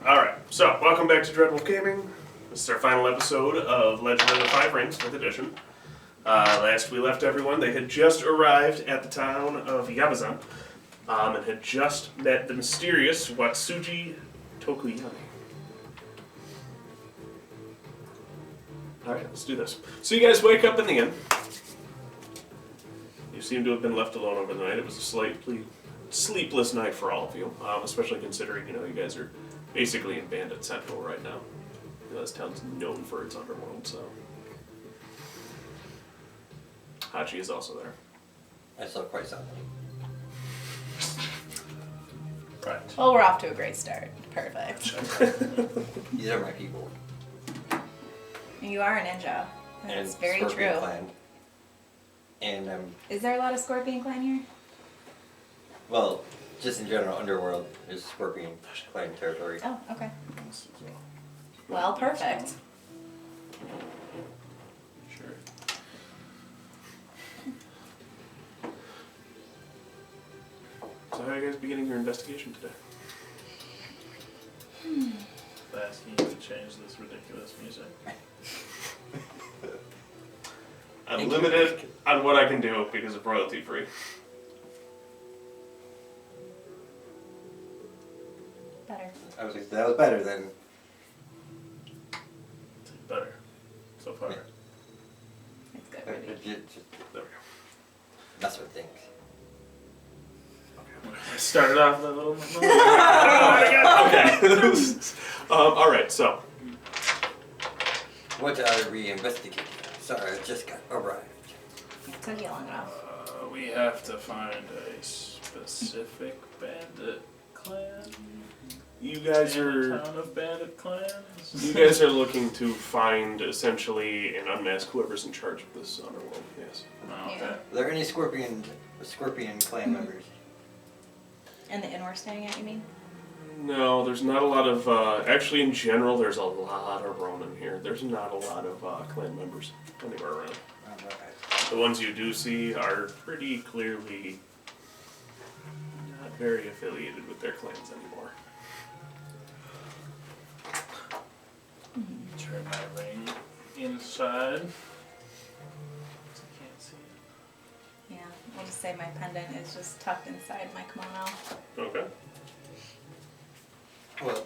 Alright, so welcome back to Dreadwolf Gaming. This is our final episode of Legend of the Five Rings, 5th edition. Last we left everyone, they had just arrived at the town of Yabazan and had just met the mysterious Watsuji Tokuyami. Alright, let's do this. So you guys wake up in the inn. You seem to have been left alone over the night. It was a slightly sleepless night for all of you, especially considering, you guys are basically in Bandit Central right now. This town's known for its underworld, so. Hachi is also there. I slept quite soundly. Right. Well, we're off to a great start. Perfect. These are my people. You are a ninja. That's And very Scorpion true. Clan. And Is there a lot of Scorpion Clan here? well, just in general, underworld is Scorpion Clan territory. Oh, okay. Well, perfect. Sure. So how are you guys beginning your investigation today? Asking you to change this ridiculous music. I'm limited on what I can do because of royalty free. Better. I was like, that was better than. Better. So far. Yeah. It's good. Just There we go. mess with things. Started off with a little. Okay. Alright, so. What are we investigating? Sorry, I just got arrived. It took you long enough. We have to find a specific bandit clan. You guys In a are. town of bandit clans. You guys are looking to find essentially and unmask whoever's in charge of this underworld, yes. Oh, okay. Yeah. Are there any Scorpion Clan members? And the inn we're staying at, you mean? No, there's not a lot of, actually in general there's a lot of Ronin here. There's not a lot of clan members anywhere around. Alright. The ones you do see are pretty clearly not very affiliated with their clans anymore. Turn my ring inside. I can't see it. Yeah. I'll just say my pendant is just tucked inside my kimono. Okay. Well,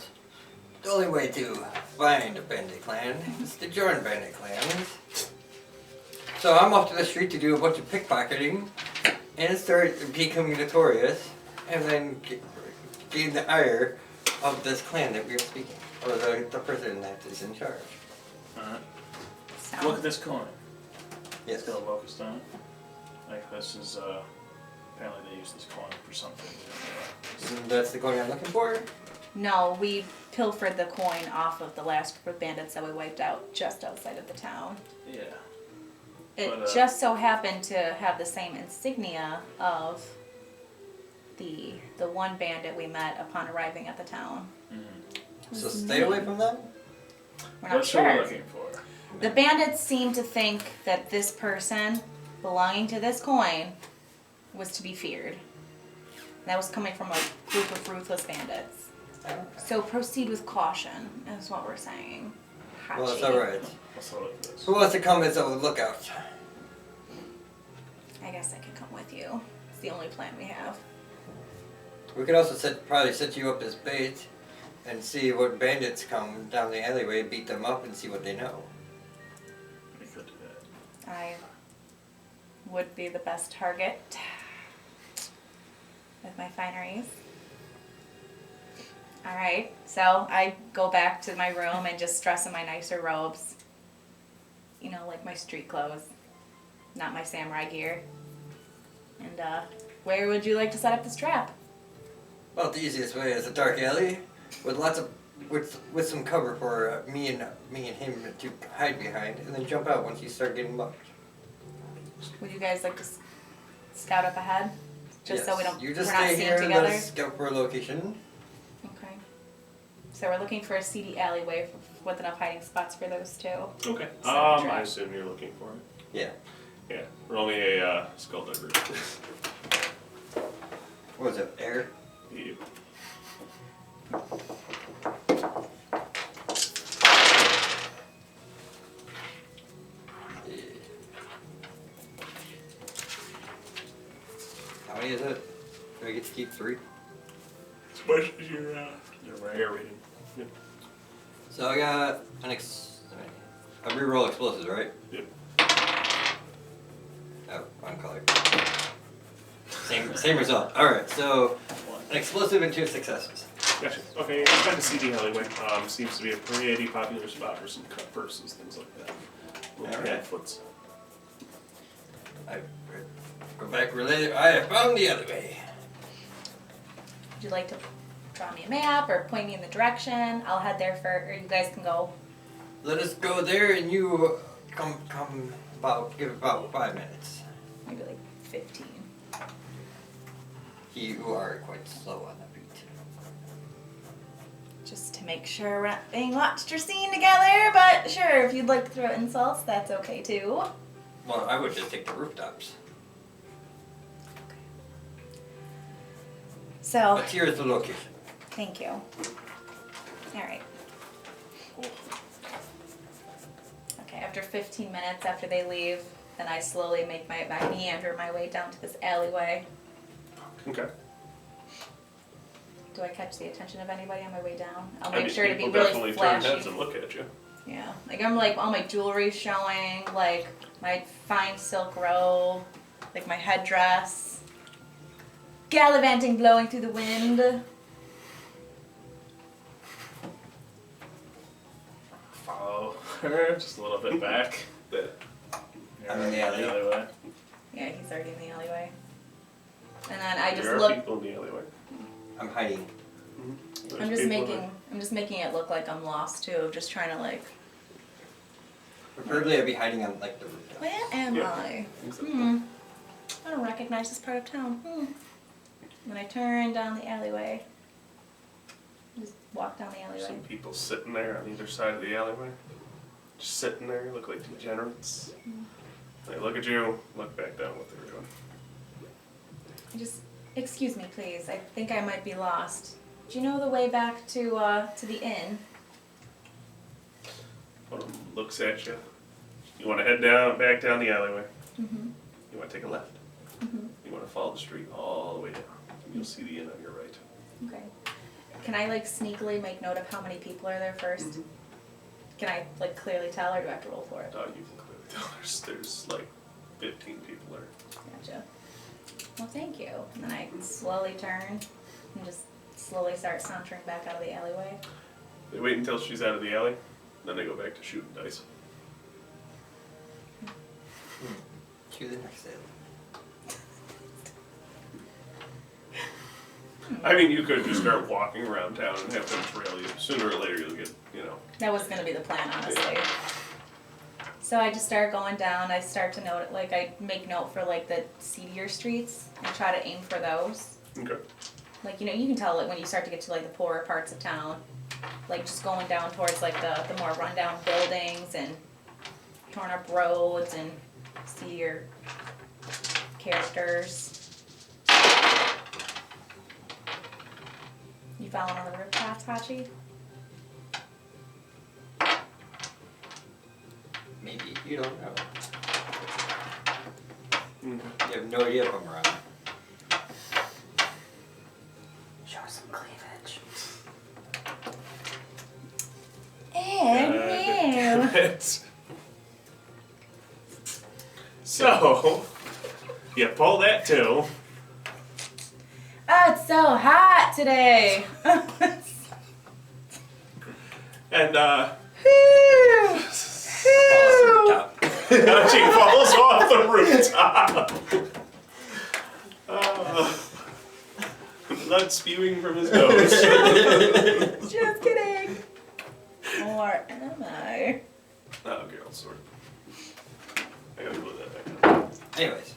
the only way to find a bandit clan is to join bandit clans. So I'm off to the street to do a bunch of pickpocketing and start becoming notorious and then gain the ire of this clan that we are speaking. Or the person that is in charge. Alright. Sounds Look at this coin. Yes. It's got a locust on it. Like this is apparently they use this coin for something. So that's the coin I'm looking for? No, we pilfered the coin off of the last group of bandits that we wiped out just outside of the town. Yeah. It But, just so happened to have the same insignia of the one bandit we met upon arriving at the town. So stay away from them? We're not That's what we're sure. looking for. The bandits seem to think that this person belonging to this coin was to be feared. That was coming from a group of ruthless bandits. So proceed with caution, is what we're saying. Well, it's Hachi. alright. Let's look at this. Who wants to come as a lookout? I guess I can come with you. It's the only plan we have. We could also probably set you up as bait and see what bandits come down the alleyway, beat them up, and see what they know. We could do that. I would be the best target with my fineries. Alright, so I go back to my room and just dress in my nicer robes. You know, like my street clothes, not my samurai gear. And where would you like to set up this trap? Well, the easiest way is a dark alley with lots of with some cover for me and him to hide behind, and then jump out once you start getting bugged. Would you guys like to scout up ahead, just so we don't You just we're not stay seen here together? and let us scout for a location. Okay. So we're looking for a seedy alleyway with enough hiding spots for those two. Okay. Sound I trap. assume you're looking for it. Yeah. Yeah. Roll me a skullduggery. What was it? Air? You. many is it? Do I get to keep 3? As much as your air rating. Yep. So I got a reroll explosives, right? Yep. Oh, wrong color. Same result. Alright, so an explosive and 2 successes. Gotcha. Okay, inside the CD alleyway seems to be a pretty popular spot for some cut purses, things like that. Little Alright. foots. I go back related. I have found the alleyway. Would you like to draw me a map or point me in the direction? I'll head there or you guys can go. Let us go there and you come give about 5 minutes. Maybe like 15. You are quite slow on the beat. Just to make sure we're not being watched or seen together, but sure, if you'd like to throw insults, that's okay too. Well, I would just take the rooftops. So, But here's the location. thank you. Alright. Okay, after 15 minutes after they leave, then I slowly make my meander my way down to this alleyway. Okay. Do I catch the attention of anybody on my way down? I'll I make mean, sure to be people really definitely turn heads flashy. and look at you. Yeah, like I'm like all my jewelry showing, like my fine silk robe, like my headdress, gallivanting, blowing through the wind. Follow her just a little bit back. I'm in the alley. Alleyway. Yeah, he's already in the alleyway. And then I just There are look. people in the alleyway. I'm hiding. I'm just making it look like I'm lost too, just trying to like. Preferably I'd be hiding on like the rooftop. Where am Yeah. I? Exactly. I don't recognize this part of town. Then I turn down the alleyway. Just walk down the alleyway. Some people sitting there on either side of the alleyway. Just sitting there, look like degenerates. They look at you, look back down what they're doing. Excuse me, please. I think I might be lost. Do you know the way back to the inn? One of them looks at you. You want to head back down the alleyway. Mm-hmm. You want to take a left. Mm-hmm. You want to follow the street all the way down. And you'll see the inn on your right. Okay. Can I like sneakily make note of how many people are there first? Mhm. Can I like clearly tell, or do I have to roll for it? You can clearly tell there's like 15 people there. Gotcha. Well, thank you. And then I slowly turn and just slowly start sauntering back out of the alleyway. They wait until she's out of the alley, then they go back to shooting dice. To the next alley. I mean, you could just start walking around town and have them trail you. Sooner or later, you'll get, That was gonna be the plan, honestly. So I just start going down. I start to note, like I make note for like the seedier streets and try to aim for those. Okay. Like you can tell like when you start to get to like the poorer parts of town, like just going down towards like the more rundown buildings and torn up roads and seedier characters. You following on the rooftops, Hachi? Maybe. You don't know. Mm. You have no idea if I'm around. Show some cleavage. So, you pull that too. Oh, it's so hot today. And, Whew. she falls off the rooftop. Blood spewing from his nose. Just kidding. Or am I? Oh, Geralt sword. I gotta glue that back on. Anyways.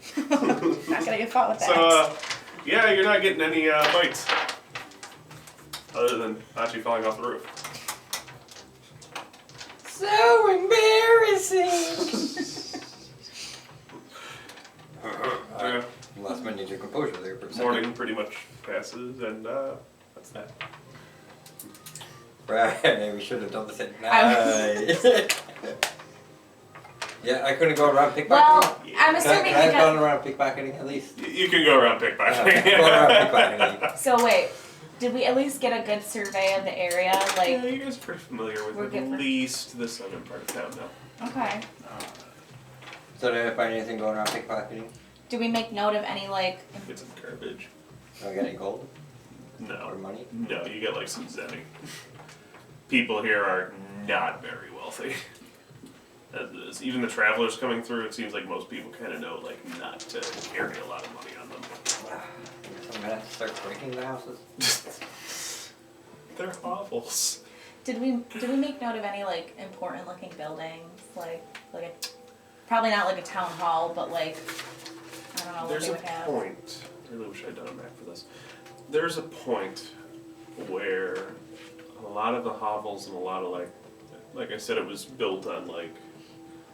Not gonna get fought with that. So, yeah, you're not getting any bites. Other than Hachi falling off the roof. So embarrassing! Yeah. Lost my ninja composure there for a second. Morning pretty much passes, and that's that. Right, we should have done this at night. Yeah, I couldn't go around pickpocketing. Well, I'm Can assuming I have because. gone around pickpocketing at least? You can go around pickpocketing. Go around pickpocketing. So wait, did we at least get a good survey of the area? Yeah, Like, you guys are pretty familiar with We're at good for- least the southern part of town now. okay. So did I find anything going around pickpocketing? Do we make note of any like? Get some garbage. Do I get any gold or No. money? No, you get like some zenny. People here are not very wealthy. As it is. Even the travelers coming through, it seems like most people kind of know like not to carry a lot of money on them. I guess I'm gonna have to start breaking the houses. They're hovels. Did we make note of any like important looking buildings? Like a, probably not like a town hall, but like I don't know what There's they a would have. point. I really wish I'd done a map for this. There's a point where a lot of the hovels and a lot of like I said, it was built on like,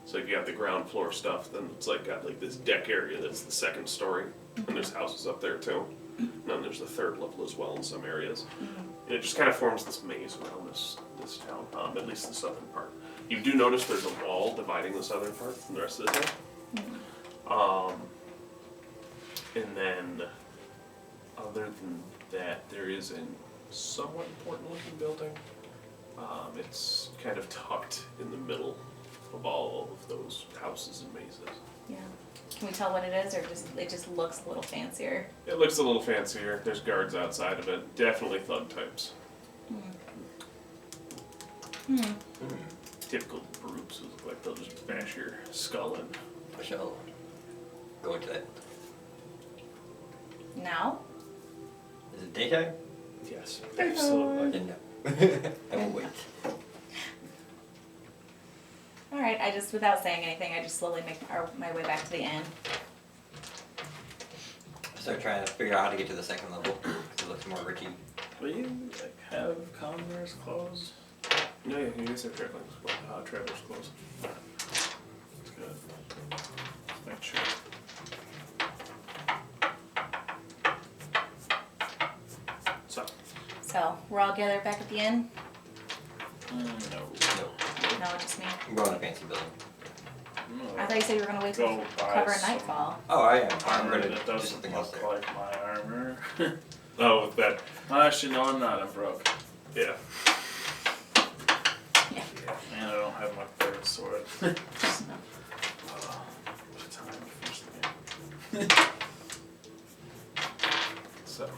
it's like you have the ground floor stuff, then it's like got like this deck area that's the second story, and there's houses up there too. And then there's the third level as well in some areas. And it just kind of forms this maze around this town, at least the southern part. You do notice there's a wall dividing the southern part from the rest of the town. And then, other than that, there is a somewhat important looking building. It's kind of tucked in the middle of all of those houses and mazes. Yeah. Can we tell what it is, or it just looks a little fancier? It looks a little fancier. There's guards outside of it. Definitely thug types. Typical brutes who look like they'll just bash your skull in. I shall go into that. Now? Is it daytime? Yes, I absolutely. didn't know. I will wait. All right. I just, without saying anything, I just slowly make my way back to the inn. Start trying to figure out how to get to the second level because it looks more richy. Will you like have commoners clothes? No, yeah, you guys have travelers clothes. That's good. Make sure. So we're all gathered back at the inn. No. No, just me. I'm going to fancy building. I thought you said you were gonna wait till Go buy cover some nightfall. Oh, I am. I'm armor going to that do doesn't something else look there. like my armor. Oh, with that, Actually, no, I'm not. I'm broke. yeah. Yeah. And I don't have my third sword. What time did we finish the game? So,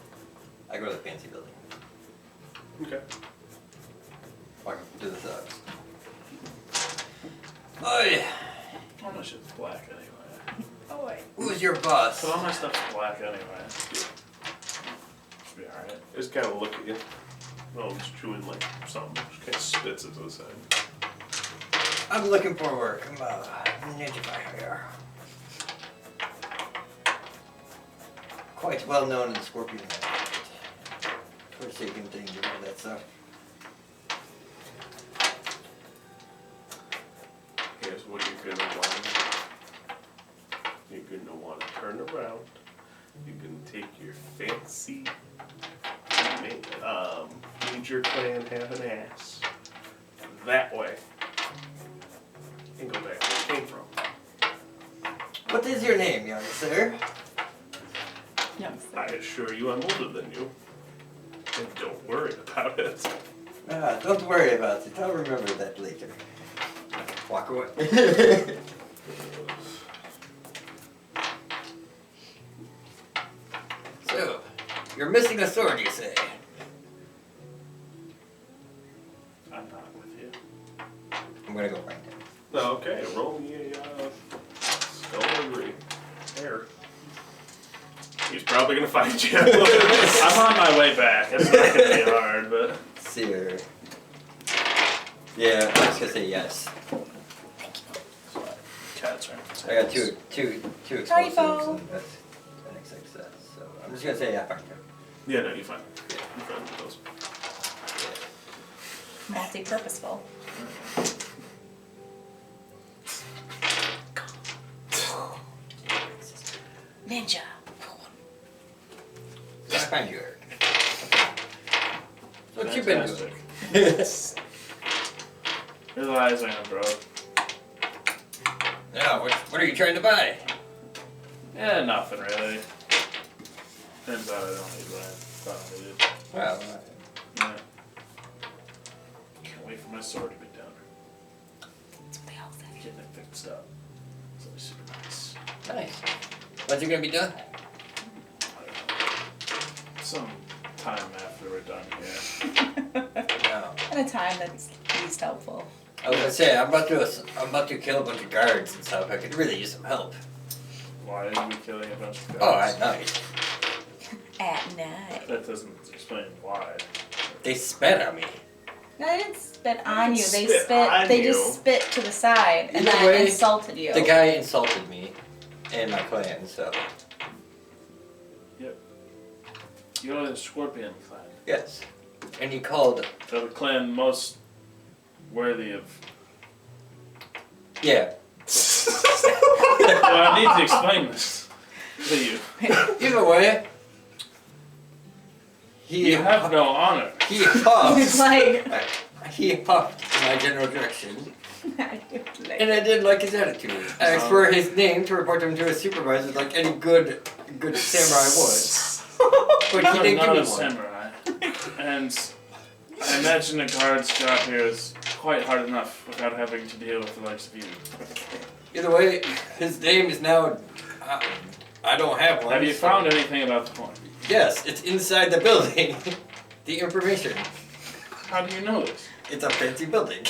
I go to the fancy building. okay. Walk up to the thugs. Oh yeah. All my shit's black anyway. Oh wait. Who's your boss? So all my stuff's black anyway. Should be alright. I just kind of look at you. Oh, I'm just chewing like something. Just kind of spits it to the side. I'm looking for work. I'm a ninja fighter. Quite well known in the Scorpion market. Forsaken things and all that stuff. Here's what you're gonna want. You're gonna want to turn around. You're gonna take your fancy major clan have an ass that way and go back where you came from. What is your name, young sir? Young I assure you I'm older than you. And don't worry about it. Don't worry about it. I'll remember that later. Walk away. So, you're missing a sword, you say? I'm not with you. I'm gonna go find him. Okay, roll me a skullduggery. There. He's probably gonna find you. I'm on my way back. It's not gonna be hard, but Seer. Yeah, I'm just gonna say yes. cats are. I got two explosives, Typo. and that's an success. So I'm just gonna say I find him. Yeah, no, you're fine. You're fine with those. Multi-purposeful. Ninja. I find you, Eric. What you been doing? Realizing I'm broke. Now, what are you trying to buy? Yeah, nothing really. Turns out I don't need what I thought I needed. Well, Yeah. Can't wait for my sword to be done. That's what they all say. Getting it fixed up. It's always super nice. nice. When's it gonna be done? I don't know. Some time after we're done here. No. At a time that's least helpful. I was gonna say I'm about to kill a bunch of guards and stuff. I could really use some help. Why are we killing a bunch of guys? Oh, at night. At night. That doesn't explain why. They spat on me. No, they didn't spit on you. They Spit on They you. just spit to the side and Either then way, insulted you. The guy insulted me and my clan, so Yep. You're the Scorpion clan. yes. And he called. The clan most worthy of. Yeah. Well, I need to explain this to you. Either way, You have no honor. he It's huffed. like, He huffed in my general direction, like and I didn't like his attitude. I asked for his name to report him to his supervisor, like any good samurai would. But he I'm didn't not give me a one. samurai. And I imagine a guard's job here is quite hard enough without having to deal with the likes of you. Either way, his name is now. I don't have one. Have you so- found anything about the coin? Yes, it's inside the building. The information. How do you know this? It's a fancy building.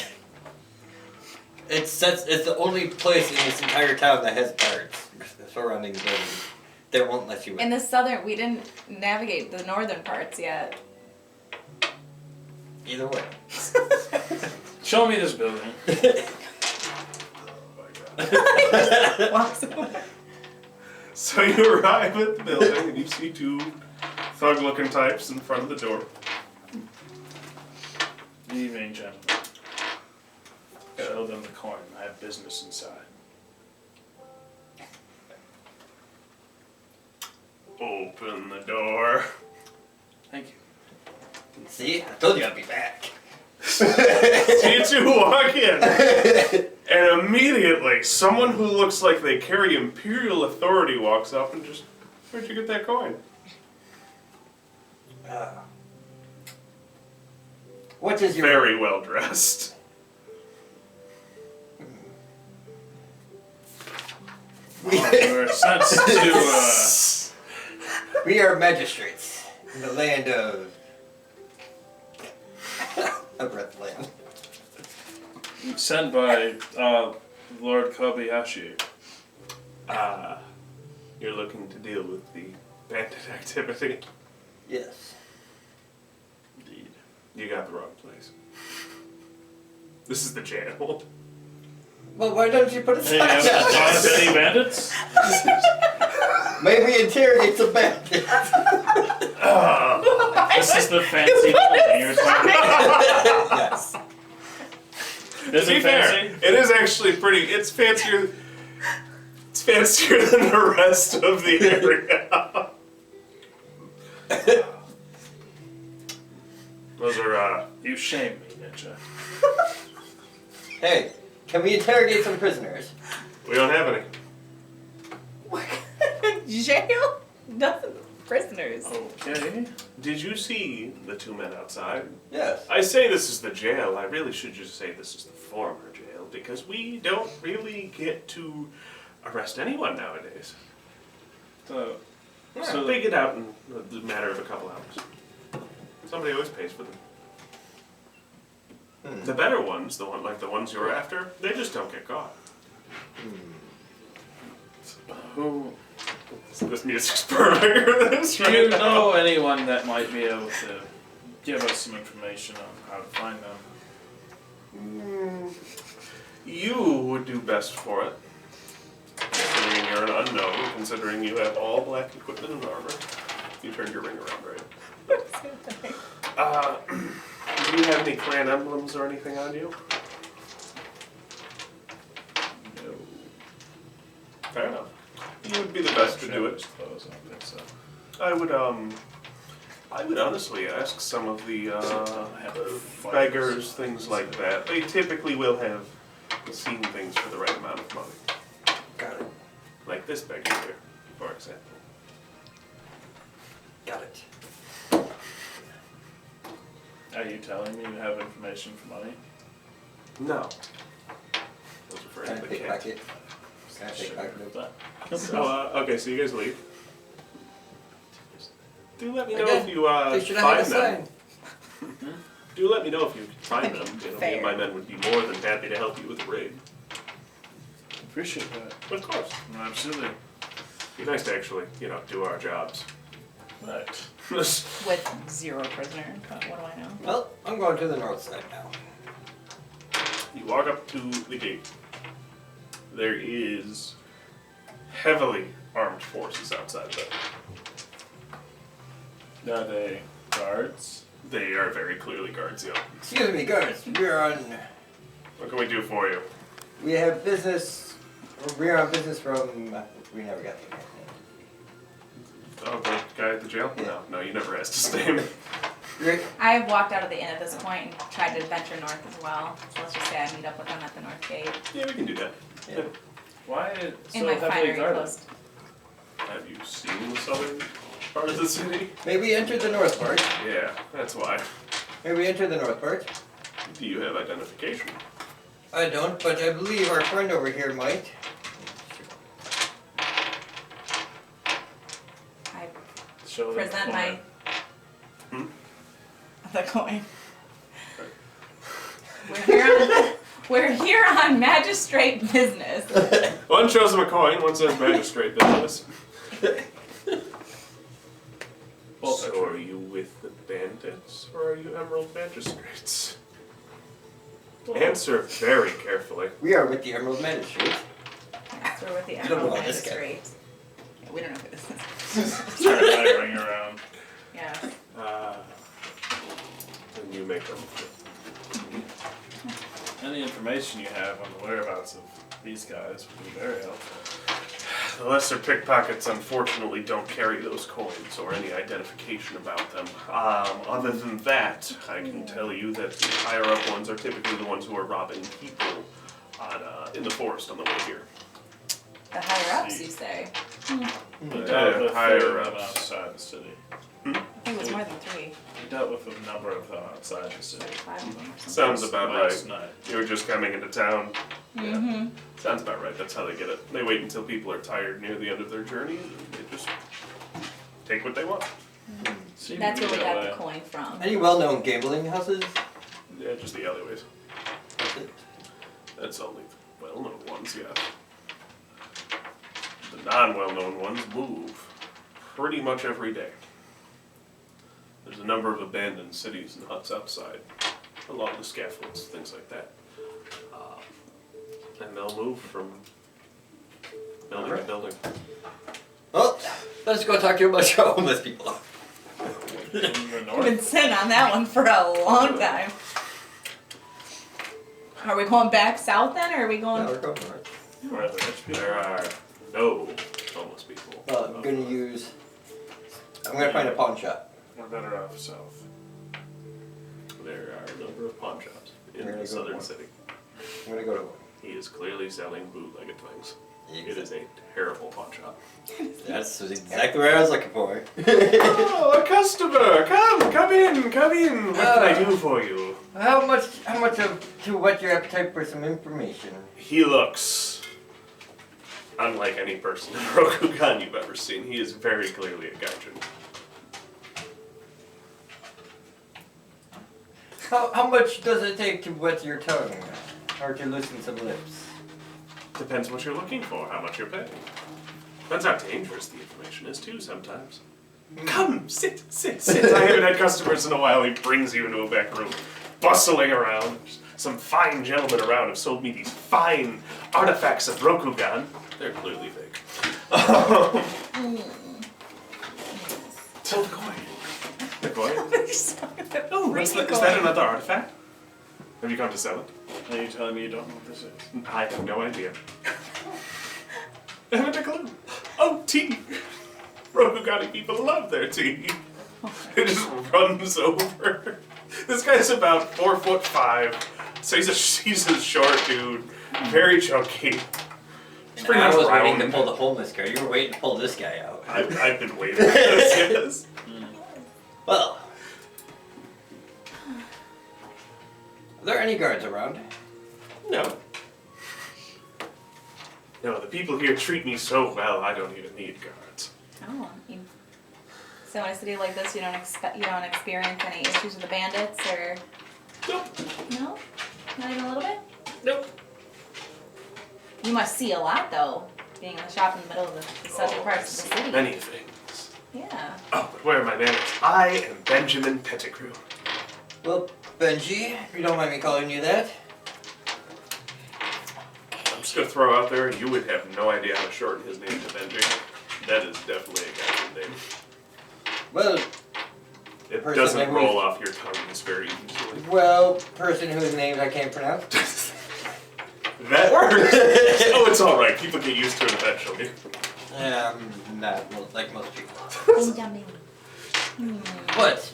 It's the only place in this entire town that has guards surrounding the building. They won't let you in in. the southern, we didn't navigate the northern parts yet. Either way. Show me this building. Walks away. So you arrive at the building and you see two thug-looking types in front of the door. Good evening, gentlemen. Show them the coin. I have business inside. Open the door. Thank you. See? I told you I'd be back. So you two walk in, and immediately someone who looks like they carry imperial authority walks up and just, where'd you get that coin? What is your... Very well dressed. We, We're sent to, we are magistrates in the land of... a breath land. sent by, Lord Kobayashi. You're looking to deal with the bandit activity. Yes. Indeed. You got the wrong place. This is the jail. Well, why don't you put a Hey, sign have out? any bandits? Maybe interrogate some bandits. This is the fancy building you were talking about. Yes. Is To be it fair, fancy? it is actually pretty. It's fancier. It's fancier than the rest of the area. Those are You shame me, ninja. Hey, can we interrogate some prisoners? we don't have any. Jail? Nothing. Prisoners. Okay. Did you see the two men outside? Yes. I say this is the jail. I really should just say this is the former jail because we don't really get to arrest anyone nowadays. So, So they get out in the matter of a couple hours. Somebody always pays for them. The better ones, the ones you're after, they just don't get caught. who This music's perfect for this do right you now. know anyone that might be able to give us some information on how to find them? You would do best for it. Considering you're an unknown, considering you have all black equipment and armor. You turned your ring around, right? Do you have any clan emblems or anything on you? No. Fair enough. You would be the best to do it. Clothes, I don't think so. I would honestly ask some of the have beggars, things like that. They typically will have seen things for the right amount of money. Got it. Like this beggar here, for example. Got it. Are you telling me you have information for money? No. Those are for Can I the cat. pickpocket? Can I pickpocket? But So, okay, so you guys leave. Do let me know Again, if you they should have find had a them. sign. Do let me know if you find them. You know, me Fair. and my men would be more than happy to help you with the raid. appreciate that. Of course. Absolutely. Be nice to actually, do our jobs. Right. With 0 prisoners, but what do I know? Well, I'm going to the north side now. You walk up to the gate. There is heavily armed forces outside of it. Are they guards? They are very clearly guards, yeah. Excuse me, guards. We're on. What can we do for you? We have business. We're on business from. We never got the name. Oh, the guy at the jail? Yeah. No, you never asked his name. I have walked out of the inn at this point and tried to venture north as well. So let's just say I meet up with them at the north gate. Yeah, we can do that. Yeah. Why In so my heavily finery guarded? clothes. Have you seen the southern part of the city? Maybe we entered the north part. Yeah, that's why. Maybe we entered the north part. Do you have identification? I don't, but I believe our friend over here might. I Show them present the my Hmm? the coin. We're here on magistrate business. One shows him a coin, one says magistrate business. Both So are are you with the bandits or are you emerald magistrates? Answer very carefully. We are with the Emerald Magistrate. Yes, we're with the don't know Emerald about this guy. magistrate. Yeah, we don't know who this is. Start hiring around. Yeah. Then you make them. Any information you have on the whereabouts of these guys would be very helpful. The lesser pickpockets unfortunately don't carry those coins or any identification about them. Other than that, I can tell you that the higher up ones are typically the ones who are robbing people in the forest on the way here. The higher ups, you say? We dealt with higher them ups. outside the city. I think it was more than 3. We dealt with a number of them outside the city. 5 of them or something. Sounds about Last right. night. You were just coming into town. Mm-hmm. Sounds about right. That's how they get it. They wait until people are tired near the end of their journey and they just take what they want. Seemed That's to where be we that got way. the coin from. Any well-known gambling houses? Yeah, just the alleyways. That's it. That's only the well-known ones, yeah. The non-well-known ones move pretty much every day. There's a number of abandoned cities and huts outside, along the scaffolds, things like that. And they'll move from building to building. Well, let's go talk to a bunch of homeless people. In the We've been north. sitting on that one for a long time. Are we going back south then, or are we going? No, we're going north. Where are the rich people? There are no homeless people. Well, I'm gonna find a pawn shop. We're better off south. There are a number of pawn shops in We're gonna the go southern north. city. I'm gonna go to one. He is clearly selling bootlegged things. It is a terrible pawn shop. That's exactly what I was looking for. Oh, a customer! Come in! What can I do for you? How much to whet your appetite for some information? He looks unlike any person in Rokugan you've ever seen. He is very clearly a gaijin. How much does it take to wet your tongue? Or to loosen some lips? Depends what you're looking for, how much you're paying. Depends how dangerous the information is too sometimes. Come, sit. I haven't had customers in a while. He brings you into a back room, bustling around. Some fine gentlemen around have sold me these fine artifacts of Rokugan. They're clearly fake. Tell the coin. The coin? Oh, is that another artifact? Have you come to sell it? Are you telling me you don't know what this is? I have no idea. I haven't a clue. Oh, tea! Rokugani people love their tea. It just runs over. This guy's about 4'5", so he's a short dude, very chunky. Pretty I much was waiting to round. pull the homeless card. You were waiting to pull this guy out. I've been waiting for this, yes. Well, are there any guards around? No. No, the people here treat me so well, I don't even need guards. Oh, so in a city like this, you don't experience any issues with the bandits, or Nope. no, not even a little bit. Nope. You must see a lot though, being in the shop in the middle of the southern parts of the city. Many things. Yeah. Oh, but where are my manners? I am Benjamin Pettigrew. Well, Benji, if you don't mind me calling you that. I'm just gonna throw out there, you would have no idea how to shorten his name to Benji. That is definitely a guy's name. Well, It Person doesn't that roll was- off your tongue as very easily. person whose names I can't pronounce. That works! Oh, it's alright. People get used to it eventually. Like most people. Benjamin. But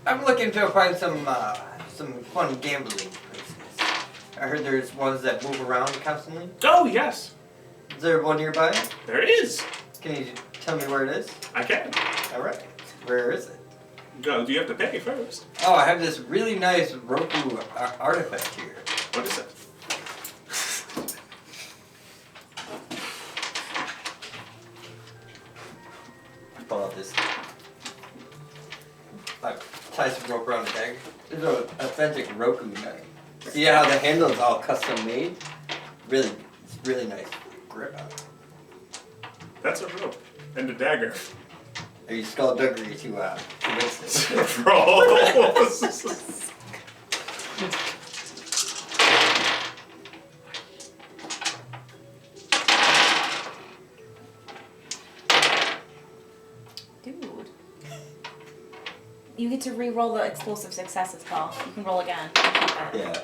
I'm looking to find some fun gambling places. I heard there's ones that move around constantly. Oh, yes. Is there one nearby? There is. Can you tell me where it is? I can. All right. Where is it? Go. Do you have to pay first? Oh, I have this really nice Roku artifact here. What is it? I pull out this. I tie some rope around the bag. There's an authentic Roku knife. See how the handle's all custom made? It's really nice grip on it. That's a rope. And a dagger. I use skullduggery to convince this. Roll. Dude. You get to re-roll the explosive successes, Paul. You can roll again. Yeah.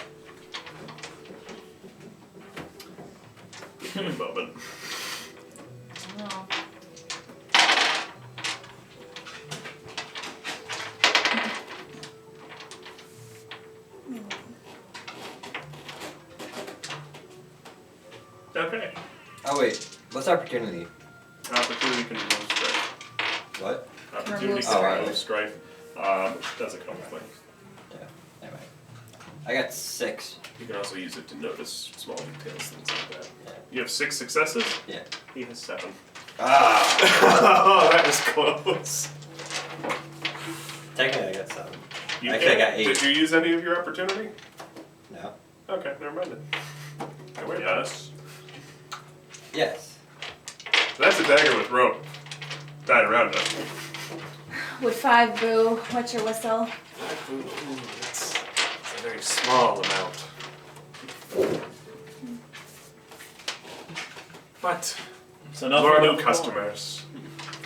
Give me a moment. Oh. Okay. Oh wait, what's opportunity? Opportunity can remove strife. What? Opportunity Remove can strife. remove strife. Does a couple things. Yeah. Anyway, I got 6. You can also use it to notice small details, things like that. Yeah. You have 6 successes? Yeah. He has 7. Ah. Oh, that was close. Technically, I got 7. You Actually, I can't- got 8. Did you use any of your opportunity? No. Okay, never mind then. Yes. Yes. That's a dagger with rope tied around it. With 5, boo. What's your whistle? Ooh, it's a very small amount. But So no more further new before. customers.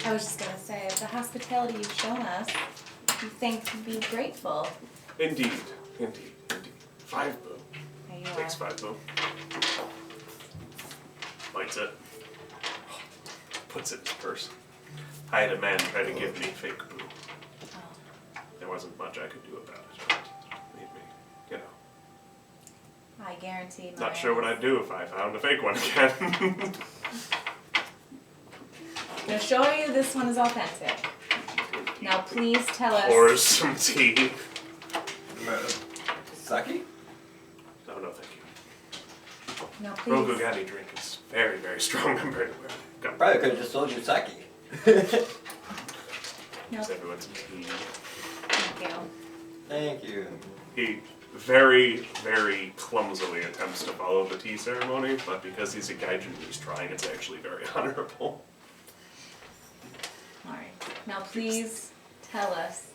I was just gonna say, the hospitality you've shown us, you think to be grateful. Indeed. 5 boo. There you Takes are. 5 boo. Lights it. Puts it in his purse. I had a man try to give me fake boo. Oh. There wasn't much I could do about it. It made me, you know, I guarantee. not sure what I'd do if I found a fake one again. I'm gonna show you this one is authentic. Now please tell us. Pour some tea. Sake? Oh, no, thank you. No, please. Rokugani drink is very, very strong compared to where I got. Probably could have just sold you sake. No, Gives everyone some tea. thank you. Thank you. He very, very clumsily attempts to follow the tea ceremony, but because he's a gaijin, he's trying. It's actually very honorable. All right. Now please tell us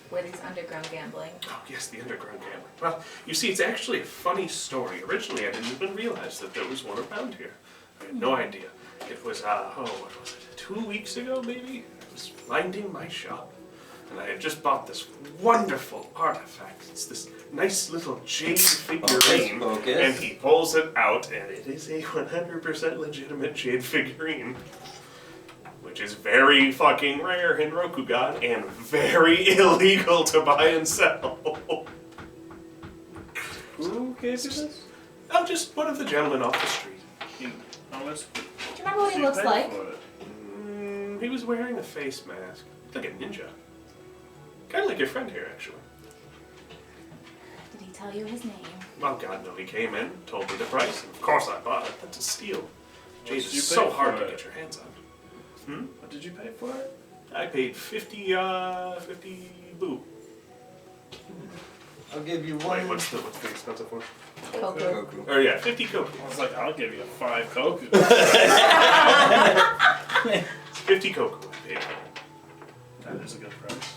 where these underground gambling. Oh, yes, the underground gambling. Well, you see, it's actually a funny story. Originally, I didn't even realize that there was one around here. I had no idea. It was, what was it? 2 weeks ago, maybe? I was minding my shop, and I had just bought this wonderful artifact. It's this nice little jade figurine, Focus. and he pulls it out, and it is a 100% legitimate jade figurine. Which is very fucking rare in Rokugan and very illegal to buy and sell. Who gave you this? Oh, just one of the gentlemen off the street. How much Do you remember what he did you looks pay like? for it? He was wearing a face mask, like a ninja. Kind of like your friend here, actually. Did he tell you his name? Oh God, no! He came in, told me the price, and of course I bought it. That's a steal. Jade did you is pay so hard for to it? get your hands on. What did you pay for it? I paid 50 boo. I'll give you Wait, one. what's the expensive one? Koku. Goku. Or yeah, 50 koku. I was like, I'll give you 5 Koku. 50 koku I paid for. That is a good price.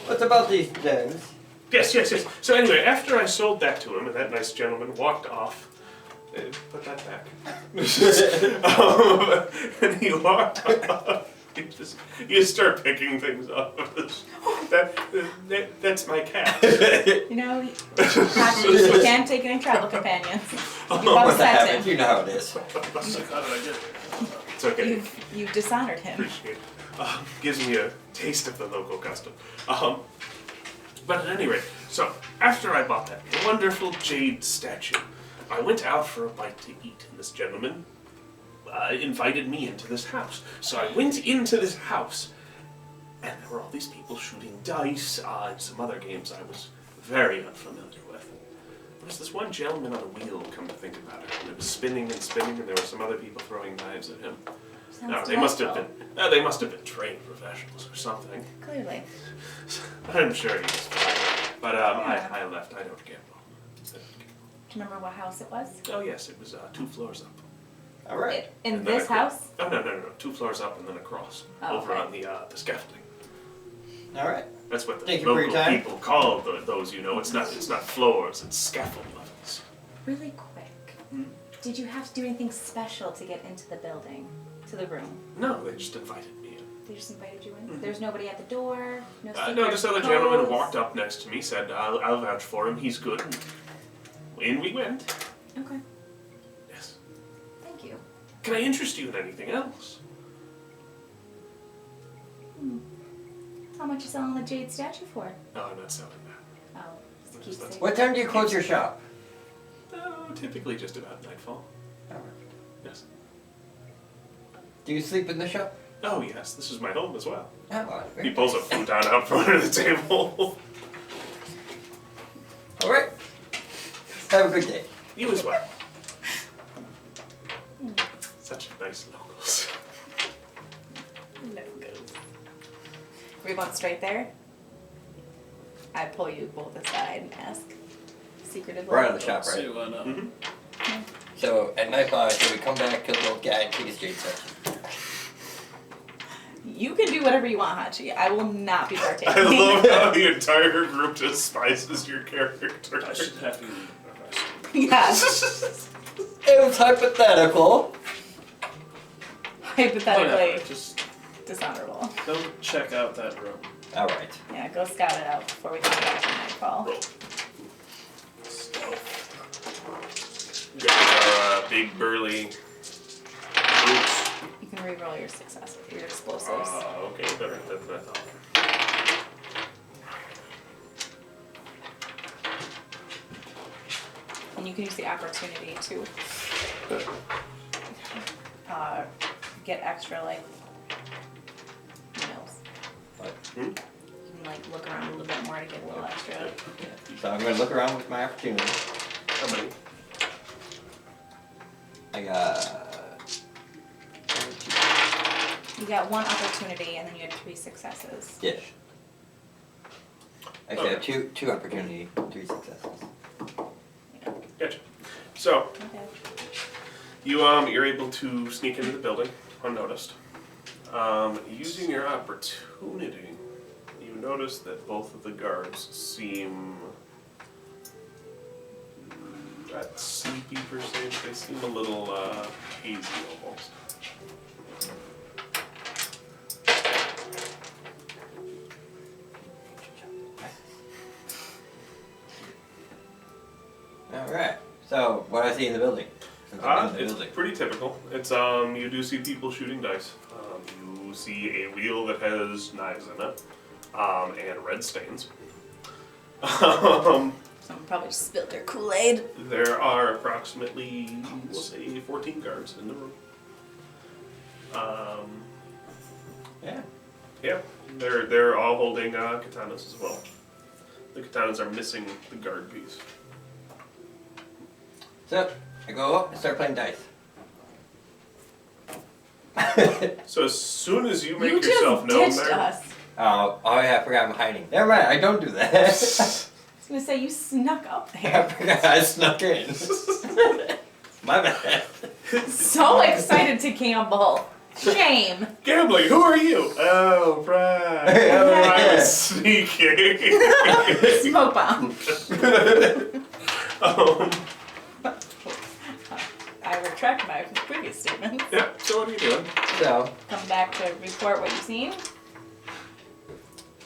What's about these gems? Yes. So anyway, after I sold that to him, and that nice gentleman walked off, put that back. And he walked off. You just start picking things off of this. That's my cat. You know, actually, you can't take any travel companions. You've upset him. You know how it is. So how did I get there? It's okay. You've dishonored him. Appreciate it. Gives me a taste of the local custom. But at any rate, so after I bought that wonderful jade statue, I went out for a bite to eat, and this gentleman invited me into this house. So I went into this house, and there were all these people shooting dice and some other games I was very unfamiliar with. There was this one gentleman on a wheel, come to think about it, and it was spinning and spinning, and there were some other people throwing knives at him. Sounds They must have delightful. been trained professionals or something. Clearly. I'm sure he was fine. But Yeah. I left. I don't gamble. Do you remember what house it was? Oh yes, it was 2 floors up. All right. In And then this house? Oh no, 2 floors up and then across over okay. on the scaffolding. All right. That's what the Thank you for your local time. people call those. You know, it's not floors. It's scaffold levels. Really quick. Did you have to do anything special to get into the building? To the room? No, they just invited me in. They just invited you in? There's nobody at the door? No secret No, this other gentleman codes? walked up next to me, said, "I'll vouch for him. He's good." And in we went. Okay. Yes. Thank you. Can I interest you in anything else? How much you selling the jade statue for? No, I'm not selling that. Oh, just keep saying. What time do you close your shop? No, typically just about nightfall. All right. Yes. Do you sleep in the shop? Oh yes, this is my home as well. Oh, well, He very pulls a futon out from under the table. All right. Have a good day. You as well. Such nice locals. No go. We're going straight there? I pull you both aside and ask secretively. We're out of the shop, See right? why not? So at nightfall, should we come back, kill the old guy, and take his jade statue? You can do whatever you want, Hachi. I will not be partaking. I love how the entire group despises your character. I should have to leave. Yes. It was hypothetical. Hypothetically Whatever, just dishonorable. go check out that room. All right. Yeah, go scout it out before we come back to nightfall. Roll. You guys are big burly brutes. You can re-roll your success, your explosives. Okay, better than I thought. And you can use the opportunity to get extra, like, What? you can, like, look around a little bit more to get a little extra. So I'm going to look around with my opportunity. How many? I got... You got 1 opportunity, and then you had 3 successes. Yes. Actually, I have two opportunity, 3 successes. Gotcha. So, Okay. you're able to sneak into the building unnoticed. Using your opportunity, you notice that both of the guards seem not sleepy per se, but they seem a little hazy almost. All right. So, what do I see in the building? Since I'm in the It's building. pretty typical. It's you do see people shooting dice. You see a wheel that has knives in it, and red stains. Someone probably just spilled their Kool-Aid. There are approximately, we'll say, 14 guards in the room. Yeah. Yeah, they're all holding katanas as well. The katanas are missing the guard piece. So, I go up and start playing dice. So as soon as you make You yourself just known ditched there, us. Oh yeah, I forgot I'm hiding. Never mind, I don't do that. I was gonna say you snuck up I there. forgot I snuck in. My bad. So excited to gamble. Shame. gambling. Who are you? Oh, right. I was sneaking. Smoke bomb. um, I retract my previous statement. yeah. So what are you doing? So, Come back to report what you've seen. is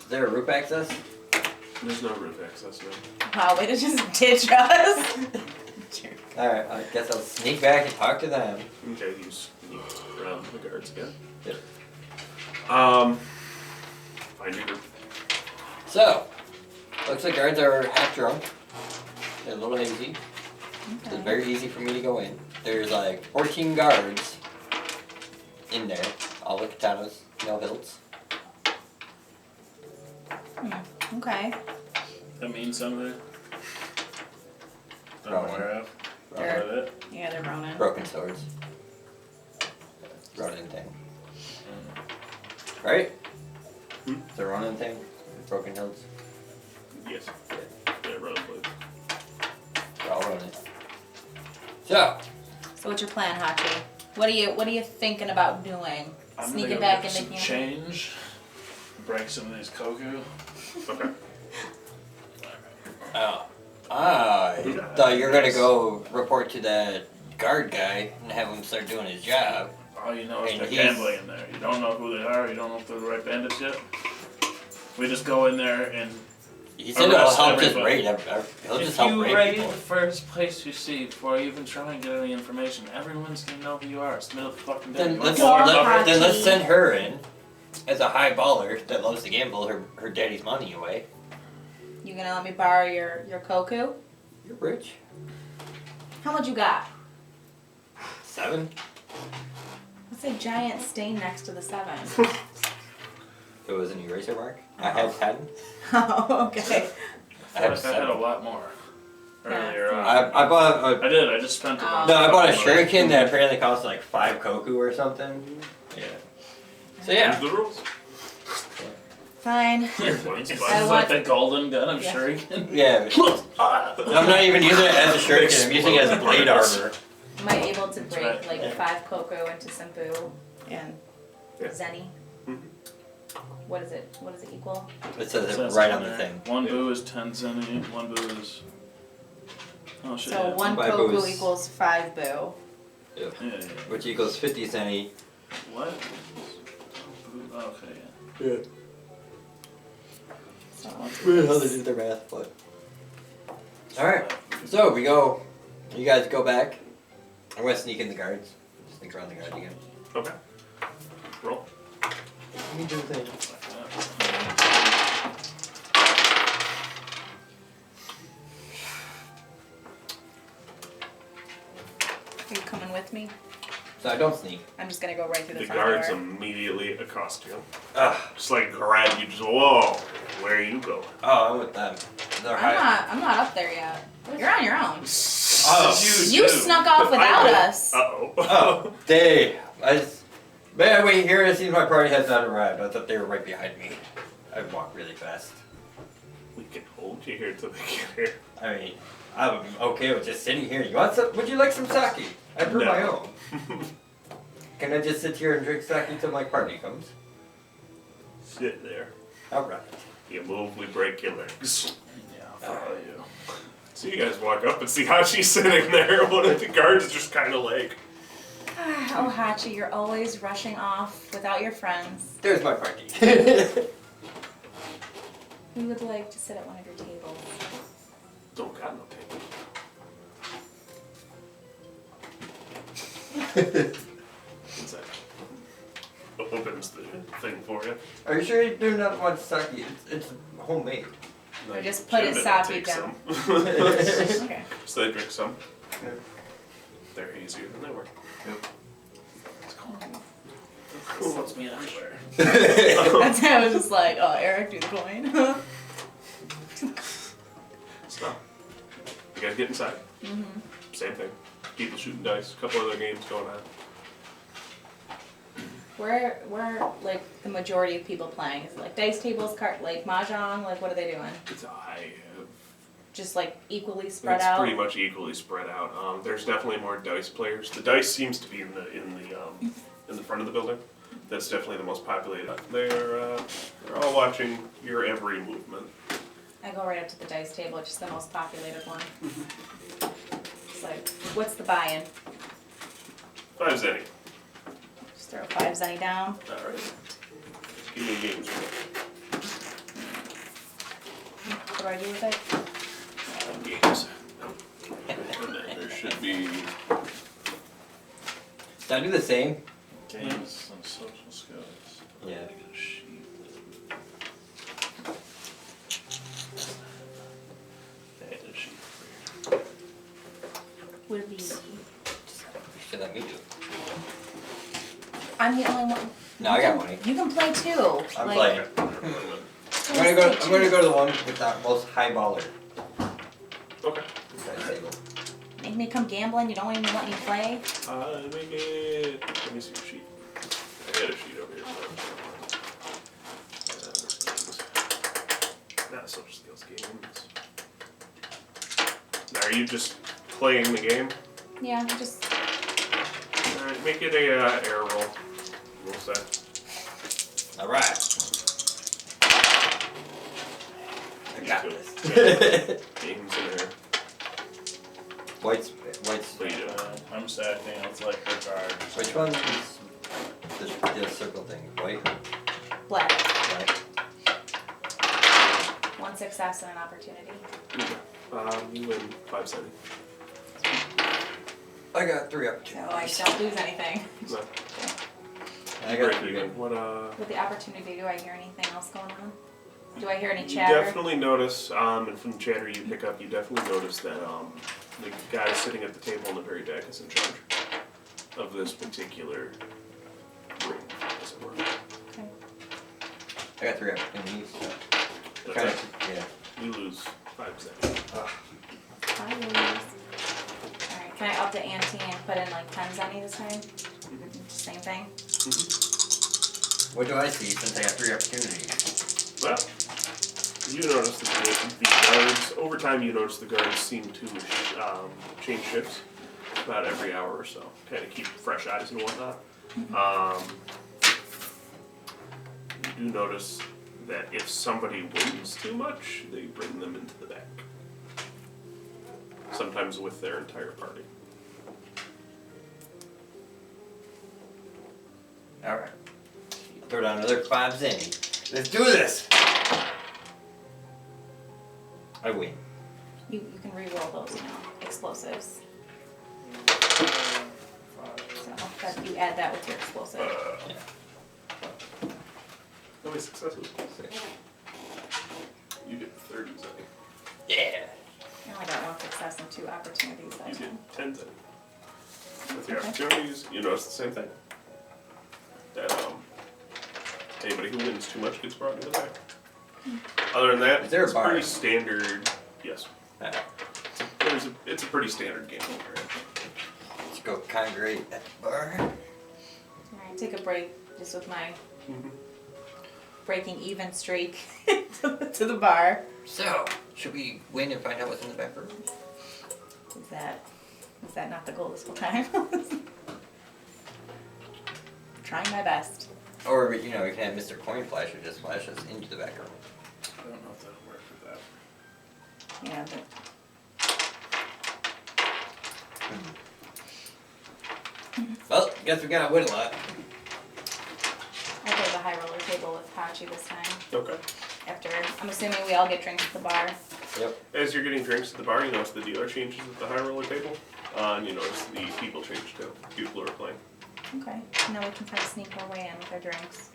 there a roof access? There's no roof access now. Wow, way to just ditch us. Jerk. Alright, I guess I'll sneak back and talk to them. Okay, you sneaked around the guards again. Yep. Find your group. So, looks like guards are half drunk. They're a little hazy. It's Okay. very easy for me to go in. There's like 14 guards in there. All with katanas, no hilts. Okay. That means something. I'm Rowan. aware of. They're- Aware of it. Yeah, they're Ronin. Broken swords. Ronin thing. Right? Hmm? The Ronin thing? Broken hilts? Yes. Yeah, relatively. They're all Ronin. So, So what's your plan, Hachi? What are you thinking about doing? I'm Sneaking gonna go back get into some camp? change. Break some of these koku. Okay. I thought you were gonna go report to that guard guy and have him start doing his job. All you know is And they're he's- gambling in there. You don't know who they are. You don't know if they're the right bandits yet. We just go in there and He said he'll Arrest help just everybody. raid. He'll just if help you raid raid people. the first place you see before you even try and get any information, everyone's gonna know who you are. It's the middle of the fucking day. Then You let's, want Poor cover? then let's Hachi. send her in as a high baller that loves to gamble her daddy's money away. You gonna let me borrow your koku? You're rich. How much you got? 7? What's a giant stain next to the 7? It was an eraser mark. I had 10. Oh, okay. I I had had 7. a lot more earlier on. I bought a I did. I just spent a bunch. no. I bought a shuriken that apparently cost like 5 koku or something. Yeah. So yeah. Use the rules. Fine. Once, I but- It's want- like the golden gun of Yeah. shuriken. Yeah. I'm not even using it as a shuriken. I'm using it as blade armor. Am I able to That's break right. like Yeah. 5 koku into Senpu and Yeah. Zenny? Mhm. What is it? What does it equal? It says it Says right on on the there. thing. One boo is 10 zenny. One boo is. Oh shit. So yeah. 1 5 koku is- equals 5 boo. Yeah, yeah. Which equals 50 zenny. What? Boo- Okay, yeah. Yeah. So Weird how they do their math, but. Alright, so we go. You guys go back. I'm gonna sneak in the guards. Sneak around the guards again. Okay. Roll. Let me do the thing. Are you coming with me? So I don't sneak. I'm just gonna go right through the The front guards door. immediately accost you. Ah. Just like grab you, just whoa, where are you going? Oh, I'm with them. They're high. I'm not up there yet. You're on your own. Oh. You do. snuck off without us. Uh-oh. Oh, they. I just. Man, wait, here it seems my party has not arrived. I thought they were right behind me. I walk really fast. We can hold you here till they get here. I mean, I'm okay with just sitting here. You want some? Would you like some sake? I brew my No. own. Can I just sit here and drink sake until my party comes? Sit there. Alright. You move, we break your legs. Yeah, I'll follow you. So you guys walk up and see how she's sitting there. One of the guards is just kind of like, Oh, Hachi, you're always rushing off without your friends. There's my party. We would like to sit at one of your tables. don't got no table. What's that? Opens the thing for you. Are you sure you do not want sake? It's homemade. Or just put his Gentlemen sake take down. some. Okay. So they drink some. Yeah. They're easier than they were. It's cool. Puts me everywhere. That's how I was just like, oh, Eric, do the coin. So, you gotta get inside. Same thing. People shooting dice. A couple other games going on. Where like the majority of people playing? Is it like dice tables, like mahjong? Like what are they doing? Just like equally spread out. It's pretty much equally spread out. There's definitely more dice players. The dice seems to be in the front of the building. That's definitely the most populated. They're all watching your every movement. I go right up to the dice table, which is the most populated one. It's like, what's the buy-in? 5 zenny. Just throw 5 zenny down. All right. Give me games. What do I do with it? Games. And then there should be. Did I do the same? Games and social skills. Yeah. Would it be? Should let me do it. I'm the only one. No, I got money. You can play too. I'm like, playing. I'm gonna go to the one with the most high baller. Okay. Dice table. Make me come gambling. You don't even let me play. Make it. Let me see your sheet. I had a sheet over here. Not social skills games. Now, are you just playing the game? Yeah, just. Alright, make it a air roll. We'll say. All right. I got this. Games in there. White's. What do you do? I'm just acting it's like her card. Which one is the circle thing? White. Black. Black. 1 success and an opportunity. You win 5 cents. I got 3 So opportunities. I don't lose anything. No. I got Break 3 even. good. What With the opportunity, do I hear anything else going on? Do I hear any You chatter? definitely notice, and from the chatter you pick up, you definitely notice that the guy sitting at the table in the very back is in charge of this particular room, as it were. Okay. I got 3 opportunities. That's Okay. it. Yeah. You lose 5 seconds. I lose. Alright, can I up the ante and put in like 10 zenny this time? Same thing? What do I see since I got 3 opportunities? Well, you notice that the guards, over time you notice the guards seem to change shifts about every hour or so, kind of keep fresh eyes and whatnot. You do notice that if somebody wins too much, they bring them into the back. Sometimes with their entire party. Alright. Throw down another 5 zenny. Let's do this! I win. You can re-roll those now. Explosives. So that you add that with your explosive. How many successes? 6. You get 30 zenny. Yeah! I only got 1 success and 2 opportunities that You time. get 10 zenny. With your Okay. opportunities, you notice the same thing. That anybody who wins too much gets brought into the back. Other than that, Is there a it's bar? pretty standard. Yes, Alright. it's a pretty standard game over here. Let's go congregate at the bar. Alright, take a break just with my breaking even streak to the bar. So, should we win and find out what's in the back room? Is that not the goal this whole time? Trying my best. Or, we can have Mr. Coin Flasher just flash us into the back room. I don't know if that'll work with that. Yeah, but Well, guess we gotta win a lot. I play the high roller table with Hachi this time. Okay. After, I'm assuming we all get drinks at the bar. Yep. As you're getting drinks at the bar, you notice the dealer changes at the high roller table, and you notice the people change too. People who are playing. Okay. Now we can kind of sneak our way in with our drinks.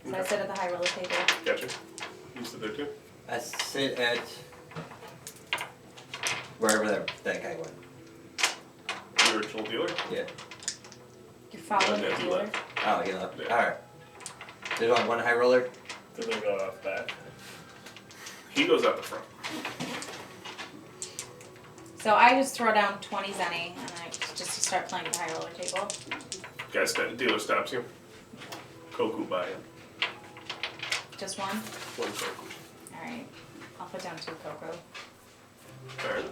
So I Okay. sit at the high roller table. Gotcha. You sit there too. I sit at wherever that guy went. The original dealer. Yeah. You're following the That'd be dealer. left. Oh, he left. Yeah. Alright. There's only one high roller? Did they go off back? He goes out the front. So I just throw down 20 zenny and I just start playing the high roller table. Guys, dealer stops you. Koku buy-in. Just one? One Koku. Alright. I'll put down 2 cocoa. Alright.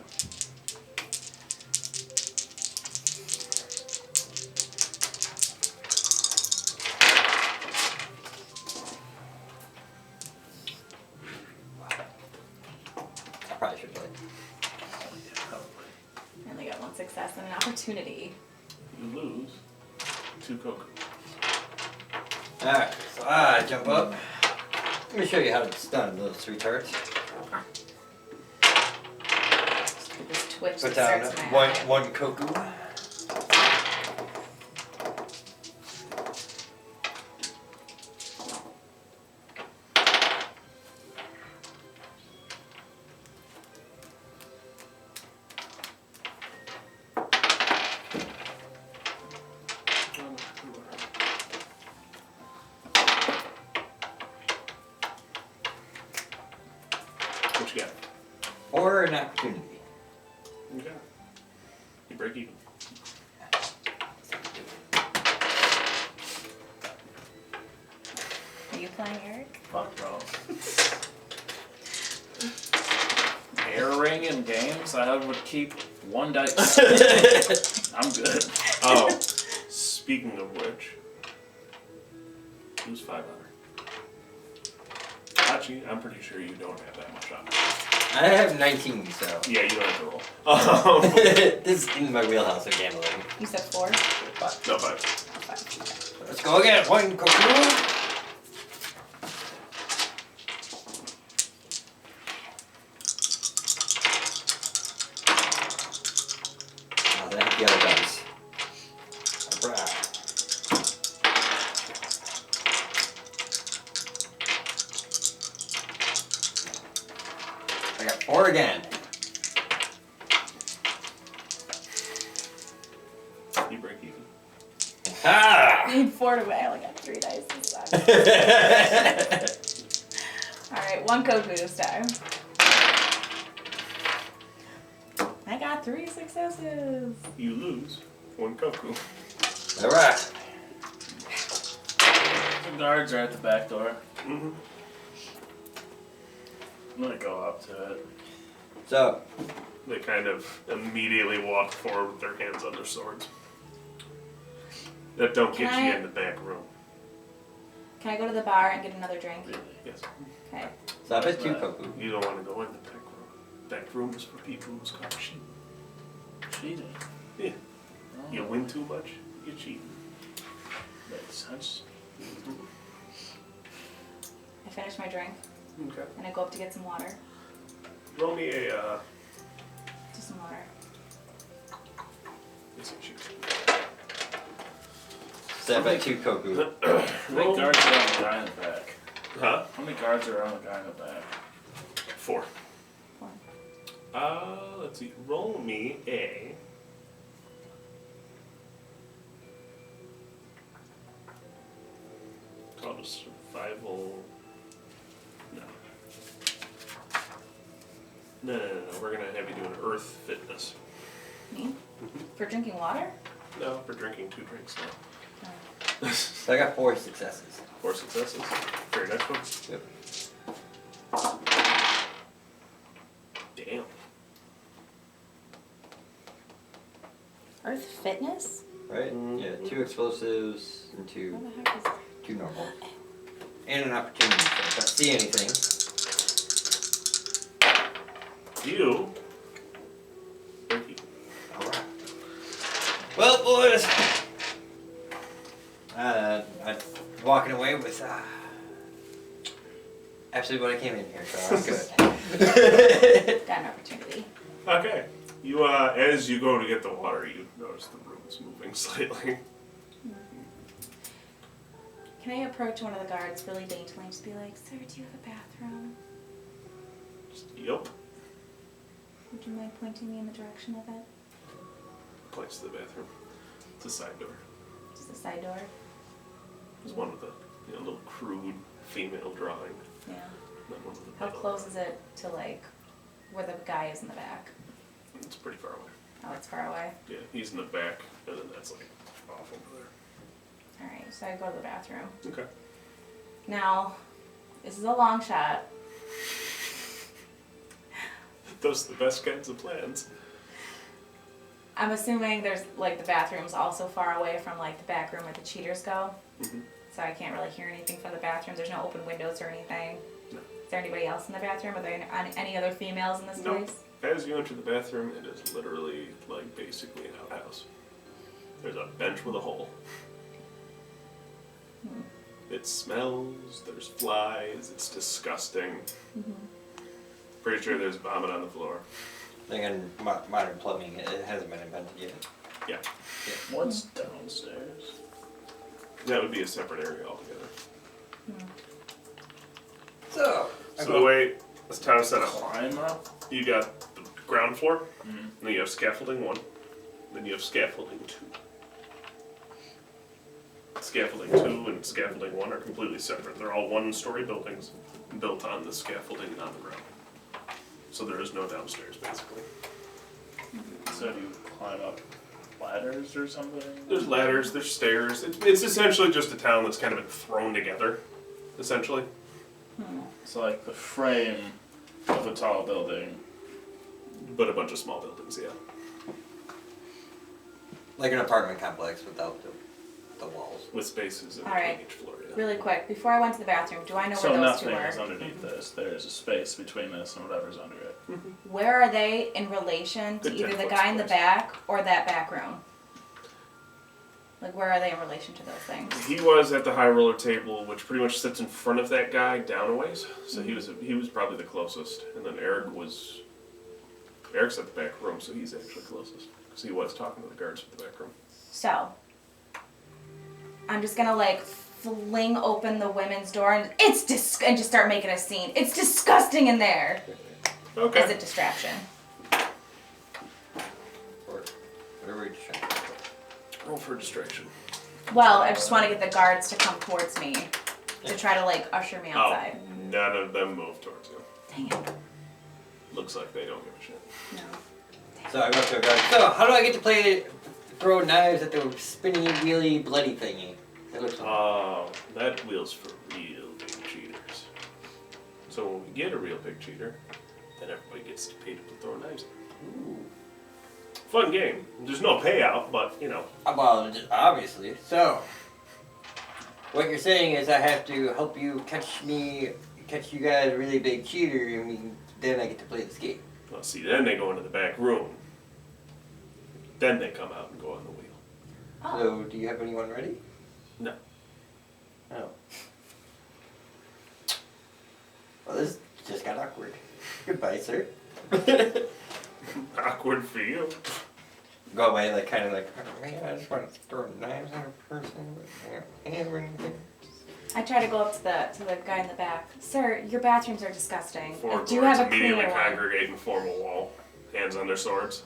I probably should play. I only got 1 success and an opportunity. You lose 2 Koku. Alright, so I jump up. Let me show you how to stun those 3 turrets. This twitch Put that down starts in my eye. one Koku. What you got? Or an opportunity. Okay. You break even. Are you playing, Eric? Fuck, bro. Air ring in games, I would keep 1 dice. I'm good. Oh, speaking of which, who's 5 honor? Hachi, I'm pretty sure you don't have that much honor. I have 19, so. Yeah, you don't have to roll. This is in my wheelhouse of gambling. You said 4? No, 5. Oh, 5. Let's go again. 1 Koku. Oh, then the other dice. Alright. I got 4 again. You break even. Ah! I need 4 to win. I only got 3 dice this time. Alright, 1 Koku this time. I got 3 successes. You lose 1 Koku. Alright. The guards are at the back door. Mm-hmm. I'm gonna go up to it. So, They kind of immediately walk forward with their hands on their swords. That don't get Can you I- in the back room. Can I go to the bar and get another drink? Yes. Okay. so I bet 2 Koku. You don't want to go in the back room. Back room is for people who's caught cheating. Cheating. Yeah. Oh, You win too much, you cheat. makes sense. I finish my drink Okay. and I go up to get some water. Roll me a, Just some water. let's see, shoot. So I bet 2 Koku. How many Roll. guards are on the guy in the back? Huh? How many guards are on the guy in the back? 4. 4. Let's see. Roll me a. Called a survival. No. No. We're gonna have you do an earth fitness. Me? For drinking water? No, for drinking 2 drinks now. So I got 4 successes. 4 successes. For your next one. Yep. Damn. Earth fitness? Right? Mhm. Yeah, 2 explosives and What 2 the heck is 2 normal. And an opportunity. So if I see anything. You. Break even. Alright. Well, boys. I'm walking away with absolutely what I came in here, so I'm good. Got an opportunity. Okay. You, as you go to get the water, you notice the room is moving slightly. Can I approach one of the guards really daintily and just be like, sir, do you have a bathroom? Yup. Would you mind pointing me in the direction of it? Points to the bathroom. It's a side door. Just a side door. There's one with a little crude female drawing. Yeah. That one with the How blood on close it. is it to like where the guy is in the back? It's pretty far away. Oh, it's far away. Yeah, he's in the back, and then that's like off over there. All right, so I go to the bathroom. Okay. Now, this is a long shot. Those are the best kinds of plans. I'm assuming there's like the bathroom's also far away from like the back room where the cheaters go. Mm-hmm. So I can't really hear anything from the bathroom. There's no open windows or anything. No. Is there anybody else in the bathroom? Are there any other females in this Nope. place? As you enter the bathroom, it is literally like basically an outhouse. There's a bench with a hole. It smells, there's flies, it's disgusting. Pretty sure there's vomit on the floor. Again, modern plumbing, it hasn't been invented yet. Yeah. What's downstairs? That would be a separate area altogether. So, So the way this town is set up, Climb up? you got the ground floor, Mhm. and then you have scaffolding 1, then you have scaffolding 2. Scaffolding 2 and scaffolding 1 are completely separate. They're all one-story buildings built on the scaffolding on the ground. So there is no downstairs, basically. So do you climb up ladders or something? There's ladders, there's stairs. It's essentially just a town that's kind of been thrown together, essentially. So like the frame of a tall building. But a bunch of small buildings, yeah. like an apartment complex without the walls. With spaces in All between right. each floor, yeah. Really quick, before I went to the bathroom, do I know So where those two nothing were? is underneath this. There's a space between this and whatever's under it. Where are they in relation to Good either the 10 guy in the foot space. back or that back room? Like, where are they in relation to those things? He was at the high roller table, which pretty much sits in front of that guy down a ways. So he was probably the closest, and then Eric's at the back room, so he's actually closest because he was talking to the guards at the back room. So, I'm just gonna like fling open the women's door and and just start making a scene. It's disgusting in there. Okay. As a distraction. Or whatever you're trying to do. Roll for distraction. Well, I just want to get the guards to come towards me to try to like usher me outside. Oh, none of them move towards you. Dang it. Looks like they don't give a shit. No. So I went to a guard. So how do I get to throw knives at the spinny, wheelie, bloody thingy? That looks Oh, that wheel's for real big cheaters. So when we get a real big cheater, then everybody gets to pay to throw knives. Ooh. Fun game. There's no payout, but you know. Well, obviously. So, what you're saying is I have to help you catch you guys a really big cheater, and then I get to play this game. Well, see, then they go into the back room. Then they come out and go on the wheel. Oh. So, do you have anyone ready? No. Oh. Well, this just got awkward. Goodbye, sir. Awkward for you. Go away, like kind of like, oh man, I just want to throw knives at a person with hand or anything. I try to go up to the guy in the back. Sir, your bathrooms are disgusting. Four I do guards have a immediately cleaner one. congregate and form a wall. Hands on their swords.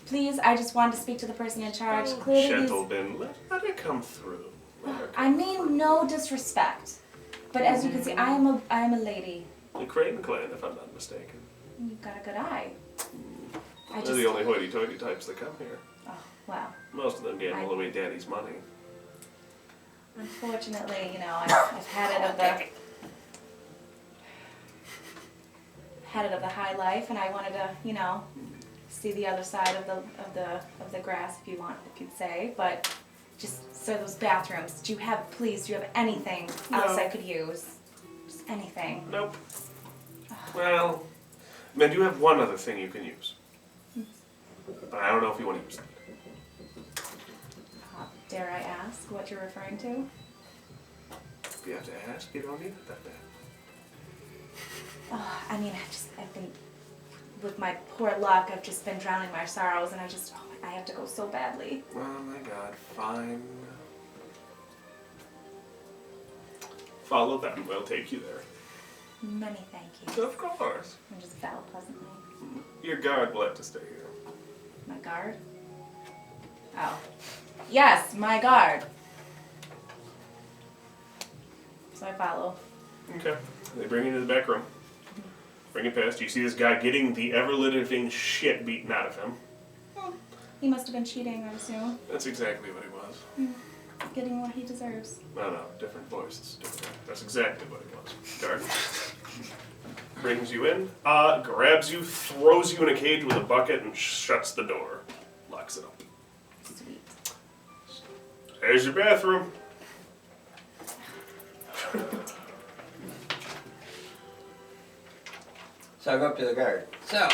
Please, I just wanted to speak to the person in charge. Clearly these... Gentlemen, let it come through. Let her I come mean no disrespect. But as you can see, I am a lady. through. The Creighton clan, if I'm not mistaken. You've got a good eye. I They're just the only hoity-toity types that come here. Oh, wow. Most of them gamble away daddy's money. Unfortunately, you know, I've had it of the high life, and I wanted to, you know, see the other side of the grass, if you'd say. But just so those bathrooms, do you have anything else I could use? Just anything. Nope. Well, I do have one other thing you can use. But I don't know if you want to use it. Dare I ask what you're referring to? If you have to ask, you don't need it that bad. Oh, I mean, I've been, with my poor luck, I've just been drowning my sorrows, and I have to go so badly. Oh my god, fine. Follow them, they'll take you there. Many thank you. Of course. And just bow pleasantly. Your guard will have to stay here. My guard? Oh. Yes, my guard. so I follow. Okay. They bring you to the back room. Bring it past. You see this guy getting the ever-living shit beaten out of him. He must have been cheating, I assume. That's exactly what he was. Getting what he deserves. No, different voice. It's different. That's exactly what it was. Guard. Brings you in, grabs you, throws you in a cage with a bucket, and shuts the door. Locks it up. Sweet. There's your bathroom. So I go up to the guard. So,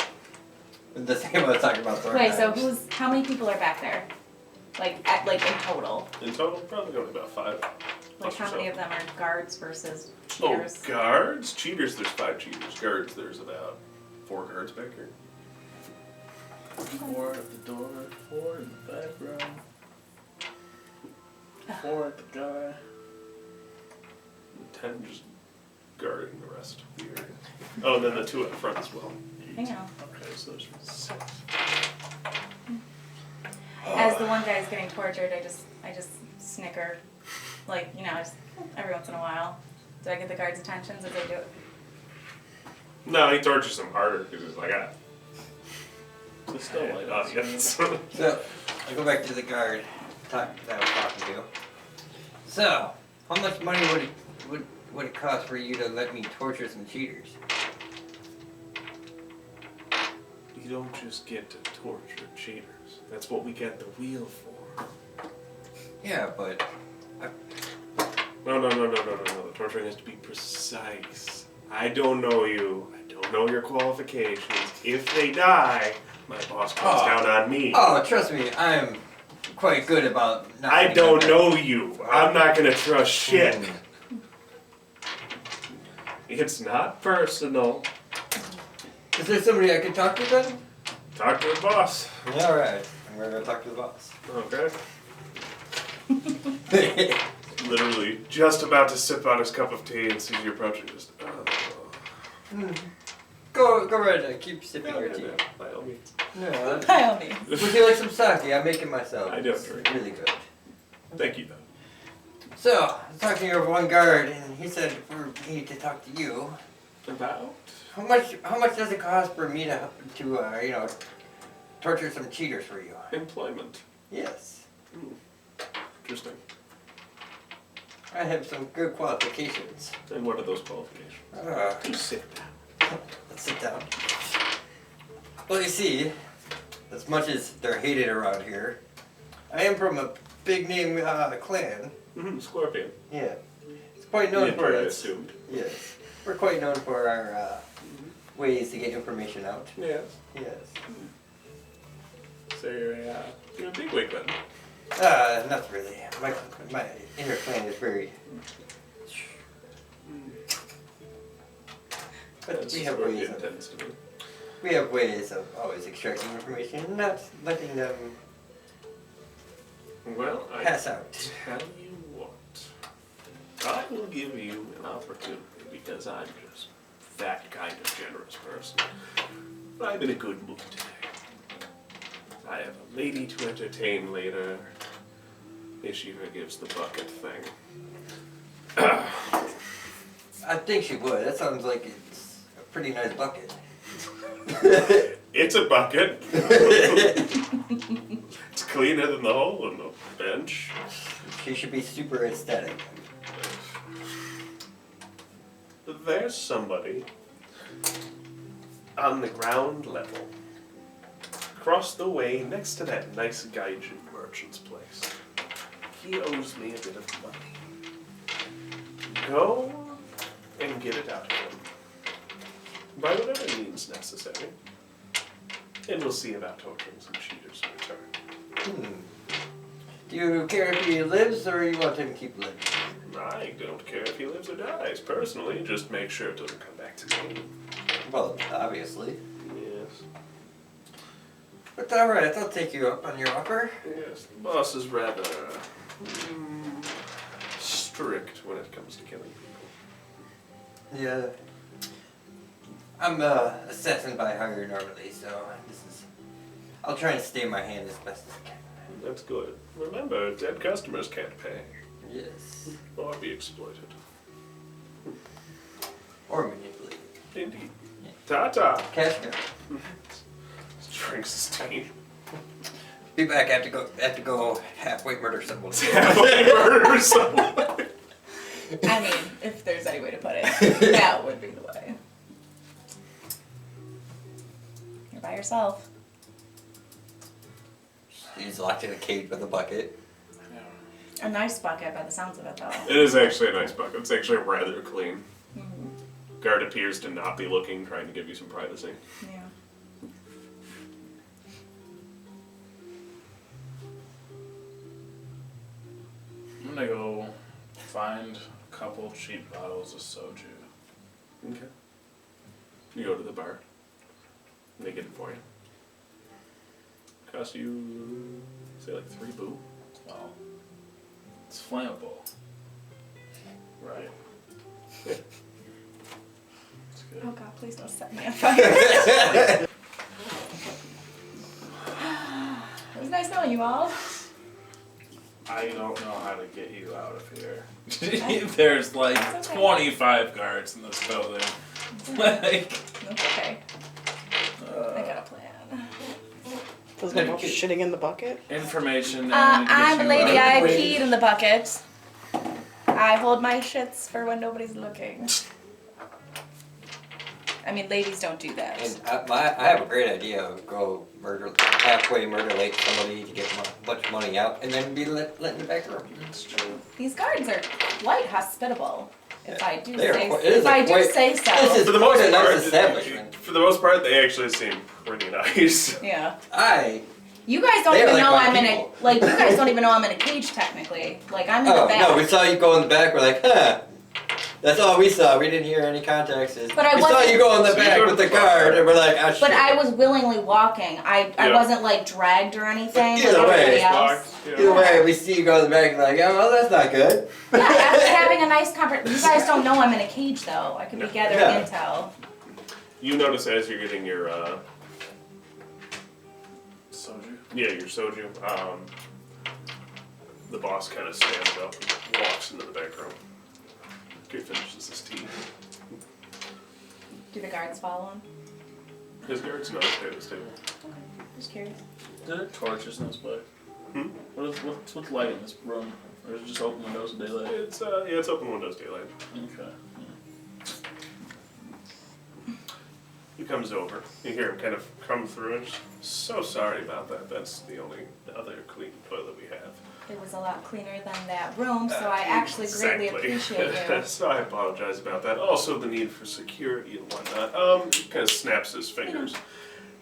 the thing I was talking about. Wait, so how many people are back there? Like in total? In total, probably only about 5. Like Plus how many of yourself. them are guards versus Oh, cheaters? guards? Cheaters, there's 5 cheaters. Guards, there's about 4 guards back here. 4 at the door, 4 in the back room, 4 at the guy. 10 just guarding the rest of the area. Oh, and then the 2 up front as well. I know. Okay, so there's 6. As the one guy is getting tortured, I just snicker, like just every once in a while. Do I get the guards' attentions as they do it? No, he tortures him harder because he's like, It's still light oh, outside. yes. So, I go back to the guard that I was talking to. So, how much money would it cost for you to let me torture some cheaters? You don't just get to torture cheaters. That's what we got the wheel for. Yeah, but No. The torturing has to be precise. I don't know you. I don't know your qualifications. If they die, my boss comes down on me. oh, trust me, I am quite good about not. I letting don't them know you. I'm not gonna trust shit. Mm. It's not personal. Is there somebody I could talk to then? Talk to the boss. All right, I'm gonna go talk to the boss. Okay. Literally just about to sip out his cup of tea and sees you approaching. Just. Go right ahead. Keep sipping your tea. By all means. No, By all means. would you like some sake? I make it myself. I don't It's drink. really good. Thank you, though. So, I was talking to one guard, and he said for me to talk to you. About? How much does it cost for me to torture some cheaters for you? Employment. Yes, Interesting. I have some good qualifications. And what are those qualifications? You sit down. Let's sit down. Well, you see, as much as they're hated around here, I am from a big name clan. Scorpion. Yeah, it's quite known for I it. assumed. Yes, we're quite known for our ways to get information out. Yes. Yes. So you're a bigwig then. Not really. My inner clan is very. But That's we have what ways it of, tends to be. we have ways of always extracting information, not letting them Well, I pass out. tell you what. I will give you an opportunity because I'm just that kind of generous person. I'm in a good mood today. I have a lady to entertain later. If she forgives the bucket thing. I think she would. That sounds like it's a pretty nice bucket. It's a bucket. It's cleaner than the hole in the bench. She should be super aesthetic. There's somebody on the ground level, across the way next to that nice gaijin merchant's place. He owes me a bit of money. Go and get it out of him. By whatever means necessary. And we'll see about torturing some cheaters in return. Do you care if he lives or you want him to keep living? I don't care if he lives or dies, personally. Just make sure it doesn't come back to me. Well, obviously. Yes. But alright, I'll take you up on your offer. Yes, the boss is rather strict when it comes to killing people. Yeah. I'm assassin by hire normally, so I'll try and stay my hand as best as I can. That's good. Remember, dead customers can't pay Yes. or be exploited. Or manipulate. Indeed. Ta-ta. Cast guard. Drinks his tea. Be back. I have to go halfway murder someone. Murder someone. I mean, if there's any way to put it, that would be the way. You're by yourself. He's locked in a cage with a bucket. A nice bucket by the sounds of it, though. It is actually a nice bucket. It's actually rather clean. Guard appears to not be looking, trying to give you some privacy. Yeah. I'm gonna go find a couple cheap bottles of soju. Okay. You go to the bar. They get it for you. Cost you, say, like 3 boo. Well, it's flammable. Right. Yeah. It's good. Oh god, please don't set me on fire. It was nice knowing you all. I don't know how to get you out of here. There's like That's okay. 25 guards in this building. Like, That's okay. I got a plan. Does it involve shitting in the bucket? information. I'm a lady. I Wait. peed in the bucket. I hold my shits for when nobody's looking. I mean, ladies don't do that. And I have a great idea. Go halfway murder somebody to get a bunch of money out, and then be let in the back room. It's true. These guards are quite hospitable, if I do They are say quite- it is if a I do quite- say This so. is For the most quite a nice part, establishment. for the most part, they actually seem pretty nice. Yeah. You guys don't They are even like know my I'm in a people. like. You guys don't even know I'm in a cage technically. Like I'm in Oh the back. no, we saw you go in the back. We're like, huh. That's all we saw. We didn't hear any contacts. But I we saw wasn't- you go in the So you back go with to the the guard, bar. and we're like, ah, shit. But I was willingly walking. I Yeah. wasn't like dragged or anything. But either like way, everybody it's else. Either way, we see you go in the back, and like, oh, well, that's not good. Yeah, after having a nice conversation. You guys don't know I'm in a cage though. I could be gathering Yeah. intel. You notice as you're getting your, Soju. your soju, the boss kind of stands up and walks into the back room. Okay, finishes his tea. Do the guards follow him? His guards know at this table. Okay, just curious. Are there torches in this place? Hmm? What's light in this room? Or is it just open windows and daylight? It's it's open windows daylight. Okay. He comes over. You hear him kind of come through and so sorry about that. That's the only other clean toilet we have. It was a lot cleaner than that room, so I actually greatly appreciate you. So I apologize about that. Also the need for security and whatnot. Kind of snaps his fingers.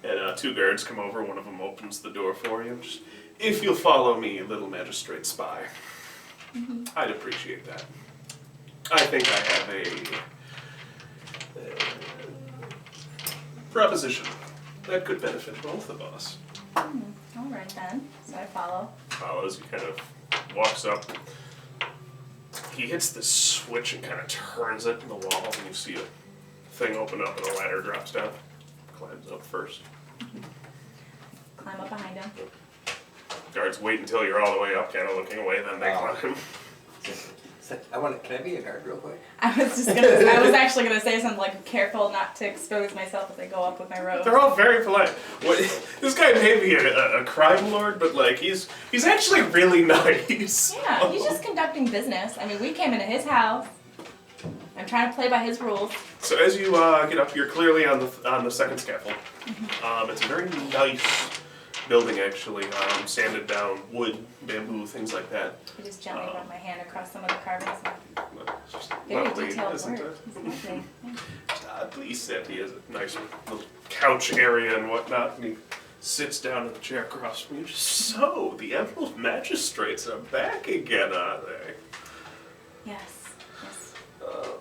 And 2 guards come over. One of them opens the door for you. Just, if you'll follow me, little magistrate spy. I'd appreciate that. I think I have a proposition that could benefit both of us. Alright then. So I follow. Follows, he kind of walks up. He hits this switch and kind of turns it in the wall, and you see a thing open up and a ladder drops down. Climbs up first. Climb up behind him. Guards wait until you're all the way up, kind of looking away, then they Wow. climb. Can I be a guard real quick? I was actually gonna say something like careful not to expose myself as I go up with my robe. They're all very polite. This guy may be a crime lord, but like he's actually really nice. Yeah, he's just conducting business. I mean, we came into his house. I'm trying to play by his rules. So as you get up, you're clearly on the second scaffold. It's a very nice building, actually. Sanded down wood, bamboo, things like that. I just gently run my hand across some of the carvings. It's just Very lovely, detailed isn't work. it? It's lovely. Please sit. He has a nice little couch area and whatnot, and he sits down in the chair across from you. So, the Emerald Magistrates are back again, are they? Yes. Yes. Oh,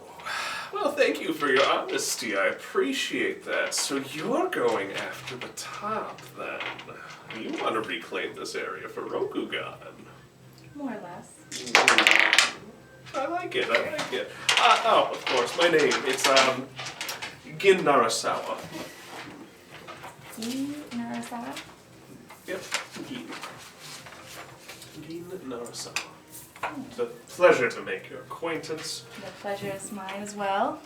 well, thank you for your honesty. I appreciate that. So you're going after the top, then? You want to reclaim this area for Rokugan? More or less. I like it. Oh, of course, my name. It's Gin Narasawa. You, Narasawa? Yep, Gin. Gin Narasawa. It's a pleasure to make your acquaintance. The pleasure is mine as well.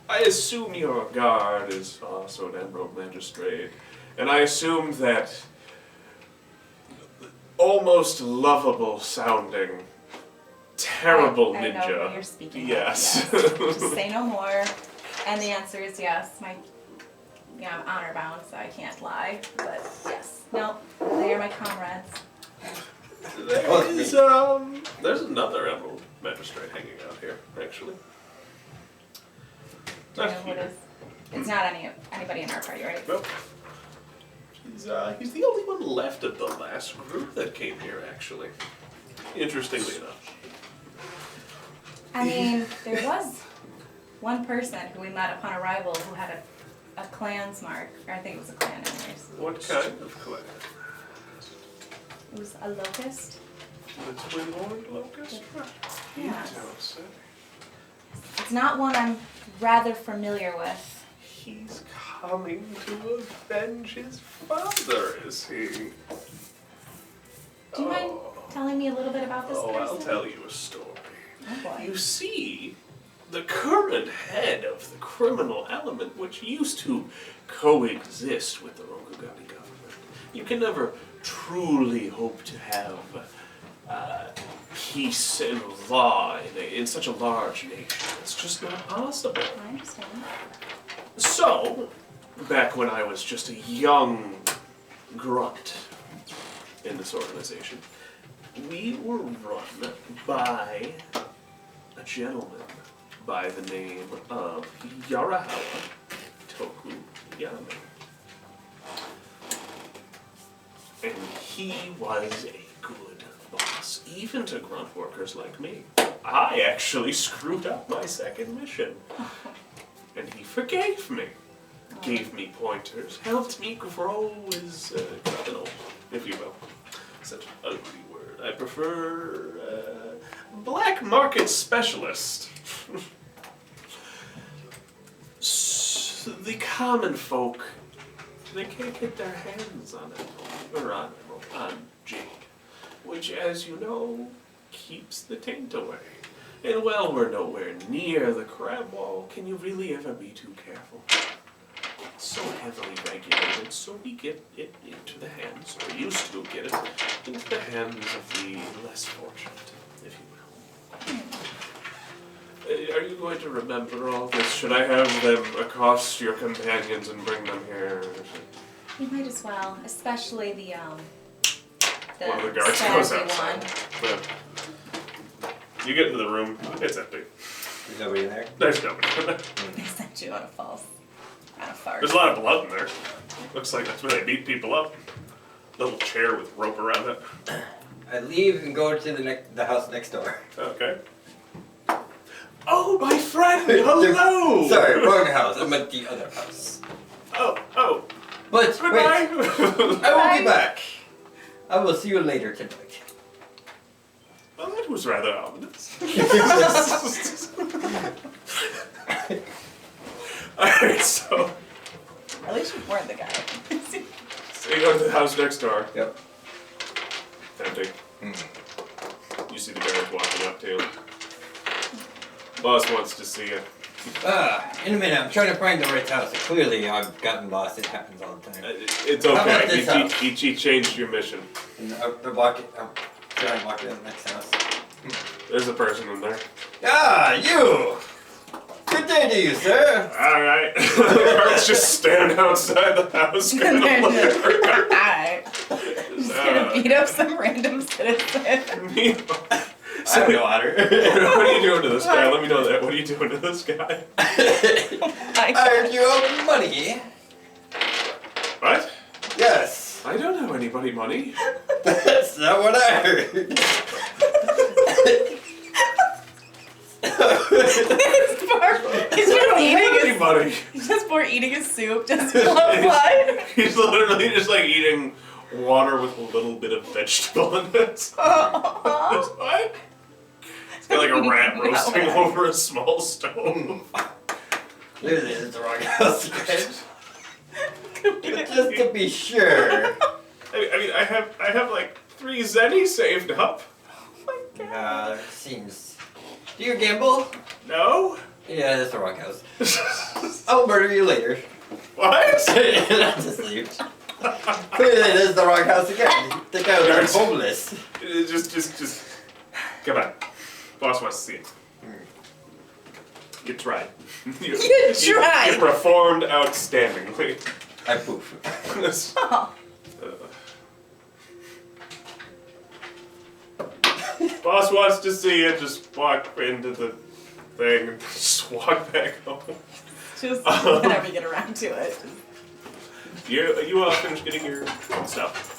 I assume your guard is also an Emerald Magistrate, and I assume that almost lovable sounding, terrible I ninja. know who you're speaking of, Yes. Just say no more. And the answer is yes. I'm honor bound, so I can't lie. But yes. No, they are my comrades. There's another Emerald Magistrate hanging out here, actually. Do you know who it is? It's not anybody in our party, right? Nope. He's the only one left of the last group that came here, actually. Interestingly enough. I mean, there was one person who we met upon arrival who had a clan's mark. Or I think it was a clan anyways. What kind of clan? It was a locust. The Twin Lord Locust? Yes. Don't say. It's not one I'm rather familiar with. He's coming to avenge his father, is he? Do you mind telling me a little bit about this person? I'll tell you a story. Oh boy. You see, the current head of the criminal element, which used to coexist with the Rokugani government, you can never truly hope to have peace and law in such a large nation. It's just not possible. I understand. So, back when I was just a young grunt in this organization, we were run by a gentleman by the name of Yarahawa Toku Yame. And he was a good boss, even to grunt workers like me. I actually screwed up my second mission. And he forgave me, gave me pointers, helped me grow as a criminal, if you will. Such an ugly word. I prefer black market specialist. The common folk, they can't get their hands on it, or on jade, which, as you know, keeps the taint away. And while we're nowhere near the crab wall, can you really ever be too careful? It's so heavily regulated, so we get it into the hands, or used to get it into the hands of the less fortunate, if you will. Are you going to remember all this? Should I have them accost your companions and bring them here? You might as well, especially the One of the guards goes savvy outside. one. You get into the room, it's empty. There's nobody in there? There's nobody in there. They sent you on a farce. There's a lot of blood in there. Looks like that's where they beat people up. Little chair with rope around it. I leave and go to the house next door. Okay. Oh, my friend! Hello! Sorry, wrong house. I'm at the other house. Oh. But Goodbye! wait, I will be back. I will see you later tonight. Well, that was rather ominous. Alright, so. At least you warned the guy. So you go to the house next door. Yep. Empty. You see the guards walking up to you. Boss wants to see you. In a minute, I'm trying to find the right house. Clearly, I've gotten lost. It happens all the time. It's How about okay. this house? He changed your mission. And I'm trying to walk to the next house. There's a person in there. Ah, you! Good day to you, sir. Alright. The guards just stand outside the house. And they're just, Kind alright. Just gonna beat up some random citizen. I have no water. What are you doing to this guy? Let me know that. What are you doing to this guy? I heard you owe me money. What? Yes. I don't owe anybody money. That's not what I heard. He's just eating Anybody. He's just more eating his soup, just full of blood. He's literally just like eating water with a little bit of vegetable in it. Just what? It's got like a rat roasting over a small stove. Clearly, it's the wrong house, guys. Just to be sure. I mean, I have like 3 zenny saved up. Oh my Seems. Do you gamble? No? Yeah, that's the wrong house. I'll murder you later. What? Just leave. Clearly, this is the wrong house again. The guy was homeless. Just. Come on. Boss wants to see it. You tried. You tried. You performed outstandingly. I poof. Oh. Boss wants to see it. Just walk into the thing and just walk back home. Just whenever you get around to it. You all finished getting your stuff.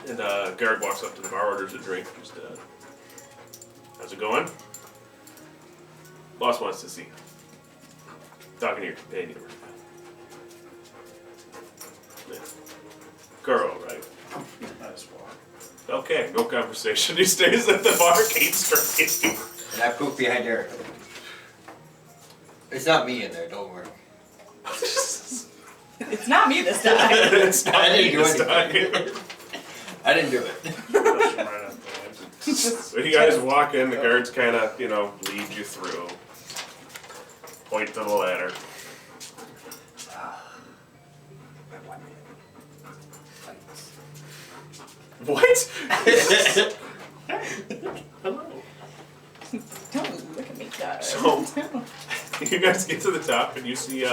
And Garrett walks up to the bar, orders a drink. Just, how's it going? Boss wants to see you. Talking to your companion. Yeah. Girl, right? Nice walk. Okay, no conversation. He stays at the bar, keeps drinking. And I poop behind Eric. It's not me in there, don't worry. It's not me this time. It's not I me didn't do this anything. time. I didn't do it. Push him right up the edge. So you guys walk in, the guards kind of, lead you through. Point to the ladder. What? Hello. Don't look at me, guys. So, you guys get to the top and you see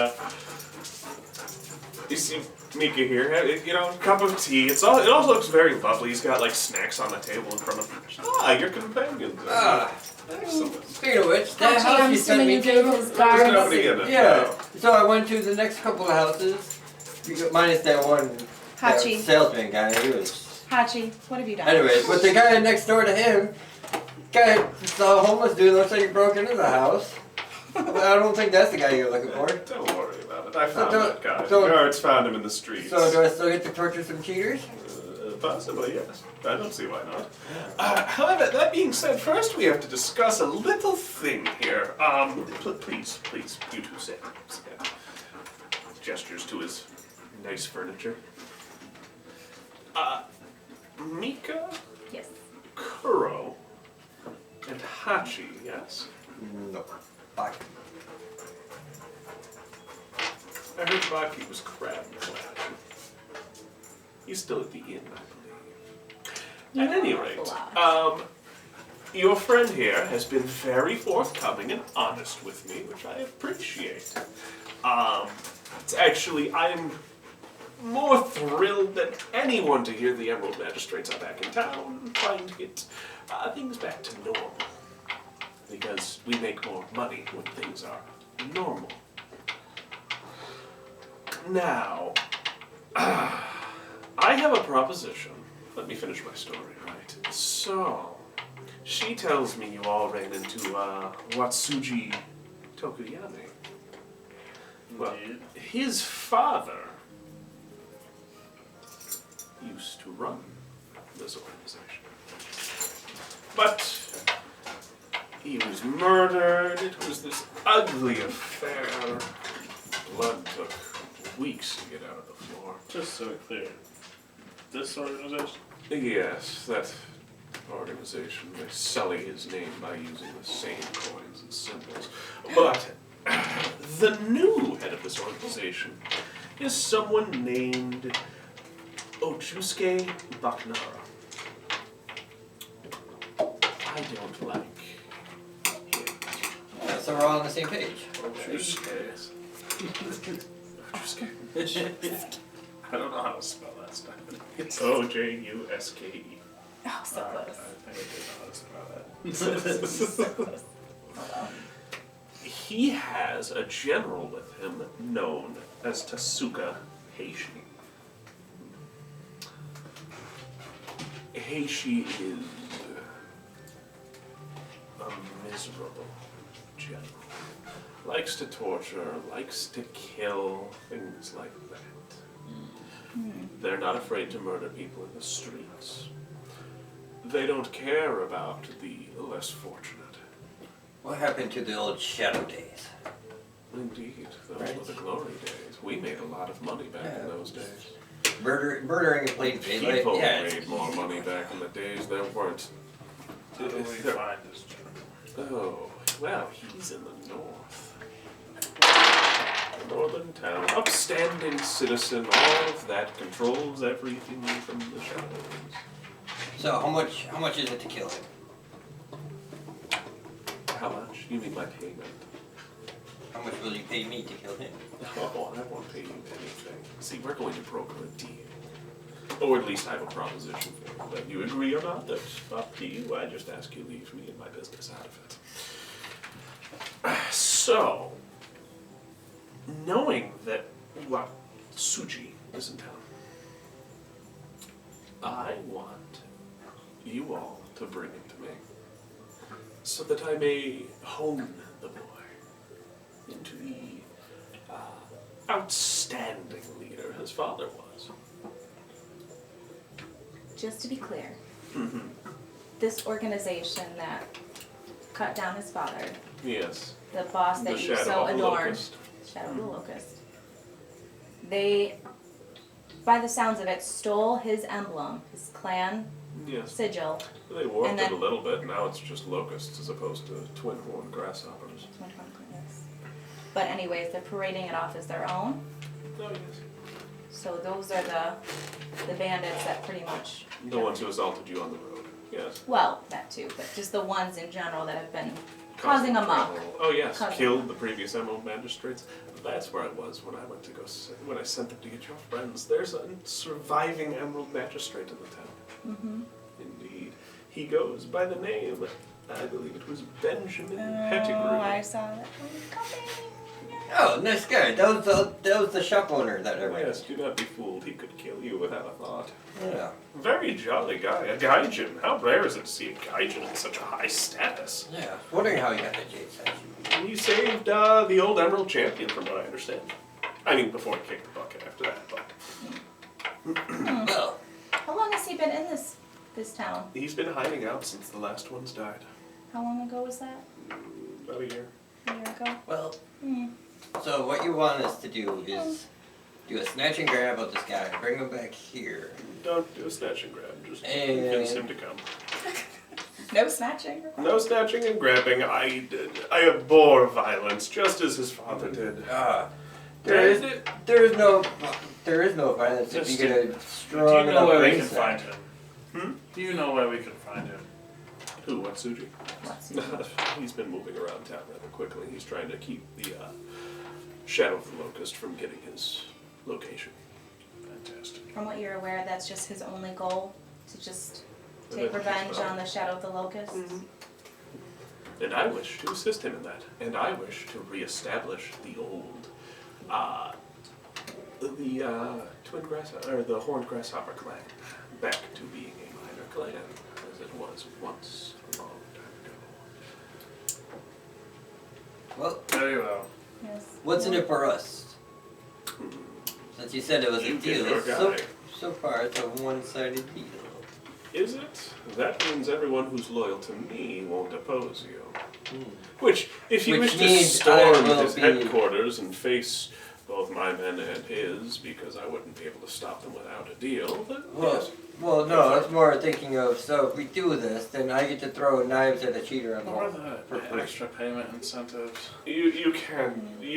Mika here. Cup of tea. It all looks very lovely. He's got like snacks on the table in front of him. Ah, your companion. Excellent. Speaking of which, that Archie, house I'm you sent assuming me you gave to. his There's guards. nobody in it. Yeah. So I went to the next couple of houses. Minus that one that Hachi. salesman guy. He was. Hachi, what have you done? Anyways, but the guy next door to him, the homeless dude looks like he broke into the house. I don't think that's the guy you're looking for. Don't worry about it. I found don't- that guy. don't- The guards found him in the streets. So do I still get to torture some cheaters? Possibly, yes. I don't see why not. However, that being said, first we have to discuss a little thing here. Please, you two sit. Gestures to his nice furniture. Mika, Yes. Kuro, and Hachi, yes? No. Fuck. I heard Baki was crab clad. He's still at the inn, I believe. At any rate, your friend here has been very forthcoming and honest with me, which I appreciate. It's actually, I'm more thrilled than anyone to hear the Emerald Magistrates are back in town, trying to get things back to normal. Because we make more money when things are normal. Now, I have a proposition. Let me finish my story, right? So, she tells me you all ran into Watsuji Tokuyame. Well, Indeed. his father used to run this organization. But he was murdered. It was this ugly affair. Blood took weeks to get out of the floor. Just so clear, this organization? Yes, that organization. They sully his name by using the same coins and symbols. But the new head of this organization is someone named Ojusuke Baknara. I don't like him. So we're all on the same page. Ojusuke. I don't know how to spell that stuff. It's Ojuske. Oh, so close. I think I do know how to spell that. So close. Oh well. He has a general with him known as Tasuka Heishi. Heishi is a miserable general. Likes to torture, likes to kill, things like that. They're not afraid to murder people in the streets. They don't care about the less fortunate. What happened to the old shadow days? Indeed, those Right. were the glory days. We made a lot of money back in Yeah. those days. murdering a plate of daylight. People Yeah, made more money back in the days. There weren't. How do we find this gentleman? Oh, well, he's in the north. Northern town. Upstanding citizen, all of that, controls everything from the shadows. So how much is it to kill him? How much? You mean my payment? How much will you pay me to kill him? Oh, I won't pay you anything. See, we're going to broker a deal. Or at least I have a proposition for you. Whether you agree or not, that's up to you. I just ask you leave me and my business out of it. So, knowing that, well, Suji is in town, I want you all to bring him to me so that I may hone the boy into the outstanding leader his father was. Just to be clear, this organization that cut down his father, Yes. the boss The that you Shadow so of the adorned, Locust. Shadow of the Locust, they, by the sounds of it, stole his emblem, his clan Yes. sigil. They warped And it then- a little bit. Now it's just locusts as opposed to twin horned grasshoppers. But anyways, they're parading it off as their own. Oh, yes. So those are the bandits that pretty much, The ones who assaulted you on the road. Yes. well, that too, but just the ones in general that have been causing a muck. trouble. Oh yes, Causing killed the previous Emerald Magistrates. That's where I was when I went to go. When I sent them to get your friends. There's a surviving Emerald Magistrate in the town. Mm-hmm. Indeed, he goes by the name. I believe it was Benjamin Oh, Pettigrew. I saw that one coming. Oh, nice guy. That was the shop owner that I went. Yes, do not be fooled. He could kill you without a thought. Yeah. Very jolly guy. A gaijin. How rare is it to see a gaijin in such a high status? Yeah. Wondering how he got the jade statue. He saved the old Emerald Champion, from what I understand. I mean, before he kicked the bucket after that, but Well, How long has he been in this town? he's been hiding out since the last ones died. How long ago was that? About a year. A year ago? well. Hmm. So what you want us to do is do a snatch and grab of this guy, bring him back here. Don't do a snatch and grab. Just And- convince him to come. No snatching? No snatching and grabbing. I abhor violence, just as his father did. There is no violence if Just you get a Do strong you know enough where we ring can find snatch. him? Do you know where we can find him? Who, Watsuji? What's He's been moving around town rather quickly. He's trying to keep the Shadow of the Locust from getting his location. Fantastic. From what you're aware, that's just his only goal? To just take Revenge revenge is fine. on the Shadow of the Locust? And I wish to assist him in that. And I wish to reestablish the old, twin grasshopper, or the horned grasshopper clan back to being a minor clan as it was once a long time ago. Well, Very well. Yes. what's in it for us? Since you said it was a You get deal, your guy. so far it's a one-sided deal. Is it? That means everyone who's loyal to me won't oppose you. Hmm. Which, if you Which wish to means I storm will his be- headquarters and face both my men and his, because I wouldn't be able to stop them without a deal, then yes. Well, no, I was more thinking of, so if we do this, then I get to throw knives at a cheater on the What are wall. the extra payment incentives? You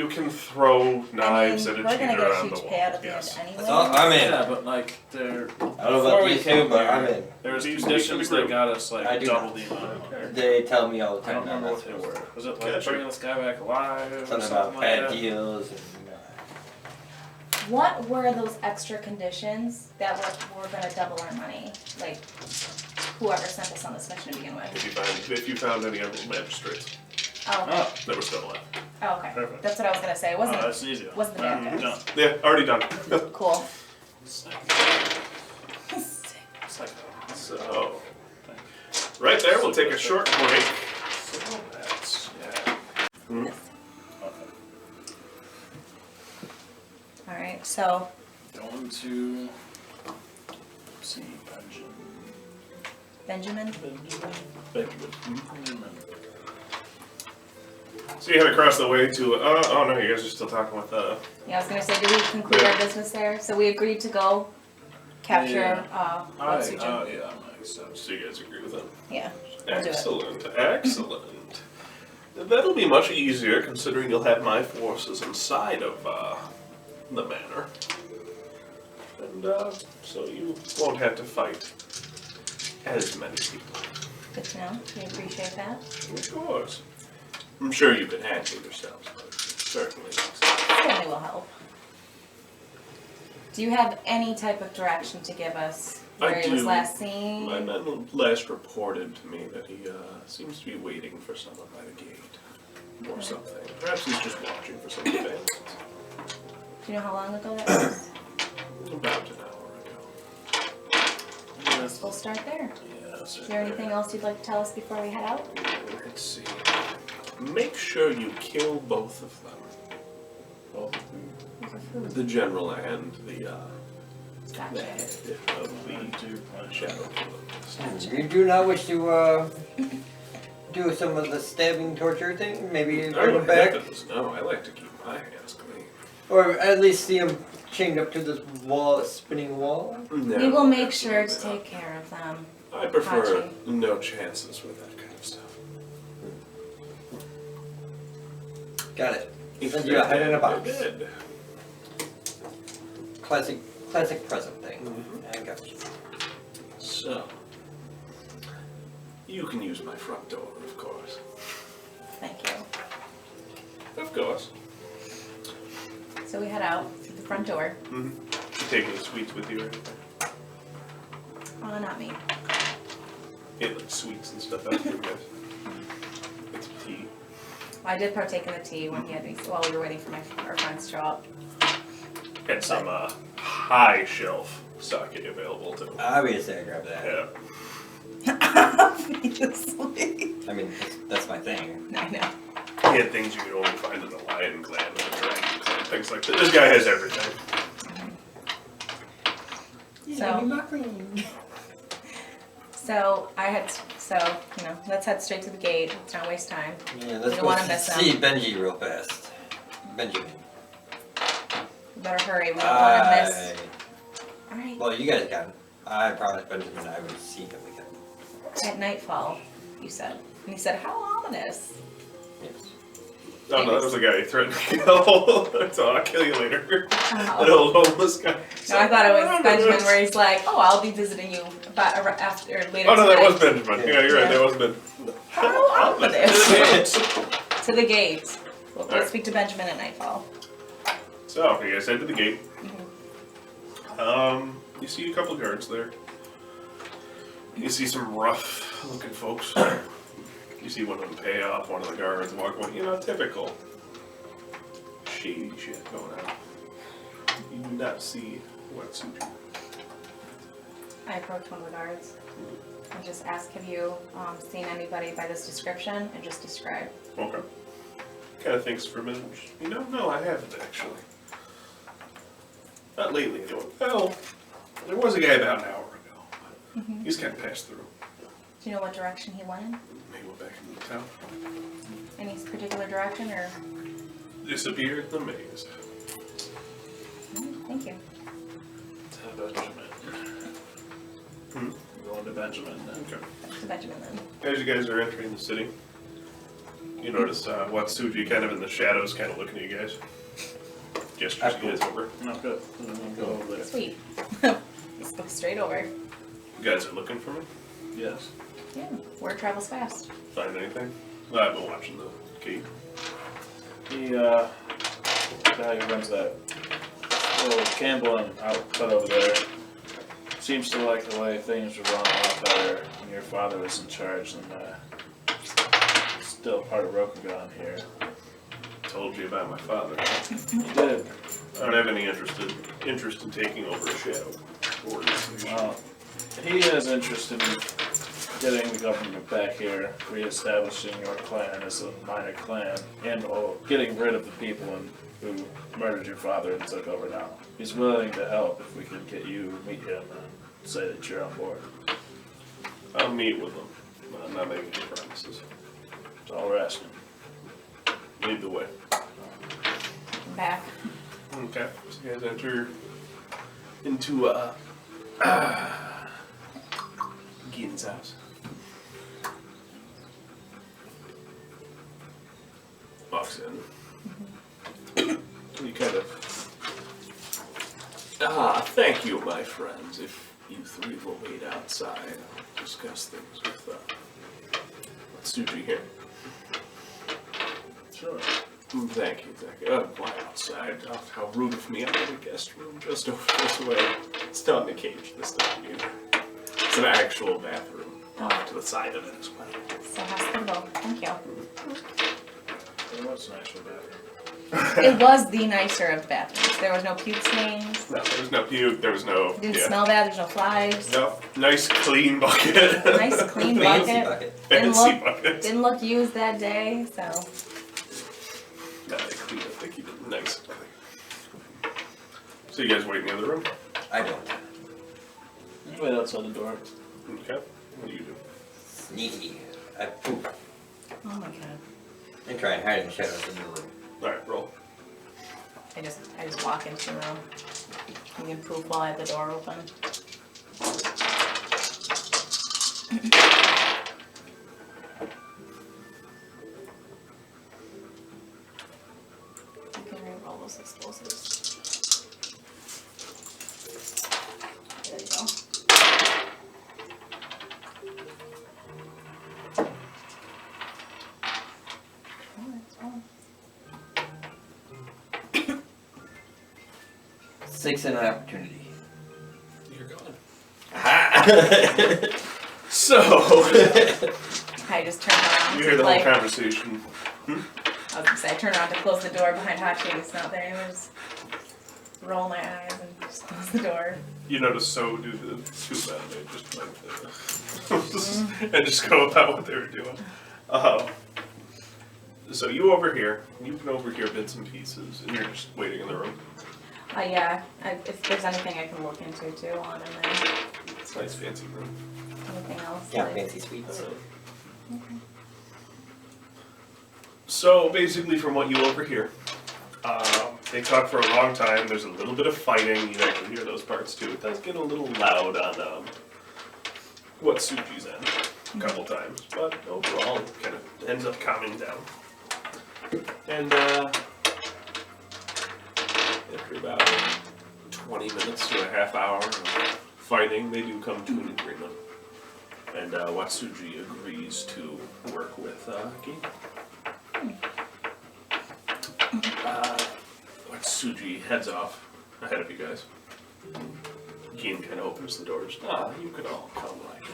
can throw knives at a we're gonna cheater get a on huge the wall. payout at the Yes. end anyway. That's all, I'm in. Yeah, but like they're. I don't know before about we these came two, but here, I'm in. There was These conditions people that got us I like do double not. the amount. They tell me all the I time. don't remember I'm what they not were. Was it like Gotcha. bringing this guy back alive? or Something something about like bad that? deals and What were those extra conditions that were gonna double our money? Like, whoever sent us on this mission to begin with? If you found any other magistrates Oh, Oh, that were still alive. oh, okay. Perfect. That's what I was gonna say. It wasn't, that's easy. wasn't the bad guys. Done. Yeah, already done. Cool. It's like So, right there, we'll take a short break. so that's yeah. Hmm? Okay. Alright, so, Going to see Benjamin? Benjamin. So you head across the way to, oh no, you guys are still talking with, Yeah, I was gonna say, did we conclude our business there? So we agreed to go capture Yeah, nice. So you guys agree with that? Yeah, we'll do it. Excellent, excellent. That'll be much easier considering you'll have my forces inside of the manor. And so you won't have to fight as many people. Good to know. We appreciate that. Of course. I'm sure you can handle yourselves, but certainly. Certainly will help. Do you have any type of direction to give us where he was do. last seen? My men last reported to me that he seems to be waiting for someone by the gate. Or something. Perhaps he's just watching for some advancements. Do you know how long ago that was? About an hour ago. We'll start there. Yeah, Is there anything else you'd like to tell us before we head out? Let's see. Make sure you kill both of them. The general and the Gotcha. head of the shadow. You do not wish to do some of the stabbing torture thing? Maybe bring him back? No, I like to keep my hands clean. Or at least see him chained up to this wall, spinning wall? No, We will make sure to absolutely take care of them. not. I prefer Hachi. no chances with that kind of stuff. Got it. If Send they're you a head in a dead, box. they're dead. Classic present thing. I got you. So, you can use my front door, of course. Thank you. Of course. So we head out through the front door. You take any sweets with you or anything? Not me. Get like sweets and stuff out for you guys. Get some tea. I did partake in the tea when he had me while we were waiting for our friends to show up. Had some high shelf sake available too. Obviously, I grabbed that. Yeah. Obviously. I mean, that's my thing. I know. He had things you could only find in the lion clan and the dragon clan, things like that. This guy has everything. So let's head straight to the gate. Let's not waste time. Yeah, We let's don't go wanna miss see him. Benji real fast. Benjamin. We better hurry. We don't want to miss. Alright. Well, you guys got him. I promised Benjamin I would see him again. At nightfall, you said. And he said, how ominous. Yes. Oh no, that was the guy he threatened to kill. So I'll kill you later. Oh. That old homeless guy. No, I thought it was Benjamin where he's like, oh, I'll be visiting you after later Oh no, that tonight. was Benjamin. Yeah, you're right. That was Benjamin. How ominous. Yes. To the gate. We'll speak to Benjamin at nightfall. So, you guys head to the gate. You see a couple guards there. You see some rough-looking folks. You see one of them pay off one of the guards and walk away. You know, typical shady shit going on. You do not see what suit you. I approach one of the guards and just ask, have you seen anybody by this description? And just describe. Okay. Kind of thinks for a minute. You know, no, I haven't actually. Not lately, anyway. Well, there was a guy about an hour ago. But he's kind of passed through. Do you know what direction he went in? Maybe went back into town. Any particular direction or? Disappeared in the maze. Thank you. To Benjamin. Going to Benjamin then. Okay. To Benjamin then. As you guys are entering the city, you notice Watsuji kind of in the shadows, kind of looking at you guys. Gestures you guys over. No, good. We'll go over there. Sweet. Let's go straight over. You guys are looking for me? Yes. Yeah, word travels fast. Find anything? I've been watching the gate. The guy who runs that little gambling outfit over there seems to like the way things were run a lot better when your father was in charge and still part of Rokugan here. Told you about my father. You did. I don't have any interest in taking over a shadow organization. Well, he has interest in getting the government back here, re-establishing your clan as a minor clan, and getting rid of the people who murdered your father and took over now. He's willing to help if we can get you to meet him and say that you're on board. I'll meet with them. I'm not making any promises. That's all we're asking. Lead the way. Back. Okay. So you guys enter into Gideon's house. Walks in. You kind of... thank you, my friends. If you three will wait outside, I'll discuss things with Suji here. Sure. Thank you. Why outside? Oh, how rude of me. I'm in a guest room just over this way. It's not in a cage this time either. It's an actual bathroom off to the side of it as well. So hospitable. Thank you. It was an actual bathroom. It was the nicer of the bathrooms. There was no puke stains. No, there was no puke. There was no... Didn't smell bad. There's no flies. No. Nice, clean bucket. Nice clean Fancy bucket. bucket. Fancy bucket. Didn't look used that day, so. No, they cleaned it. They keep it nice. So you guys wait in the other room? I don't. Just wait outside the door. Okay. What do you do? Sneaky. I poop Oh my god. and try and hide in the shadows of the room. Alright, roll. I just walk into the room. You can poof while I have the door open. You can re-roll those explosives. There you go. Oh, that's wrong. 6 and an opportunity. You're gone. Ha! So, I just turn around. you hear the like, whole conversation. I was gonna say, I turn around to close the door behind Hachi. It's not there anymore. Just roll my eyes and just close the door. You notice so do the two men. They just like and just go about what they were doing. So you over here, you can overhear bits and pieces, and you're just waiting in the room. Yeah. If there's anything I can look into too on in there. It's a nice fancy room. Anything else? Yeah, like- fancy sweets. So basically, from what you overhear, they talk for a long time. There's a little bit of fighting. You actually hear those parts too. It does get a little loud on what Suji's in a couple times, but overall, it kind of ends up calming down. And after about 20 minutes to a half hour of fighting, they do come to an agreement. And Watsuji agrees to work with Gi. Watsuji heads off ahead of you guys. Gin kind of opens the doors. You can all come right.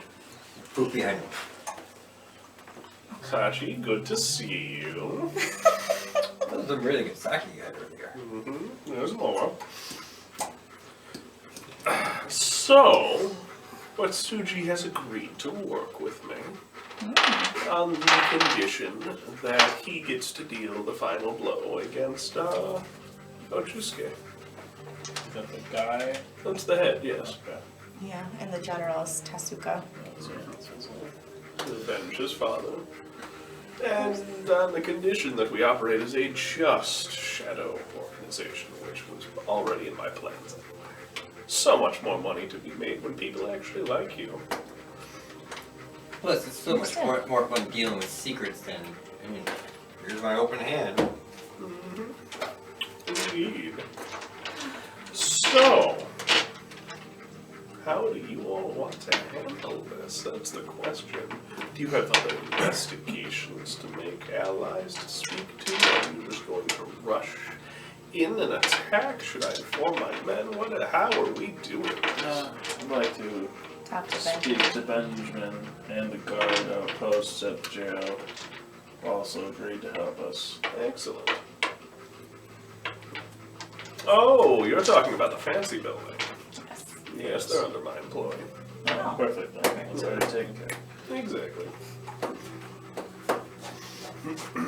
Poop behind him. Hachi, good to see you. That was a really good sake you had earlier. There's more. So, Watsuji has agreed to work with me on the condition that he gets to deal the final blow against Ochusuke. Is that the guy? That's the head, yes. Okay. Yeah, and the general is Tasuka. To avenge his father. And on the condition that we operate as a just shadow organization, which was already in my plans. So much more money to be made when people actually like you. Plus, it's so much more fun dealing with secrets than, here's my open hand. Indeed. So, how do you all want to handle this? That's the question. Do you have other investigations to make, allies to speak to? Are you just going to rush in and attack? Should I inform my men? How are we doing this? I'd like to Talk to speak Benjamin. to Benjamin and the guard outposts at the jail. Also agreed to help us. Excellent. Oh, you're talking about the fancy building. Yes. Yes, they're under my employ. Oh. Perfect. Okay, it's already taken care of. Exactly.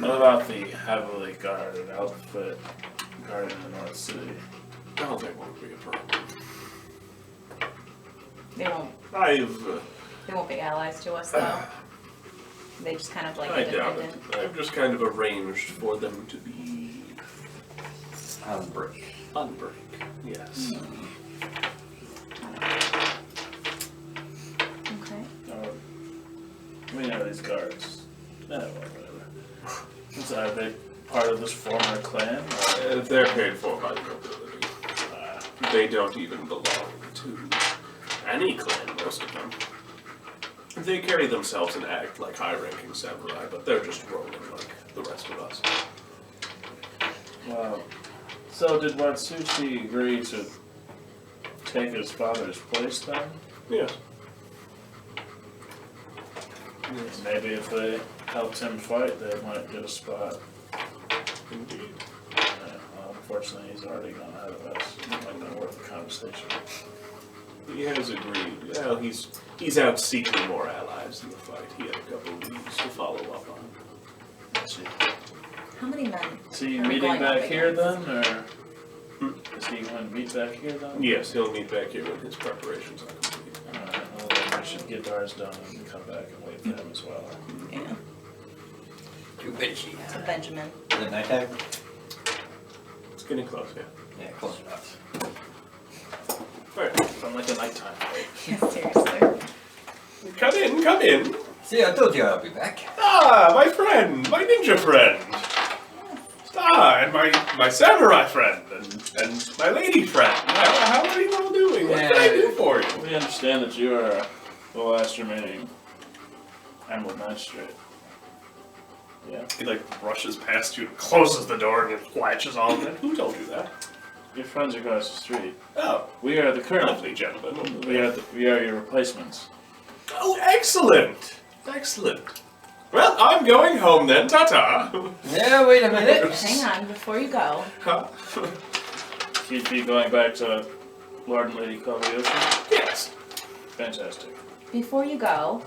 What about the heavily guarded outfit guarding the North City? Oh, they won't be a problem. They won't be allies to us though. They just kind of like I doubt it. independent. I've just kind of arranged for them to be Break. on break. Yes. We know these guards. Whatever. Are they part of this former clan? They're paid for by the nobility. They don't even belong to any clan, most of them. They carry themselves and act like high-ranking samurai, but they're just rolling like the rest of us. Wow. So did Watsushi agree to take his father's place then? Yes. Maybe if they helped him fight, they might get a spot. Indeed. Well, unfortunately, he's already gone ahead of us. It might not worth the conversation. He has agreed. Well, he's out seeking more allies in the fight. He had a couple of leads to follow up on. Let's see. How many men? Is he are we meeting going back up here against? then, or is he going to meet back here then? Yes, he'll meet back here when his preparations are complete. Alright, well then we should get ours done and come back and wait for him as well. Yeah. Too bitchy. To Benjamin. Is it nighttime? It's getting close, yeah. Yeah, close enough. Alright. From like a nighttime. Yeah, seriously. Come in, come in. See, I told you I'll be back. Ah, my friend, my ninja friend. Ah, and my samurai friend, and my lady friend. How are you all doing? What can I do for you? We understand that you are the last remaining Emerald Magistrate. Yeah. He like rushes past you, closes the door, and flashes all of it. Who told you that? Your friends across the street. Oh, We are the current. lovely gentlemen. We are your replacements. Oh, excellent. Excellent. Well, I'm going home then. Ta-ta. Yeah, wait a minute. Hang on, before you go. Huh? He'd be going back to Lord and Lady Kawayoshi. Yes. Fantastic. Before you go,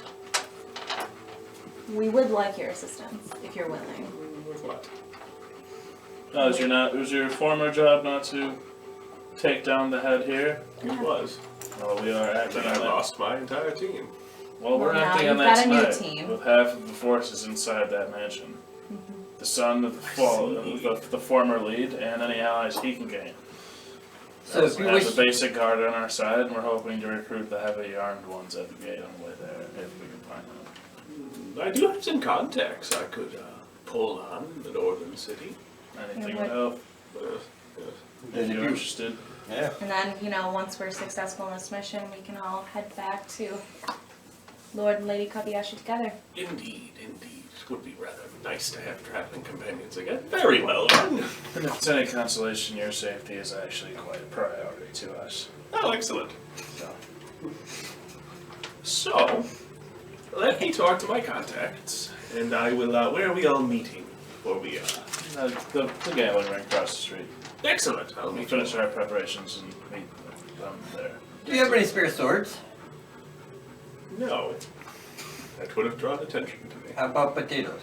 we would like your assistance, if you're willing. With what? No, was your former job not to take down the head here? It was. Well, we are acting Then I on that. lost my entire team. Well, we're Well, now acting on you've that got a new tonight team. with half of the forces inside that mansion. The son of the former lead and any allies he can gain. So if We you have wish, the basic guard on our side, and we're hoping to recruit the heavily armed ones at the gate on the way there, if we can find them. I do have some contacts I could pull on in the northern city. Anything Yeah, would help Then if if you're you- interested. yeah. And then, once we're successful in this mission, we can all head back to Lord and Lady Kabayashi together. Indeed, indeed. It would be rather nice to have traveling companions again. Very well then. And if it's any consolation, your safety is actually quite a priority to us. Oh, excellent. So, So, let me talk to my contacts, and I will, where are we all meeting before we, the gambling ring across the street. Excellent. I'll We'll meet finish our preparations and meet them there. Do you have any spare swords? No. That would have drawn attention to me. How about potatoes?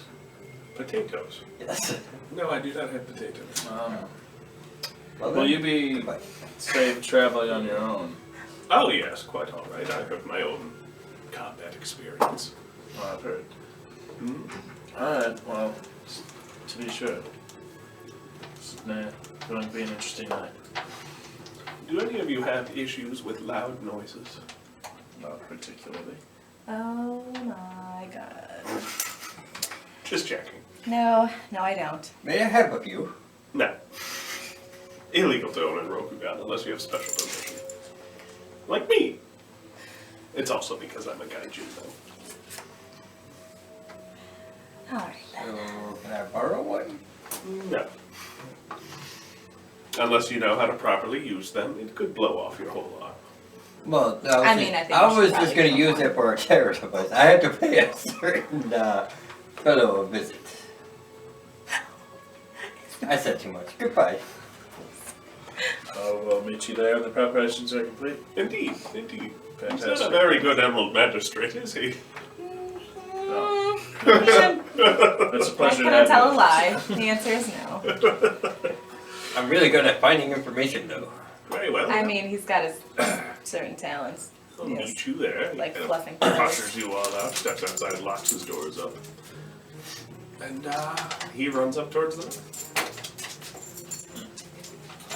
Potatoes. Yes. No, I do not have potatoes. Will then, you be goodbye. safe traveling on your own? Oh yes, quite all right. I have my own combat experience. Well, I've heard. Hmm? Alright, well, to be sure. It's going to be an interesting night. Do any of you have issues with loud noises? Not particularly. Oh my god. Just checking. No, I don't. May I have a few? No. Illegal to own in Rokugan unless you have special permission. Like me. It's also because I'm a gaijin, though. Alright then. So, can I borrow one? No. Unless you know how to properly use them, it could blow off your whole lot. Well, no, I mean, I think I we should was just probably going give to use them it for a terror device. I had to pay a certain fellow a visit. I said too much. Goodbye. We'll meet you there when the preparations are complete. Indeed, indeed. He's not a Fantastic. very good Emerald Magistrate, is he? No. I'm It's a pleasure to gonna have tell a you. lie. The answer is no. I'm really good at finding information, though. Very well. I mean, he's got his certain talents. I'll yes. meet you there. He Like kind of fluffing pillows. ushers you all out, steps outside, locks his doors up. And he runs up towards the door.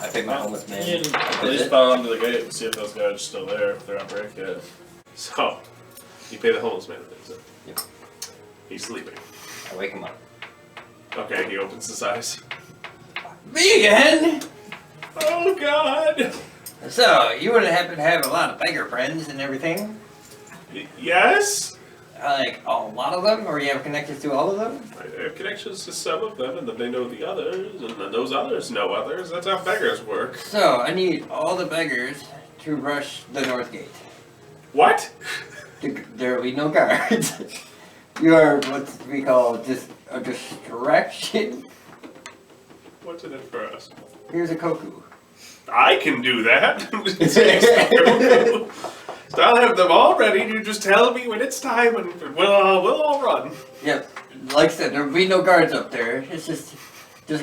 I paid my homeless man. You can a at least visit. follow into the gate and see if those guys are still there, if they're on break yet. So, you pay the homeless man a visit. Yep. He's sleeping. I wake him up. Okay, he opens his eyes. Me again? Oh God! So, you wouldn't happen to have a lot of beggar friends and everything? Yes? Like, a lot of them? Or you have connections to all of them? I have connections to some of them, and then they know the others, and then those others know others. That's how beggars work. So, I need all the beggars to rush the north gate. What? There will be no guards. You are what we call just a distraction. What's in it for us? Here's a Koku. I can do that. So I'll have them all ready. You just tell me when it's time, and we'll all run. Yep. Like I said, there will be no guards up there. It's just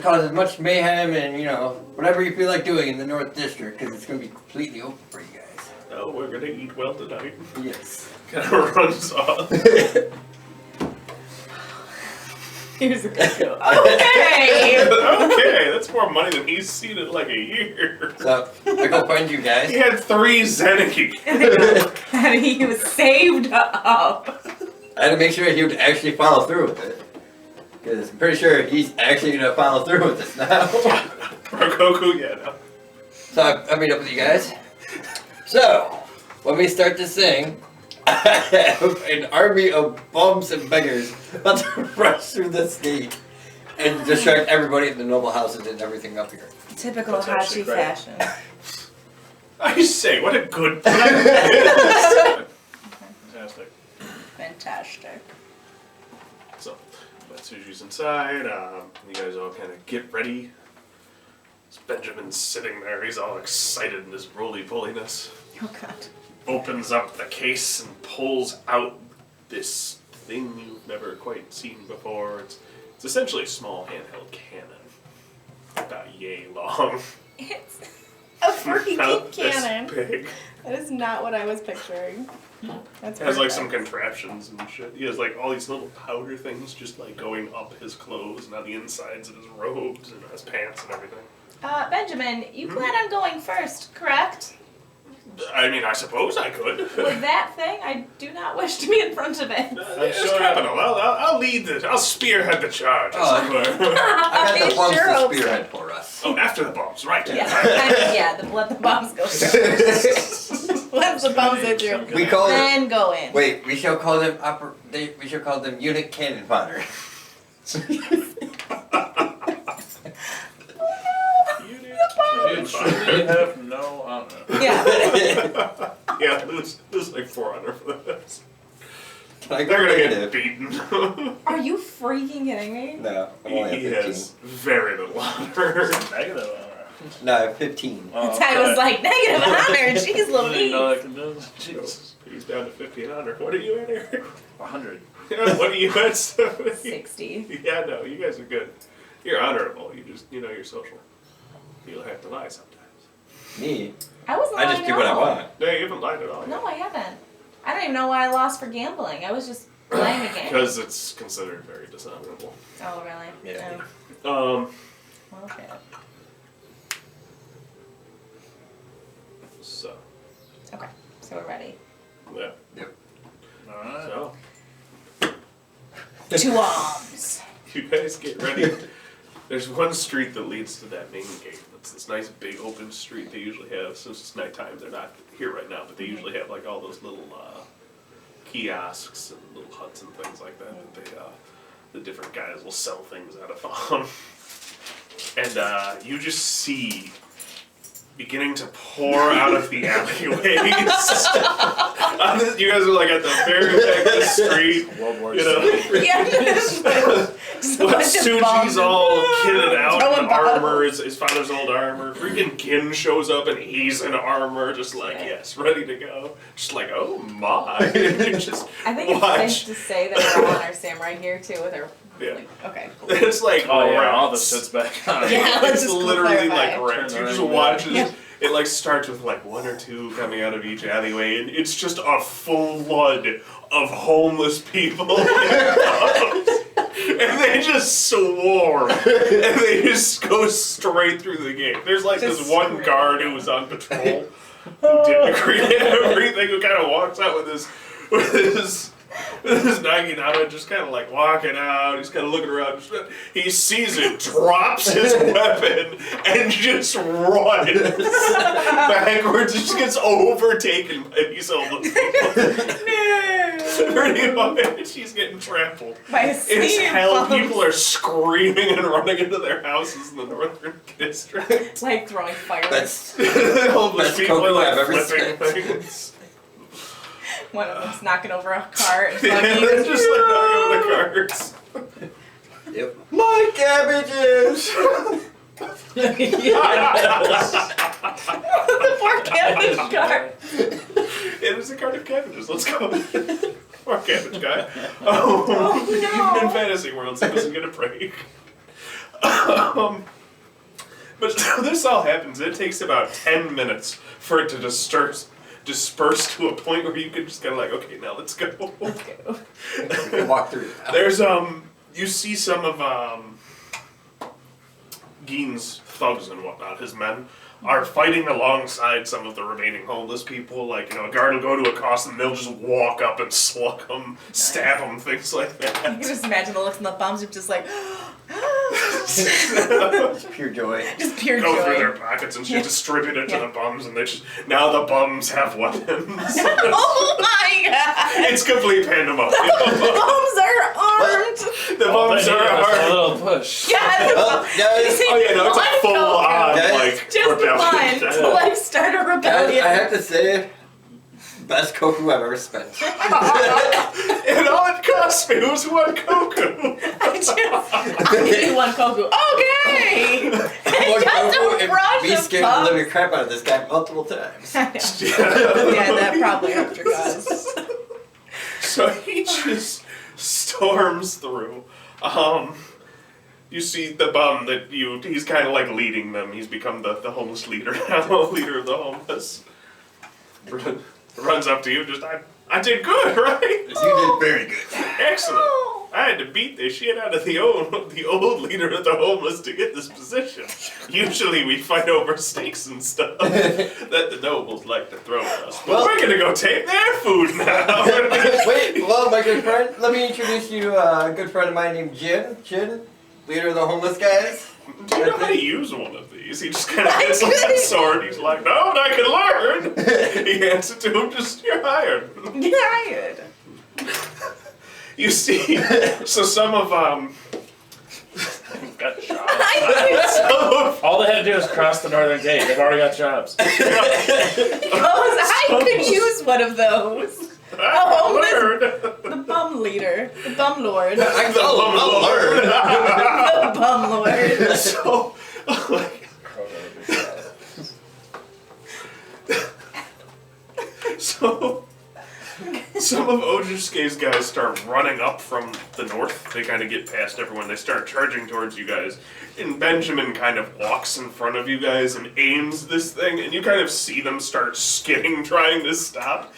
cause as much mayhem and, you know, whatever you feel like doing in the North District, because it's going to be completely open for you guys. Oh, we're gonna eat well tonight. Yes. Kind of runs off. Here's a Koku. Okay. Okay, that's more money than he's seen in like a year. So, I go find you He guys. had 3 Zeniki. And he was saved up. I had to make sure he would actually follow through with it. Because I'm pretty sure he's actually going to follow through with this now. Rokoku, yeah, no. So, I meet up with you guys. So, when we start this thing, I have an army of bums and beggars about to rush through this gate and distract everybody in the noble houses and everything up here. Typical That's actually Hachi great. fashion. I say, what a good plan. Fantastic. Fantastic. So, Matsuji's inside. You guys all kind of get ready. Benjamin's sitting there. He's all excited in his roly-poliness. Oh God. Opens up the case and pulls out this thing you've never quite seen before. It's essentially a small handheld cannon. About yay long. It's a freaking About cannon. This big. That is not what I was picturing. That's It has like some perfect. contraptions and shit. He has like all these little powder things just like going up his clothes and on the insides of his robes and his pants and everything. Benjamin, you plan on going first, correct? I mean, I suppose I could. With that thing, I do not wish to be in front of it. It's capital. I'll lead this. I'll spearhead the charge. Oh, as it were. I got the bums sure to hope so. spearhead for us. Oh, after the bombs, right? Yeah, let the bombs go first. Let the bombs hit you. We call them. Then go in. Wait, we shall call them we shall call them unit cannon fodder. You truly have no honor. Yeah. Yeah, lose like 400 for this. Can I go They're gonna get negative? beaten. Are you freaking kidding me? No, I'm only He at 15. has very little honor. Negative honor. No, I have 15. Oh, I was like, negative honor. Jeez I didn't know Louise. I could do this. Jesus. He's down to 15 honor. What are you at, Eric? 100. Yeah, what are you at, Stephanie? 60. Yeah, no, you guys are good. You're honorable. You're social. You'll have to lie sometimes. Me? I wasn't I lying just do at what I all. want. No, you haven't lied at all. No, I haven't. I don't even know why I lost for gambling. I was just playing a game. Because it's considered very dishonorable. Oh, really? Yeah. Oh, Um, okay. so, Okay, so we're ready. yeah. Alright. So, Two arms. you guys get ready. There's one street that leads to that main gate. It's this nice big open street they usually have. Since it's nighttime, they're not here right now, but they usually have like all those little kiosks and little huts and things like that that the different guys will sell things out of. And you just see beginning to pour out of the alleyways. You guys are like at the very back of the street. World War You know, Yeah, just a bunch of Suji's bombs. all kitted out Throwing in armor, his father's old armor. Freaking Gin shows up and he's in armor, just like, yes, ready to go. Just like, oh my. You just I think it's watch. safe to say that we're all on our samurai gear too with our. Yeah. Like, okay. It's like Oh yeah, all the rats. shit's back on. Yeah, let's It's just literally clarify. like rats. You Turn just around, watch yeah. it. It like starts with like one or two coming out of each alleyway, and it's just a flood of homeless people. And they just swarm, and they just go straight through the gate. There's like Just this one scream. guard who was on patrol, who didn't agree to everything, who kind of walks out with his This Naginata just kind of like walking out. He's kind of looking around. He sees it, drops his weapon, and just runs backwards. Just gets overtaken by these homeless people. Pretty much, he's getting trampled. It's hell. People are screaming and running into their houses in the northern district. Like throwing fire. That's Homeless people are Coco like I've ever flipping seen. things. One of them's knocking over a cart. And Yeah, they're just like knocking over the carts. Yep. My cabbages! The poor cabbage cart. It was a cart of cabbages. Let's go. Poor cabbage guy. Oh, no. Even in fantasy worlds, he doesn't get a break. But this all happens. It takes about 10 minutes for it to disperse to a point where you can just kind of like, okay, now let's go. Let's go. We can walk through it now. There's you see some of Gein's thugs and whatnot, his men, are fighting alongside some of the remaining homeless people. Like, you know, a guard will go to accost them, they'll just walk up and slug them, stab them, things like You that. can just imagine the looks on the bums of just like, It's pure joy. just pure Go joy. through their pockets and Yeah. distribute it to Yeah. the bums, and they just, now the bums have weapons. Oh my god! It's complete pandemonium. Bums are armed! The bums are a hard. little push. Yeah, the Well, guys, Oh yeah, no, it's a full on, Guys, like, just rebellion. one to like start a guys, rebellion. I have to say, best Koku I've ever spent. And all it cost me was one Koku. I'll give you one Koku. Okay! One Just Koku a and brush me of scared the bums. living crap out of this guy multiple times. Yeah, that probably helped your cause. So he just storms through. You see the bum that he's kind of like leading them. He's become the homeless leader now, leader of the homeless. Runs up to you, just, I did good, right? You did very good. Excellent. I had to beat the shit out of the old leader of the homeless to get this position. Usually we fight over steaks and stuff that the nobles like to throw at us. But Well- we're gonna go take their food now. Wait, well, my good friend, let me introduce you to a good friend of mine named Jin. Jin, leader of the homeless guys. Do you know how to use one of these? He just kind of gets like a sword. He's like, no, but I can learn. He hands it to him. Just, you're hired. You're hired. You see, so some of Got jobs. All they had to do was cross the northern gate. They've already got jobs. I could use one of those. The bum leader. The bum lord. I'll learn. The bum lord. So, so some of Ojusuke's guys start running up from the north. They kind of get past everyone. They start charging towards you guys. And Benjamin kind of walks in front of you guys and aims this thing. And you kind of see them start skidding, trying to stop.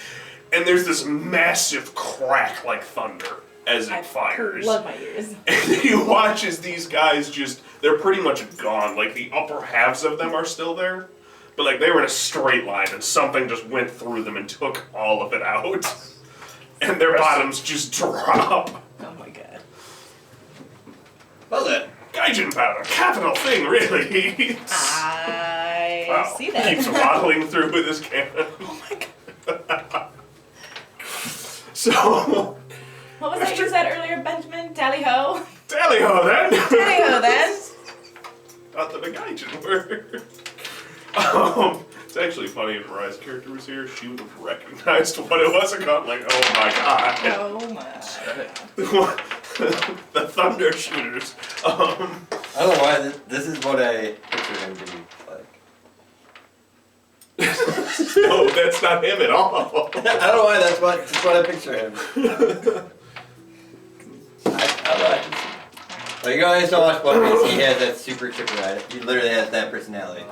And there's this massive crack like thunder as it fires. Love my ears. And you watch as these guys they're pretty much gone. Like, the upper halves of them are still there. But, like, they were in a straight line, and something just went through them and took all of it out. And their bottoms just drop. Oh my god. Well then. Gaijin powder, capital thing, really. I Wow. see that. Keeps waddling through with his cannon. Oh my god. So, What was that you said earlier, Benjamin? Tally-ho? tally-ho then. Tally-ho then. Not the Gaijin word. It's actually funny if Mariah's character was here, she would have recognized what it was and gone like, oh my god. Oh my. The thunder shooters. I don't know why this is what I pictured him to be like. No, that's not him at all. I don't know why that's what I picture him. I like it. Like, you guys don't watch One Piece, he has that super chipper at it. He literally has that personality.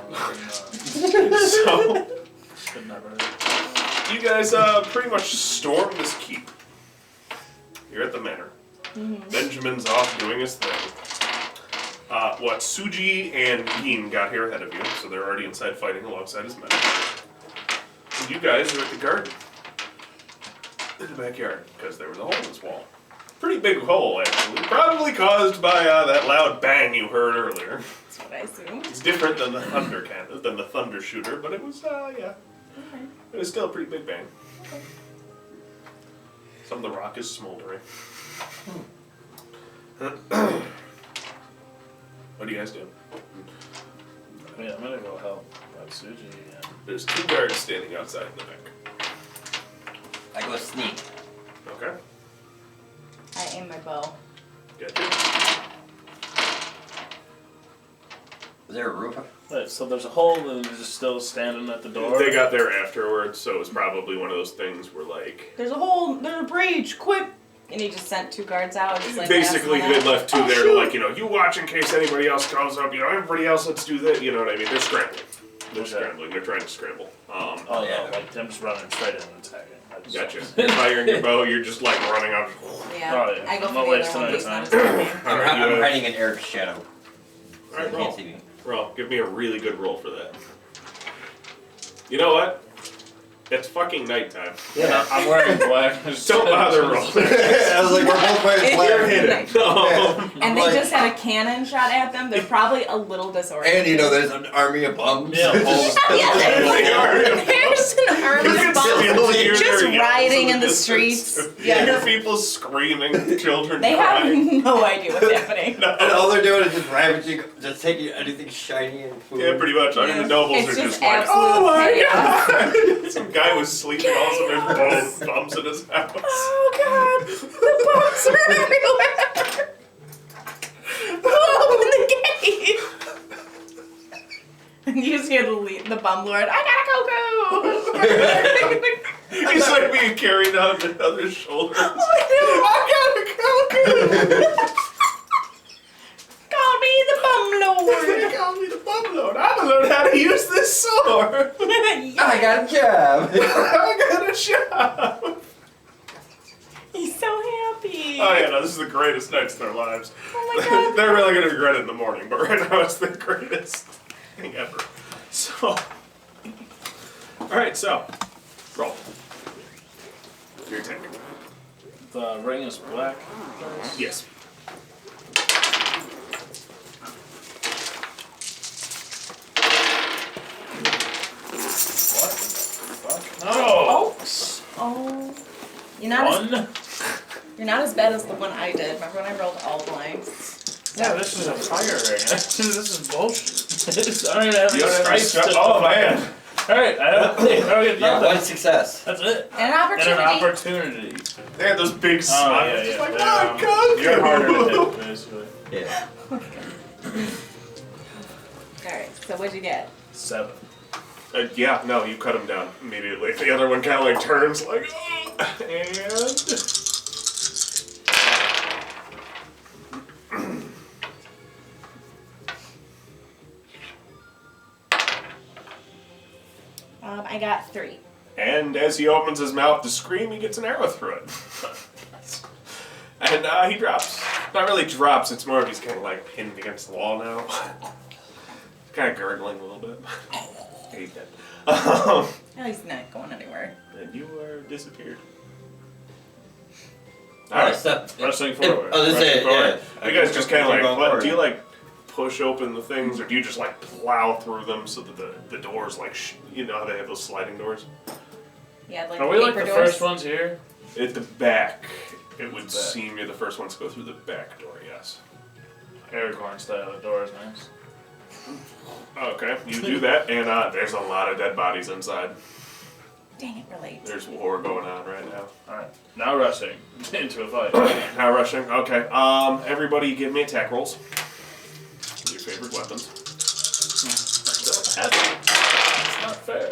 So, Should never. you guys pretty much storm this keep. You're at the manor. Benjamin's off doing his thing. Suji and Yin got here ahead of you, so they're already inside fighting alongside his men. And you guys are at the garden. in the backyard because there was a hole in this wall. Pretty big hole, actually. Probably caused by that loud bang you heard earlier. That's what I assumed. It's different than the thunder shooter, but it was yeah. Okay. It was still a pretty big bang. Some of the rock is smoldering. What do you guys do? I mean, I'm gonna go help Suji again. There's 2 guards standing outside in the back. I go sneak. Okay. I aim my bow. Gotcha. Is there a roof? Right, so there's a hole and they're just still standing at the door. They got there afterwards, so it was probably one of those things where, like... There's a hole. There's a breach. Quick! And he just sent 2 guards out. Just like Basically, last they minute. left 2 there to, like, you watch in case anybody else comes up, everybody else, let's do that, you know what I mean? They're scrambling. They're scrambling. They're trying to scramble. Oh yeah. no, like them just running straight in and attacking. Gotcha. You're firing your bow, you're just, like, running up. Yeah. Oh, yeah. I go I'm for not the wasting other one. any He's time. not as happy. I'm, Alright, I'm hiding in Eric's shadow. So Alright, he roll. can't see me. Roll. Give me a really good roll for that. You know what? It's fucking nighttime. Yeah. I'm wearing black. Don't bother rolling. I was like, we're both wearing You're black. hidden. And they Like- just had a cannon shot at them. They're probably a little disoriented. And there's an army of bums. Yeah, Yeah, there's an army You can of bums still hear just their yells riding in the distance. streets. You Yeah. hear people screaming, children They have crying. no idea what's happening. And all they're doing is just ravaging, just taking anything shiny and food. Yeah, pretty much. I mean, the nobles It's are just just like, absolute oh my chaos. god! Some guy was sleeping, all of a sudden there's bumps in his house. Oh god, the bumps are everywhere. Open the gate. And you just hear the bum lord. I got a cuckoo. He's like being carried on to other shoulders. I got a cuckoo. Call me the bum They lord. call me the bum lord. I'm gonna learn how to use this sword. I got a job. I got a job. He's so happy. Oh yeah, no, this is the greatest nights of their lives. Oh my god. They're really gonna regret it in the morning, but right now it's the greatest thing ever. So, alright, so, roll. Your attack. The ring is black. Yes. What the fuck? No! Oh. Oh. You're not One? You're not as bad as the one I did. Remember when I rolled all blanks? Yeah, this is a fire ring. This is bullshit. I don't even have You any have stripes to oh man. Alright, I don't get Yeah, nothing. one success. That's it. And an opportunity. And an opportunity. They had those big Oh, smiles. yeah, Just yeah. like, They're, my God, You're harder to hit, basically. Yeah. Alright, so what'd you get? 7. Yeah, no, you cut him down immediately. The other one kind of like turns, like, and. I got 3. And as he opens his mouth to scream, he gets an arrow through it. And he drops. Not really drops, it's more of he's kind of like pinned against the wall now. Kind of gurgling a little bit. Yeah, he's dead. Oh, he's not going anywhere. And you are disappeared. Alright, Alright. step. Rushing forward. Oh, this is it, yeah. You guys just kind of like, Keep going what, forward. do you like push open the things, or do you just like plow through them so that the doors like, you know how they have those sliding doors? Yeah, like Are we like paper the doors. first ones here? At the back, it would Back. seem you're the first ones to go through the back door, yes. Aragorn style, the door is nice. Okay, you do that, and there's a lot of dead bodies inside. Dang it, we're late. There's war going on right now. Alright, now rushing into a fight. Now rushing, okay. Everybody give me attack rolls. Your favorite weapons. It's not fair.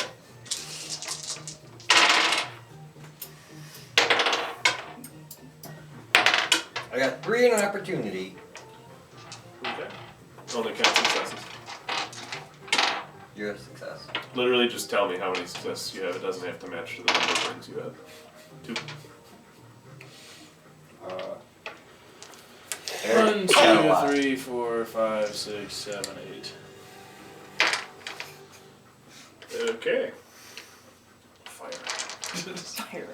I got 3 and an opportunity. Okay. Only count successes. You're a success. Literally just tell me how many successes you have. It doesn't have to match to the number of things you have. 2. Eric, 1, got a lot. 2, 3, 4, 5, 6, 7, 8. Okay. Fire. Firing.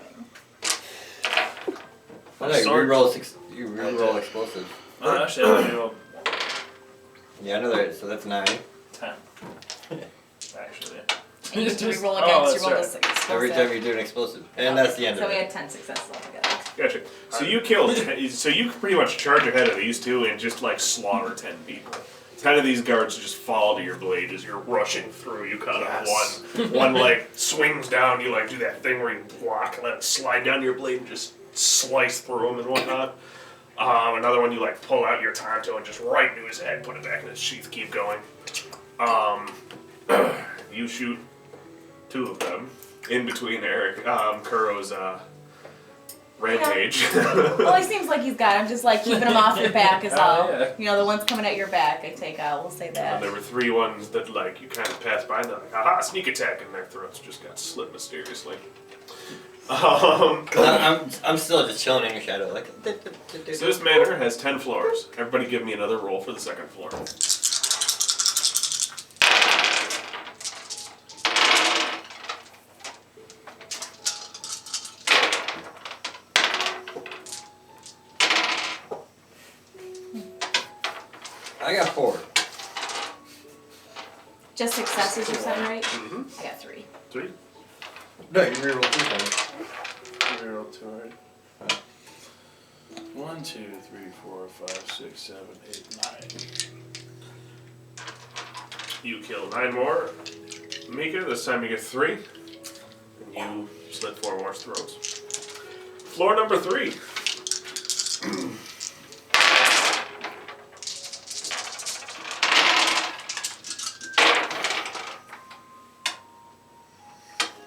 Oh, no, you Sword. reroll You reroll explosive. Actually, I only rolled Yeah, another. So that's 9. 10. Actually. And you have to reroll Oh, against that's your roll right. the explosive. Every time you do an explosive, and that's the end So of we it. had 10 successes altogether. Gotcha. So you killed. So you pretty much charge ahead of these two and just like slaughter 10 people. 10 of these guards just fall to your blade as you're rushing through. You cut off one. One like swings down. You like do that thing where you block, let it slide down your blade, and just slice through him and whatnot. Another one you like pull out your Tonto and just right into his head, put it back in his sheath, keep going. You shoot 2 of them in between Eric Kuro's rampage. Well, he seems like he's got him, just like keeping him off your back is all. yeah. You know, the ones coming at your back, I take out. We'll say And that. there were 3 ones that like you kind of passed by and they're like, aha, sneak attack, and their throats just got slit mysteriously. I'm still just chilling in your shadow, like. So this manor has 10 floors. Everybody give me another roll for the second floor. I got 4. Just successes or something, right? Mm-hmm. I got 3. 3. No, you reroll 2 times. Reroll 2 already. 1, 2, 3, 4, 5, 6, 7, 8, 9. You kill 9 more. Mika, this time you get 3. And you slit 4 more throats. Floor number 3.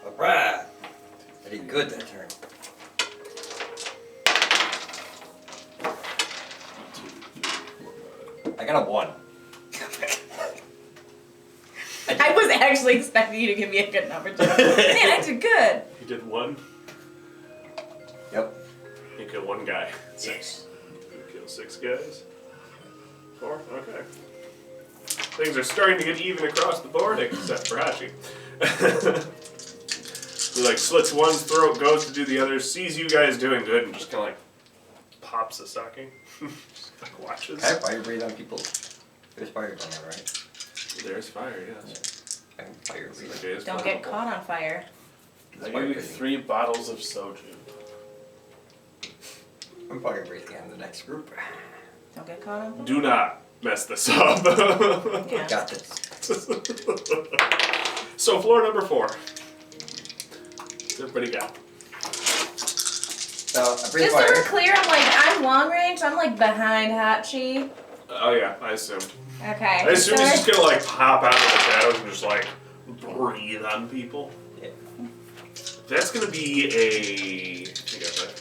Alright. I did good that turn. 1, 2, 3, 4, 5. I got a 1. I was actually expecting you to give me a good number, too. Man, I did good. You did 1. Yep. You kill 1 guy. 6. You kill 6 guys. 4. Okay. Things are starting to get even across the board, except for Hachi. He like slits one's throat, goes to do the other, sees you guys doing good, and just kind of like pops the stocking. Just like watches. Can I fire breathe on people? There's fire on there, right? There's fire, yes. I can fire breathe. Okay, it's Don't fine. get caught on fire. I give you 3 bottles of soju. I'm fire breathing on the next group. Don't get caught on fire. Do not mess this up. Yeah. Got this. So floor number 4. What's everybody got? So I breathe Just so we're fire. clear, I'm long range. I'm like behind Hachi. Oh yeah, I assumed. Okay. I assume so he's just gonna like pop out of the shadows and just like breathe on people. Yeah. That's gonna be a. You got that?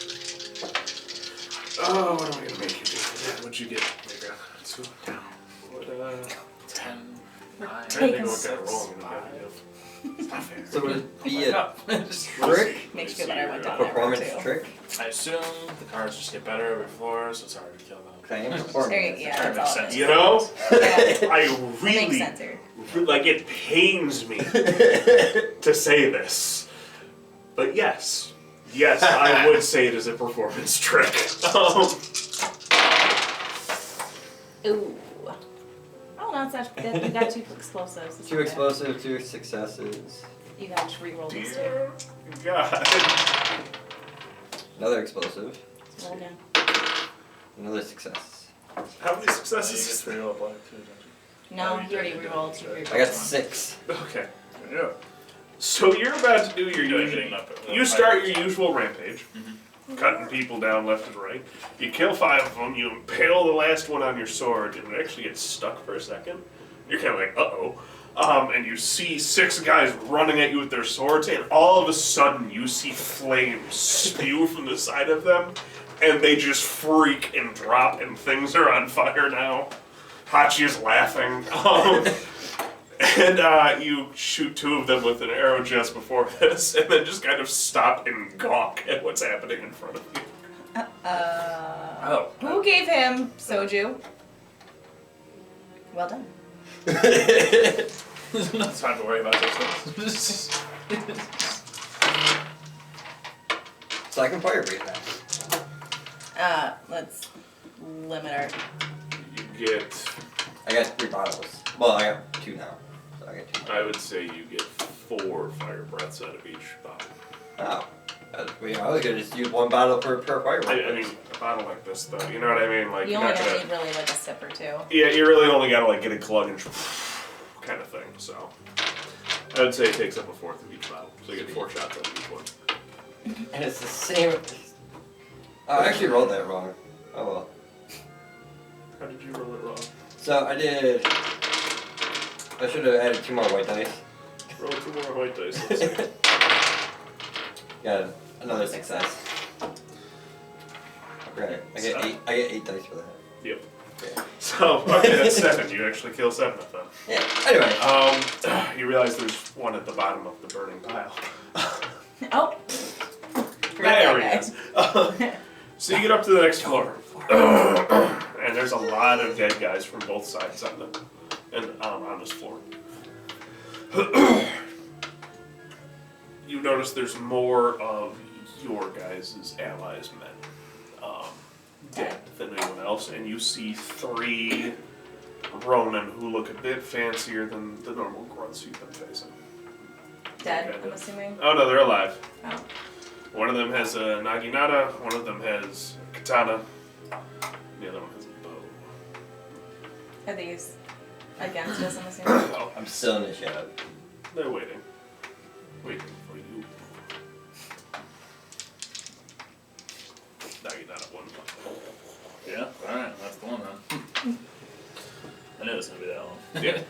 Oh, what am I gonna make you do for that? What'd you get? Mika? 2 down. What 10, 9, I Take think a what kind of roll I'm 6, gonna 5. give you. It's not fair. So would it be a Trick. trick? Makes you feel better I went down Performance there too. trick? I assume the cards just get better every floor, so it's harder to kill them. Claim There you, performance. yeah, Trying to that's make all. sense. You know, Yeah, I that makes really sense here. like it pains me to say this, but yes, I would say it is a performance trick. Ooh. Oh, no, it's not. You got 2 explosives. It's 2 okay. explosive, 2 successes. You got to reroll these 2. Dear God. Another explosive. Roll again. Another success. How many You successes? get 3 roll black too, don't you? No, you already rerolled 2. I got 6. Okay. Yeah. So you're about to do your You're usual. hitting up at You start your usual rampage, cutting people down left and right. You kill 5 of them. You impale the last one on your sword, and it actually gets stuck for a second. You're kind of like, uh-oh. And you see 6 guys running at you with their swords, and all of a sudden you see flames spew from the side of them, and they just freak and drop, and things are on fire now. Hachi is laughing. And you shoot 2 of them with an arrow just before this, and then just kind of stop and gawk at what's happening in front of you. Oh. Who gave him soju? Well done. Not time to worry about those things. So I can fire breathe now. Let's limit our. You get, I got 3 bottles. Well, I got 2 now. So I got 2. I would say you get 4 fire breaths out of each bottle. Oh. I was gonna just use 1 bottle per fire. I mean, a bottle like this, though, you know what I mean? Like, You you're only not gonna gonna. need really like a sip or 2. Yeah, you really only gotta like get a glug and kind of thing. So, I would say it takes up a fourth of each bottle, so you get 4 shots out of each one. And it's the same. Oh, I actually rolled that wrong. Oh well. how did you roll it wrong? So I did. I should have added 2 more white dice. Roll 2 more white dice. Let's see. Got another success. Okay, I get 8. I get 8 dice for that. Yep. Yeah. So, okay, that's 7. You actually kill 7 of them. Yeah. Anyway. You realize there's one at the bottom of the burning pile. Oh. There he is. So you get up to the next floor, and there's a lot of dead guys from both sides on this floor. You notice there's more of your guys' allies' men dead than anyone else, and you see 3 Ronin who look a bit fancier than the normal grunts you've been facing. Dead, I'm assuming. Oh no, they're alive. Oh. One of them has a naginata, one of them has a katana, the other one has a bow. Are these against us, I'm assuming? Oh, I'm still in the shadow. they're waiting. Waiting for you. Naginata 1. Yeah, alright, that's the one then. I knew it was gonna be that one. Yeah.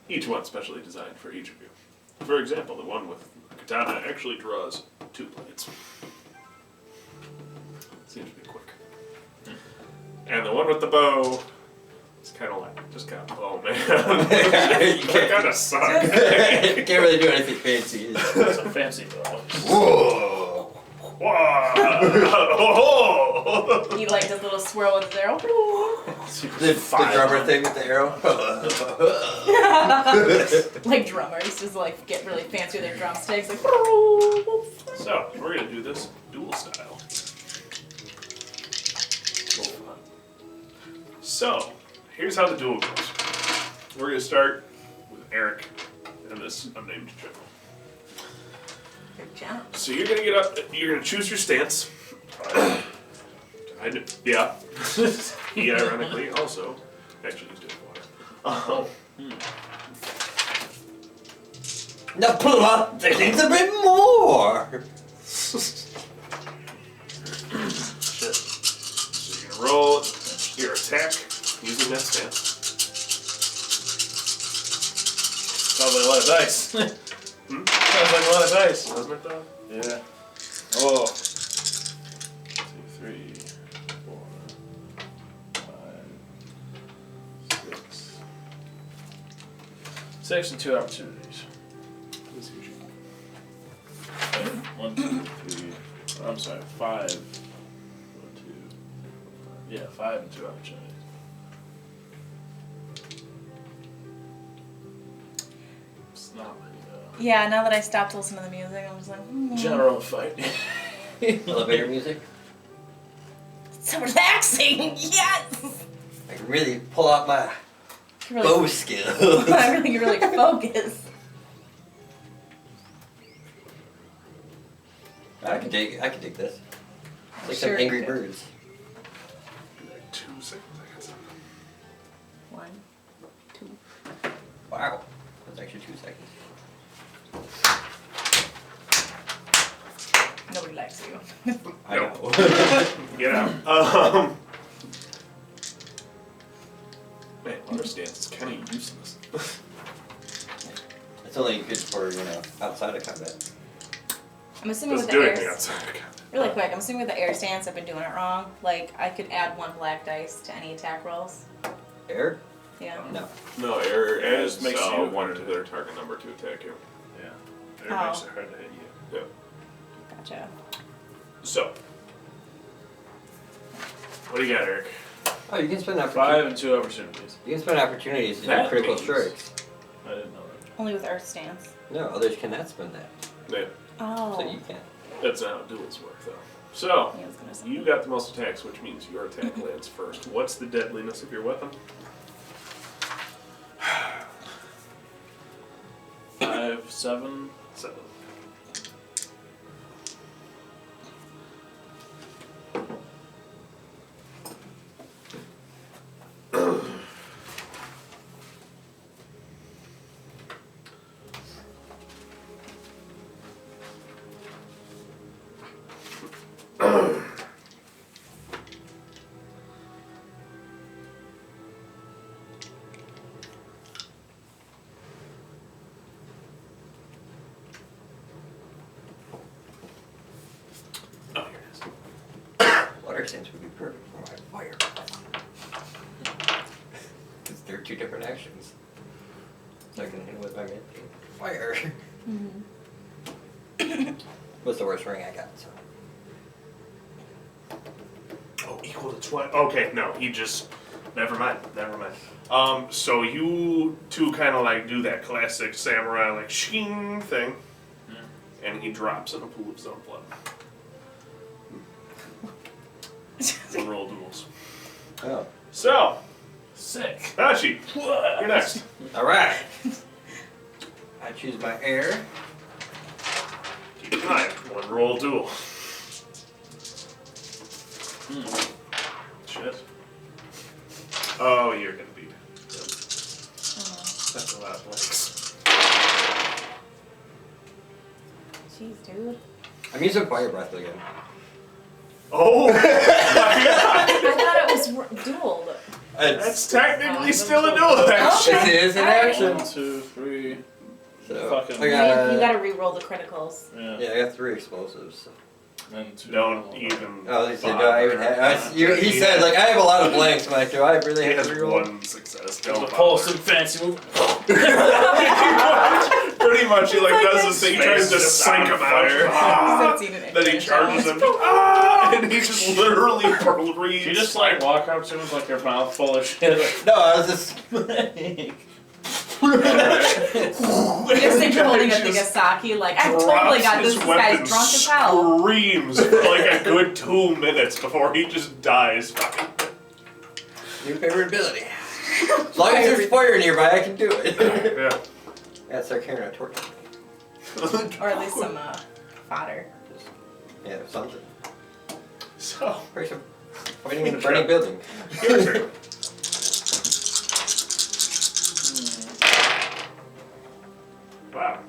Each one specially designed for each of you. For example, the one with katana actually draws 2 blades. Seems to be quick. And the one with the bow is kind of like, just got bow, man. You That kind of sucks. Can't really do anything fancy. It's a fancy bow. Whoa! Whoa! He like does a little swirl with his arrow. The drummer thing with the arrow. Like drummers, just like get really fancy with their drumsticks. Like. So, we're going to do this duel style. So, here's how the duel goes. We're going to start with Eric and this unnamed general. Good job. So you're gonna get up, you're gonna choose your stance. Yeah. He ironically also actually used it water. Now pull up the things a bit more. Shit. So you're gonna roll your attack using that stance. Sounds like a lot of dice. Sounds like a lot of dice. Doesn't it though? Yeah. Oh. 2, 3, 4, 5, 6. 6 and 2 opportunities. Let's see what you Okay. 1, 2, 3. I'm sorry, 5. 1, 2. Yeah, 5 and 2 opportunities. It's not many though. Yeah, now that I stopped listening to the music, I'm just like, General fight. Elevator music. so relaxing. Yes. I can really pull out my Really, bow skill. I really can really focus. I can dig this. It's like Sure some Angry you Birds. like 2 seconds, I guess. 1, 2. Wow. That's actually 2 seconds. Nobody likes you. I Nope. know. Get out. Man, water stance is kind of useless. It's only good for, outside of combat. I'm assuming with Doesn't the do air. anything outside. Really quick, I'm assuming with the air stance, I've been doing it wrong. Like, I could add 1 black dice to any attack rolls. Air? Yeah. No. No, air It adds just makes you 1 harder to to their target number to attack you. Yeah. It Oh. makes it hard to hit you. Yeah. Gotcha. So, what do you got, Eric? Oh, you can spend 5 and 2 opportunities. You can spend opportunities to do That critical means- strikes. I didn't know that. Only with earth stance. No, others cannot spend that. Yeah, Oh. So you can. that's not how duels work, though. So, He was gonna say. you got the most attacks, which means your attack lands first. What's the deadliness of your weapon? 5, 7. 7. Oh, here it is. Water stance would be perfect for my fire. Because they're two different actions. So I can hit with my fire. What's the worst ring I got? So. Oh, equal to 20. Okay, no, he just. Never mind. So you two kind of like do that classic samurai like shing thing, and he drops in a pool of his own blood. One roll duels. Oh. So, Sick. Hachi, you're next. Alright. I choose my air. Keep an eye. One roll duel. Shit. Oh, you're gonna beat. Yep. That's a lot of blanks. Jeez, dude. I'm using fire breath again. Oh, my God. I thought it was dueled. That's technically still a duel action. Okay. It is an Alright. action. 1, 2, 3. So Fucking- I You got, gotta re-roll the criticals. Yeah. yeah, I got 3 explosives. And 2. Don't even. Oh, he said, do I even have? He said, like, I have a lot of blanks. I'm like, do I really He have has to reroll? one success. There's Don't a pulse and bother. fancy move. Pretty much, he like Like does that this thing. He tries to Space psych him on fire. out. Ah! Then he charges him. Ah! And he just literally breathes. You just like walk up to him with like your mouth full of shit. Like, No, I was just. Just think you're holding a Nagasaki, like, I totally got this. This guy's drunk as hell. Screams for like a good 2 minutes before he just dies. New favorite ability. As long as there's fire nearby, I can do it. Yeah. Yeah, start carrying a torch. Or at least some fodder. Yeah, something. So, Probably some fighting in a burning building. your turn. Wow.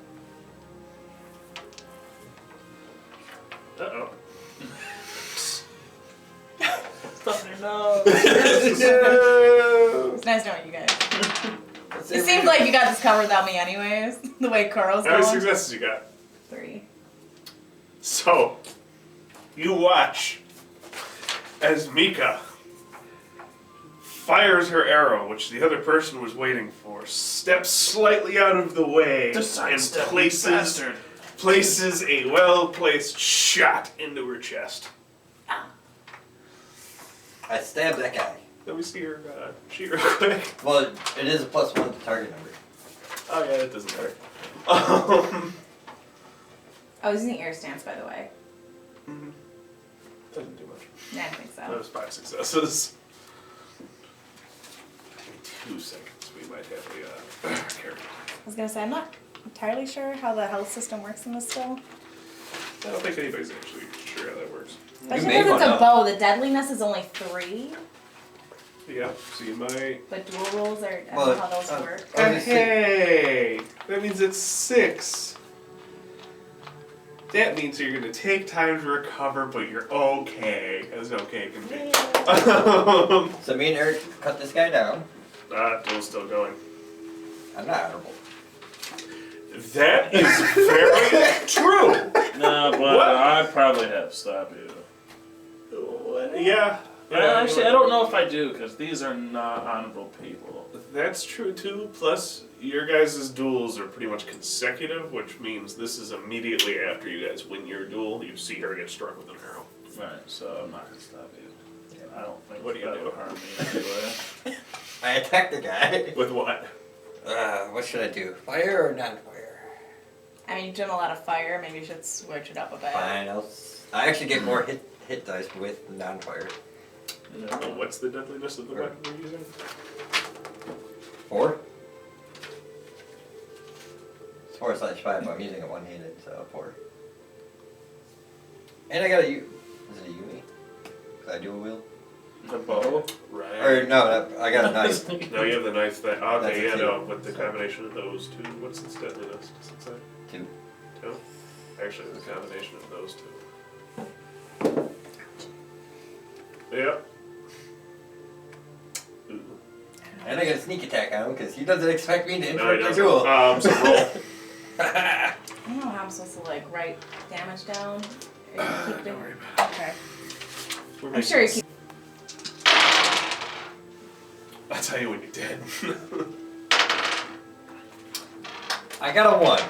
Uh-oh. no. It's nice knowing you guys. It seems like you got this covered without me anyways. The way Carl's How many going. successes you got? 3. So, you watch as Mika fires her arrow, which the other person was waiting for, steps slightly out of the way, and places a well-placed shot into her chest. I stabbed that guy. Let me see her sheet real quick. Well, it is a +1 to target number. Oh yeah, that doesn't matter. I was using air stance, by the way. Doesn't do much. Yeah, I didn't think That so. was 5 successes. Give me 2 seconds. We might have a character. I was gonna say, I'm not entirely sure how the health system works in this still. I don't think anybody's actually sure how that works. Especially made because it's one a up. bow. The deadliness is only 3, Yeah, so you might. but dual rolls are, I don't Well, know how those work. Hey, that means it's 6. That means you're gonna take time to recover, but you're okay, as okay can be. So me and Eric cut this guy down. Duel's still going. I'm not honorable. That is very true. No, but What? I'd probably have to stop you. Yeah. Actually, I don't know if I do, because these are not honorable people. That's true too. Plus, your guys' duels are pretty much consecutive, which means this is immediately after you guys win your duel. You see her get struck with an arrow. Right, so I'm not going to stop you. I don't think What do you that do? would harm me anyway. I attacked the guy. With what? What should I do? Fire or non-fire? I mean, you've done a lot of fire. Maybe you should switch it up a bit. Fine, I actually get more hit dice with non-fire. Oh, what's the deadliness of the weapon we're using? 4? It's 4/5, but I'm using it one-handed, so 4. And I got a U. Is it a Yumi? Cause I do a wheel. A bow? Right. Or no, I got a knife. No, you have the knife that. That's Okay, a yeah, two. no, with the combination of those two. What's its deadliness? Does it say? 2. 2? Actually, the combination of those two. Yep. Ooh. And I got a sneak attack on him because he doesn't expect me to No, he interrupt the doesn't. duel. So roll. I don't know how I'm supposed to like write damage down. Or you keep Don't it. worry about Okay. it. We're I'm making sure you this- keep. I'll tell you when you're dead. I got a 1.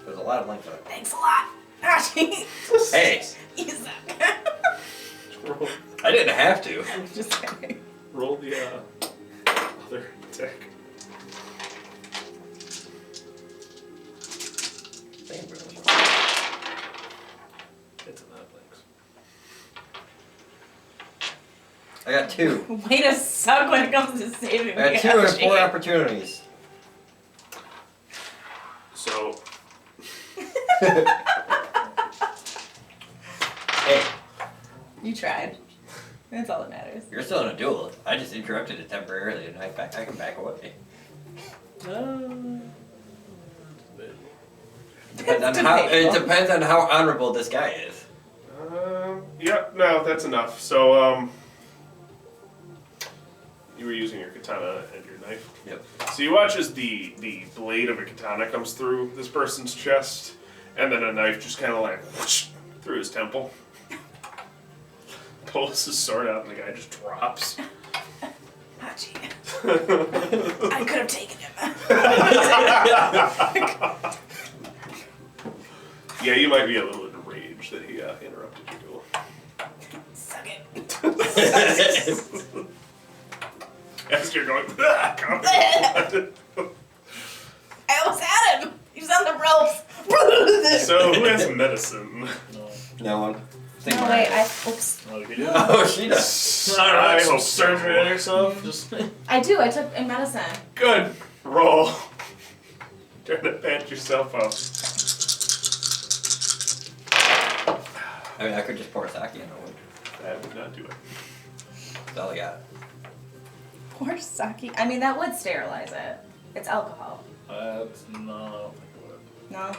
There's a lot of length on it. Thanks a lot. Archie. Hey, You suck. roll, I didn't have to. I'm just kidding. roll the other attack. It's enough, thanks. I got 2. Way to suck when it comes to saving me. I got 2 and Archie. 4 opportunities. So, Hey, You tried. That's all that matters. you're still in a duel. I just interrupted it temporarily, and I can back away. It depends on how honorable this guy is. yep, no, that's enough. So, you were using your katana and your knife. Yep. So you watch as the blade of a katana comes through this person's chest, and then a knife just kind of like whoosh, through his temple. Pulls his sword out, and the guy just drops. Archie. I could have taken him. Yeah, you might be a little enraged that he interrupted your duel. Suck it. As you're going, I almost had him. He was on the ropes. so who has medicine? No one. No, wait, oops. What do you do? Oh, she does. I Some hope so. surgery on yourself? Just I do. I took a medicine. Good. Roll. Trying to patch yourself up. I mean, I could just pour sake in it. That would not do it. That's all I got. Poor sake. I mean, that would sterilize it. It's alcohol. that's no. No.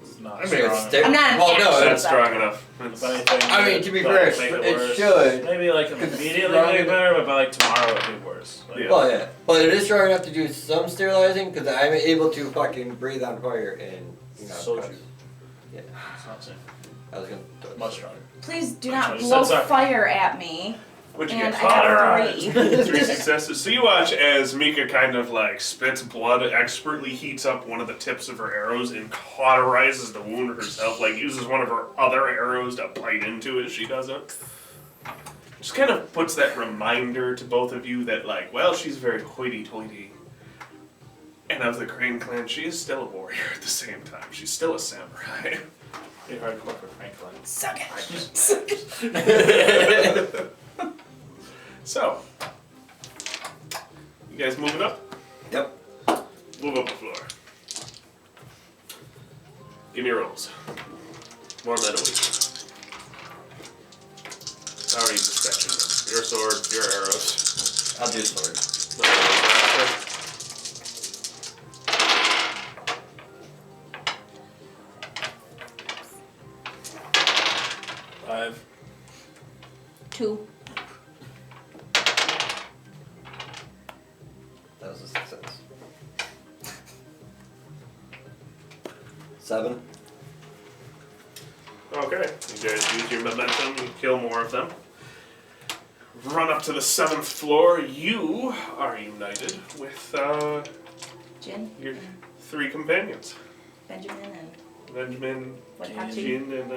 It's not I mean, strong. it's I'm not an Well, no, actual That's strong enough. If anything, I mean, to be but fair, make it worse. should. Maybe like Because it's immediately strong make it enough- better, but by like tomorrow it'd be worse. Like, Yeah. Well, yeah. But it is strong enough to do some sterilizing because I'm able to fucking breathe on fire and, Soju. Yeah. It's not safe. I was gonna do it. Much stronger. Please do not Actually, blow sorry. fire at me. What'd you And get? I got Cauterized. 3. 3 successes. So you watch as Mika kind of like spits blood, expertly heats up one of the tips of her arrows and cauterizes the wound herself, like uses one of her other arrows to bite into it. She doesn't. Just kind of puts that reminder to both of you that like, well, she's very hoity-toity. And of the Crane clan, she is still a warrior at the same time. She's still a samurai. Pretty hardcore for Franklin. Suck it. So, you guys moving up? Yep. Move up the floor. Give me rolls. More than a week. How are you dispatching them? Your sword, your arrows. I'll do sword. No arrows after. 5. 2. That was a success. 7. Okay, you guys use your momentum, you kill more of them. Run up to the 7th floor. You are united with Jin, your 3 companions. Benjamin, and Benjamin, Watachi. Jin, and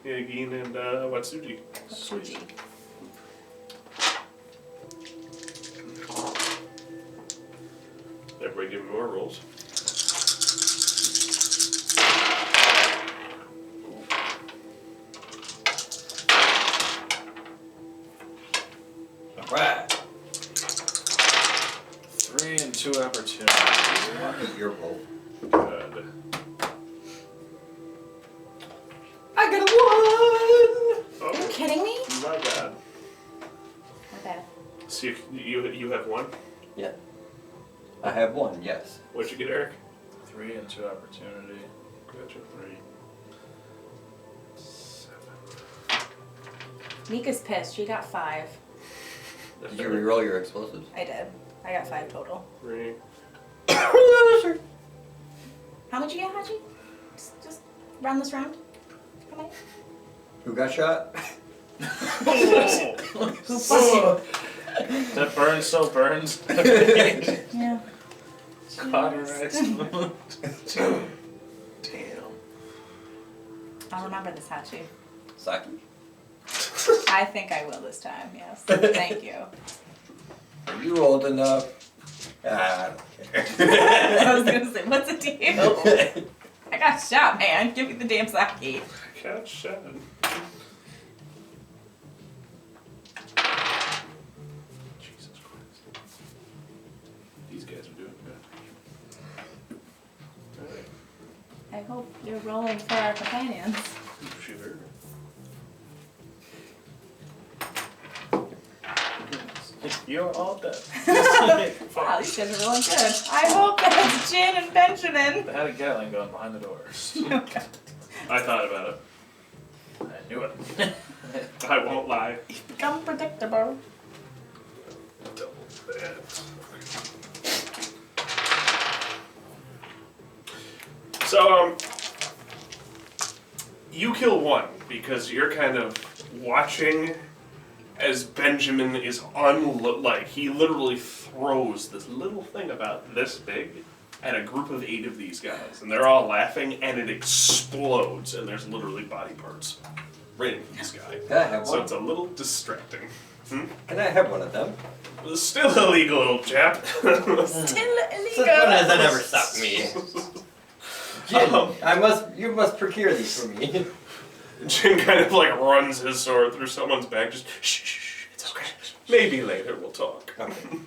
Gin, and Watsuji. Suji. Everybody give me more rolls. Ooh. 2 opportunities. Your roll. Good. I got a 1! Are you kidding me? My God. My bad. So you have 1? Yeah. I have 1, yes. What'd you get, Eric? 3 and 2 opportunity. Gotcha. 3. 7. Mika's pissed. She got 5. Did you reroll your explosives? I did. I got 5 total. 3. How much you get, Haji? Just run this round. Come on. Who got shot? Who fucking? That burns so burns. Yeah. Cauterized. Damn. I'll remember this, Hachi. Saki? I think I will this time, yes. Thank you. Are you old enough? I don't care. I was gonna say, what's the deal? I got shot, man. Give me the damn sake. Got shot. Jesus Christ. These guys are doing good. Alright. I hope you're rolling for our companions. Sure. You're all dead. Wow, these guys are rolling good. I hope that's Jin and Benjamin. I had a Gatling gun behind the doors. I thought about it. I knew it. I won't lie. Become predictable. Double that. So, you kill 1 because you're kind of watching as Benjamin is he literally throws this little thing about this big at a group of 8 of these guys, and they're all laughing, and it explodes, and there's literally body parts raining from the sky. Can I have So one? it's a little distracting. Can I have one of them? Still illegal, old chap. Still illegal. Since when has that ever stopped me? Jin, you must procure these for me. Jin kind of like runs his sword through someone's back, just shh, it's okay. Maybe later we'll talk. Okay.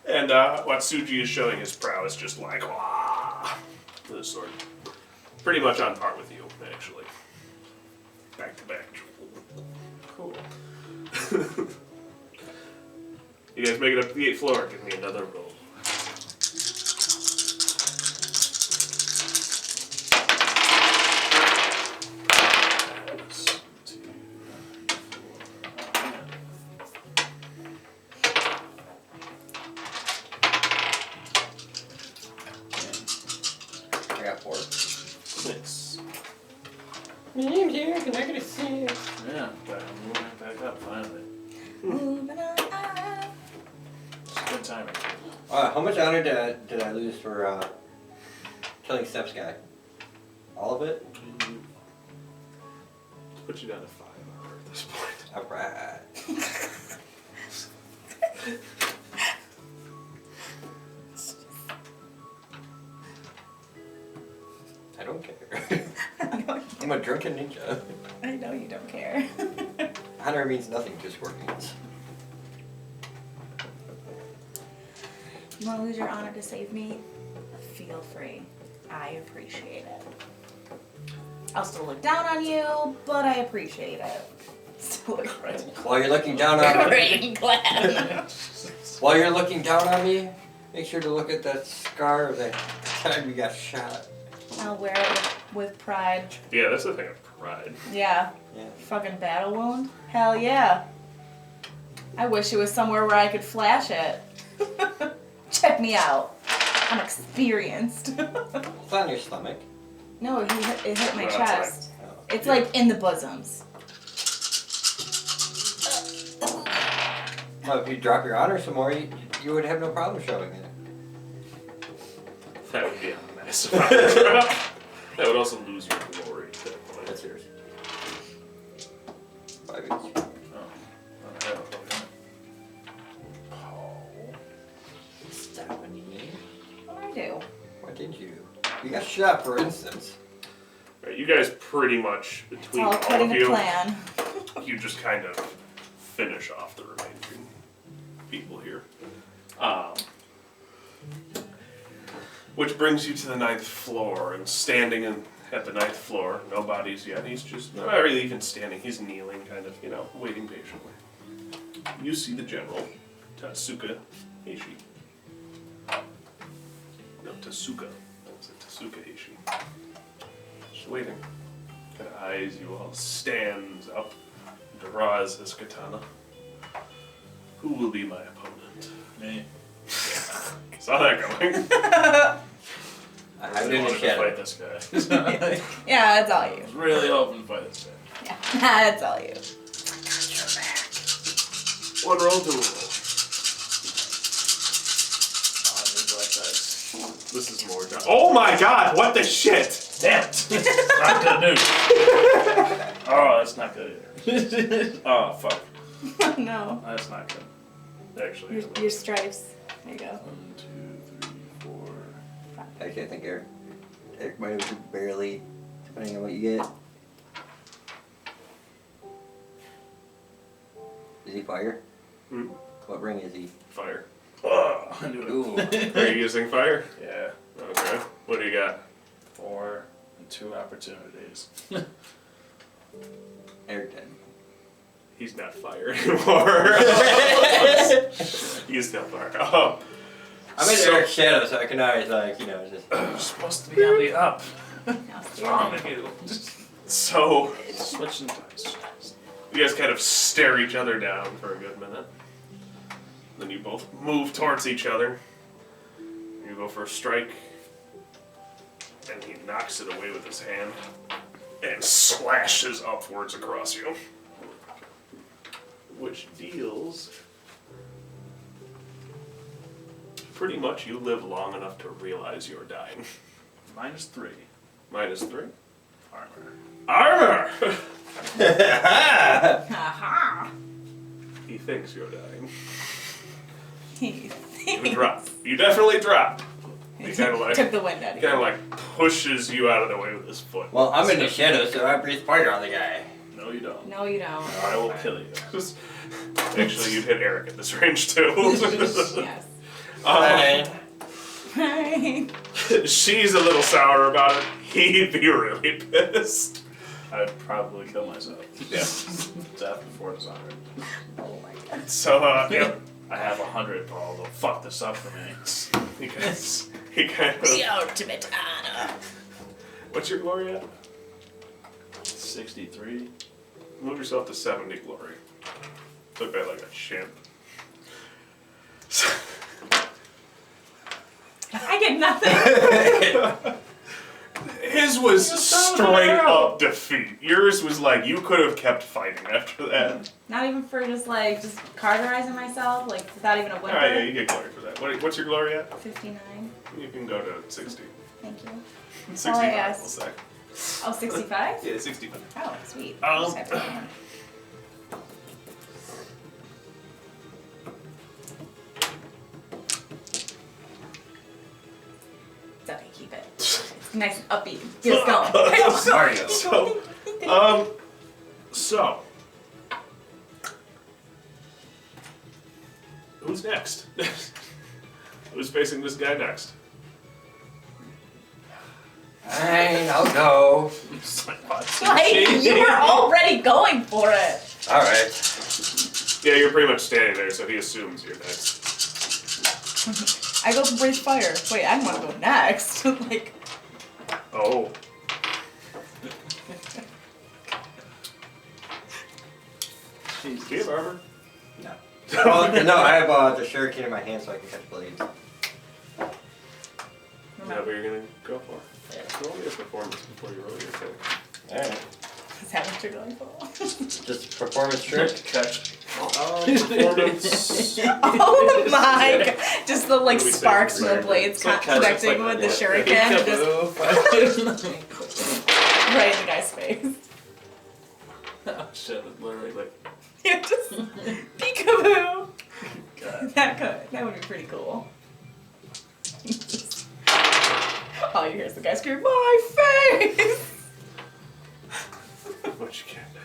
And Watsuji is showing his prowess, just like wah, with his sword. Pretty much on par with you, actually. Back to back. Cool. You guys make it up to the 8th floor. Give me another roll. I got 4. 6. My name's Eric and I got a 6. Yeah, but I'm moving back up finally. Moving on. It's good timing. How much honor did I lose for killing Steps guy? All of it? Put you down to 5 honor at this point. Alright. I don't care. I'm a drunken ninja. I know you don't care. Honor means nothing to scorpions. You want to lose your honor to save me? Feel free. I appreciate it. I'll still look down on you, but I appreciate it. Still look right. While you're looking down on me, Great, glad. while you're looking down on me, make sure to look at that scar of the time you got shot. I'll wear it with pride. Yeah, that's the thing of pride. Yeah. Yeah. Fucking battle wound? Hell yeah. I wish it was somewhere where I could flash it. Check me out. I'm experienced. It's on your stomach. No, it hit my No, it's chest. Oh. It's like in the bosoms. Well, if you drop your honor some more, you would have no problem showing it. That would be a massive honor drop. That would also lose your glory at that point. That's yours. 5 each. Oh, I don't have a fucking Paul. Stephanie. What do I do? What did you? You got shot, for instance. Right, you guys pretty much, It's between all all cutting of a you, plan. you just kind of finish off the remaining people here. Which brings you to the 9th floor, and standing at the 9th floor, no bodies yet. He's just not really even standing. He's kneeling, kind of, waiting patiently. You see the general, Tatsuka Heishi. No, Tasuka. That's it, Tasuka Heishi. Just waiting. Kind of eyes you all, stands up, draws his katana. Who will be my opponent? Me. Saw that coming. I'm I in really the wanted to shadow. fight this guy. Yeah, it's all I you. was really hoping to fight this guy. Yeah, that's all you. One roll, 2 roll. Oh, I need black dice. This is more done. Oh my god, what the shit? Damn it! Not good news. Oh, that's not good either. Oh, fuck. No. That's not good. Actually. Your stripes. There you go. 1, 2, 3, 4. Actually, I think Eric might have barely, depending on what you get. Is he fire? Hmm? What ring is he? Fire. Oh, I knew it. Ooh. Are you using fire? Yeah. Okay. What do you got? 4 and 2 opportunities. Eric did. He's not fire anymore. He's still fire. Oh. I'm in So- Eric's shadow, so I can always, just... You're supposed to be on the up. Now What's wrong with you? So, Switching dice. you guys kind of stare each other down for a good minute. Then you both move towards each other. You go for a strike. And he knocks it away with his hand. And slashes upwards across you. Which deals... Pretty much you live long enough to realize you're dying. -3. -3. Armor. Armor! Aha! He thinks you're dying. He You drop. You definitely drop. He kind of like took the wind out he of kind you. of like pushes you out of the way with his foot. Well, I'm in the shadow, so I breathe fire on the guy. No, you don't. No, you don't. I will kill you. Actually, you'd hit Eric at this range too. Yes. Alright. Hi. She's a little sour about it. He'd be really pissed. I'd probably kill myself. Yeah. Death before dishonored. Oh my god. So, yep. I have 100, Paul. Don't fuck this up for me. He kind of. The ultimate honor. What's your glory at? 63. Move yourself to 70 glory. Look at like a chimp. I get nothing. His was straight up defeat. Yours was like you could have kept fighting after that. Not even for just cauterizing myself, without even a whimper. Alright, yeah, you get glory for that. What's your glory at? 59. You can go to 60. Thank you. 65, we'll asked. say. Oh, 65? Yeah, 65. Oh, sweet. Um, Just have to remember. It's okay, keep it. It's nice and upbeat. Get us going. Mario. So, who's next? Who's facing this guy next? Fine, I'll go. You were already going for it. Alright. Yeah, you're pretty much standing there, so he assumes you're next. I go for Breathe Fire. Wait, I want to go next. Oh. Do you have armor? No. Well, no, I have the shuriken in my hand so I can catch blades. Is that what you're gonna go for? Yeah. Roll me a performance before you roll your thing. Alright. Is that what you're going for? Just performance trick. Catch. Performance. Oh my god. Just the What do we say sparks for from the performance? blades It's like connecting with the shuriken. Just right in the guy's face. Oh shit, it's literally like. You just peekaboo. God. That would be pretty cool. All you hear is the guy scream, "My face!" What you can do.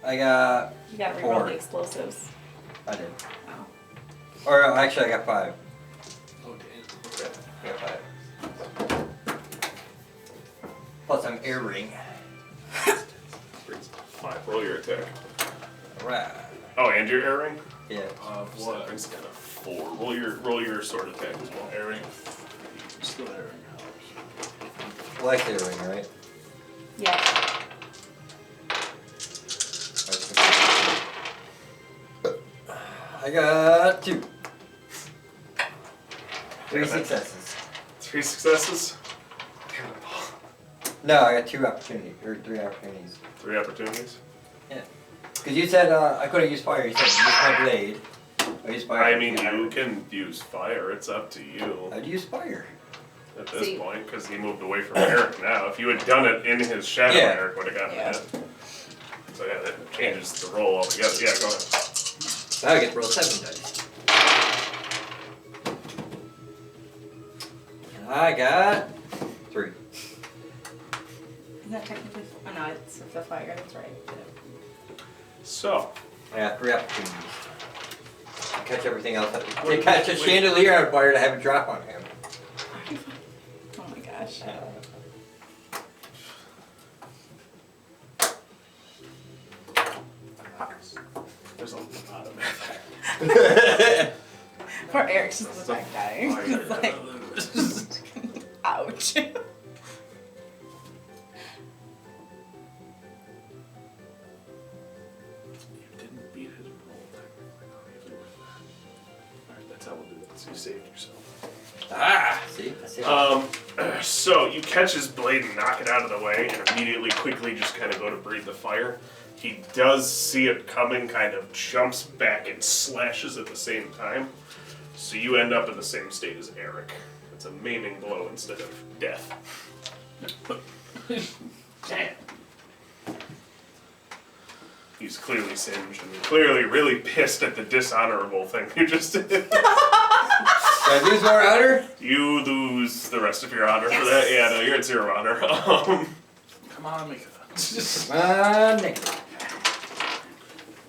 I got... You gotta reroll 4. the explosives. I did. Oh. Or actually I got 5. Oh damn. got 5. Plus I'm air ring. 5. Roll your attack. Alright. Oh, and your air ring? Yeah. What? It's got a 4. Roll your sword attack as well. Airing. Still airing helps. Like air ring, right? Yeah. I got 2. 3 Yeah, that- successes. 3 successes. No, I got 2 opportunities, or 3 opportunities. 3 opportunities. Yeah. Because you said I couldn't use fire. You said use my blade. I use fire. I mean, you can use fire. It's up to you I'd use fire. at this See- point because he moved away from Eric now. If you had done it in his shadow, Yeah. Eric would have gotten Yeah. it. So yeah, that changes the roll altogether. Yeah, go ahead. Now I get to roll 7 dice. And I got 3. Isn't that technically? Oh no, it's the fire. That's right. So, I got 3 opportunities. To catch everything else. To catch a chandelier on fire to have it drop on him. Oh my gosh. there's a lot of math. Poor Eric's just the back dying. Fire. It's like, ouch. You didn't beat his roll technically. Alright, that's how we'll do it. So you saved yourself. Ah! See? I see. So you catch his blade and knock it out of the way, and immediately, quickly, just kind of go to breathe the fire. He does see it coming, kind of jumps back and slashes at the same time. So you end up in the same state as Eric. It's a maiming blow instead of death. Damn. He's clearly singed and clearly really pissed at the dishonorable thing you just did. Did I lose more honor? You lose the rest of your honor for that. Yeah, no, you're at 0 honor. Come on, Mika. Come on, Nick.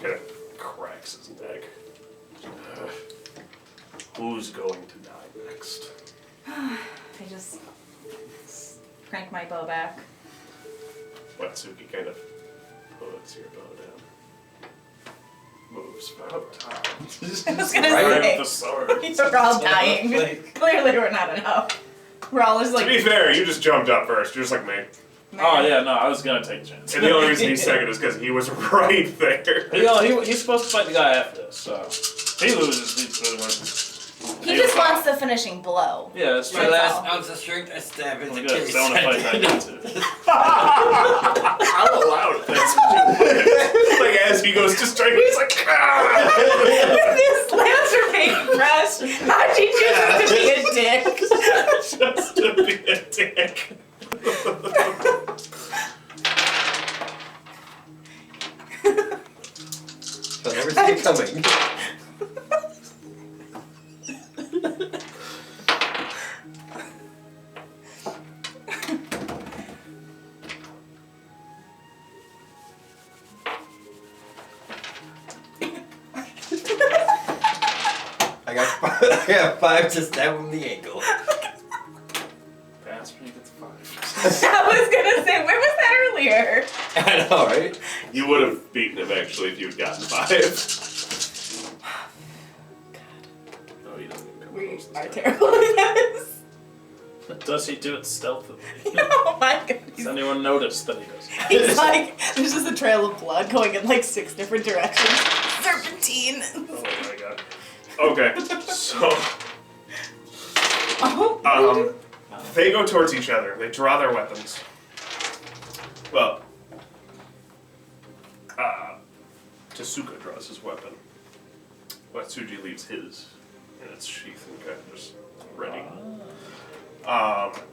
Kind of cracks his neck. Who's going to die next? I just crank my bow back. Watsuki kind of puts your bow down. Moves about time. I was gonna Right say, The sword. we're all dying. Clearly, we're not enough. We're all just To be like. fair, you just jumped up first. You're just like me. Oh yeah, no, I was gonna take a chance. And the only reason he's second is because he was right there. You know, he's supposed to fight the guy after this, so he loses. He just wants the finishing blow. Yeah, that's My true. last ounce of strength, I stab in the Good, 'cause case. I want to fight that guy too. I'm allowed. That's like as he goes to strike, he's like, ah! This Lancer being crushed. How'd you choose to be a dick? Just to be a dick. I'll never see it coming. I got 5 to stab him in the ankle. Pass me, gets 5. I was gonna say, where was that earlier? I know, right? You would have beaten him actually if you had gotten 5. Oh, he doesn't even come We close this are time. terrible at this. Does he do it stealthily? Oh my Does goodness. anyone notice that he does? He's like, there's just a trail of blood going in like 6 different directions. Serpentine. Oh my god. Okay, so Oh. they go towards each other. They draw their weapons. Well, Tasuka draws his weapon. Watsuji leaves his in its sheath and kind of just ready.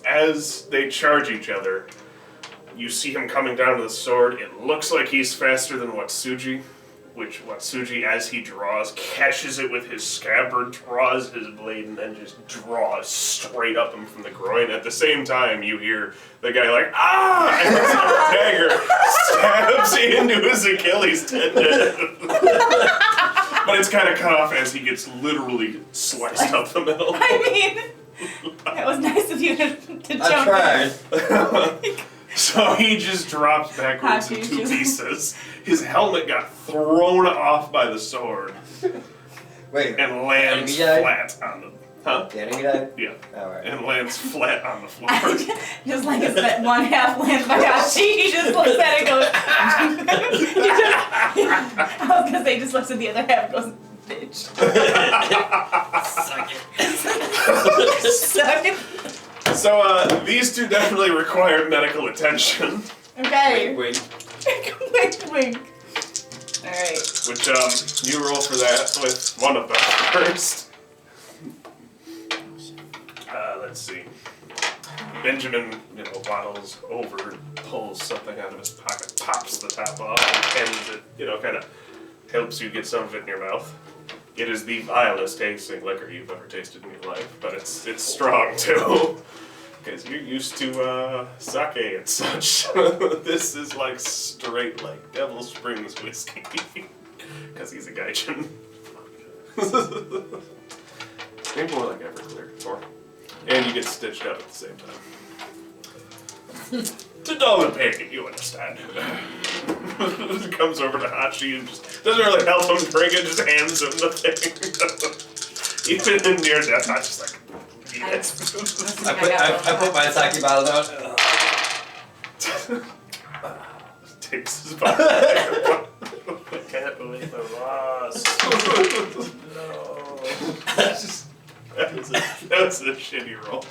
As they charge each other, you see him coming down with the sword. It looks like he's faster than Watsuji, which Watsuji, as he draws, catches it with his scabbard, draws his blade, and then just draws straight up him from the groin. At the same time, you hear the guy like, ah! And his dagger stabs into his Achilles tendon. But it's kind of cut off as he gets literally sliced up the middle. I mean, That was nice of you to jump I in. tried. So he just drops backwards in Hachi two just- pieces. His helmet got thrown off by the sword Wait, and lands enemy died? flat on the. Huh? The enemy died? Yeah. Alright. And lands flat on the floor. Just like it's that one half lands by Hachi, he just looks at it and goes. I was gonna say, he just looks at the other half and goes, bitch. Suck it. Suck it. So these two definitely required medical attention, Okay. Wait. Wink, wink. Alright. which you roll for that with one of them first. Let's see. Benjamin, waddles over, pulls something out of his pocket, pops the top off, and hands it, kind of helps you get some of it in your mouth. It is the vilest tasting liquor you've ever tasted in your life, but it's strong too. Because you're used to sake and such. This is like straight like Devil Springs whiskey. Because he's a gaijin. Maybe more like Everclear. Or, and you get stitched up at the same time. It's a dollar pig, you understand. Comes over to Hachi and just doesn't really help him drink it, just hands him the thing. Even in near death, Hachi's like, yes. I put my sake bottle down. Takes his bottle. I I can't believe I lost. No. that was a shitty roll.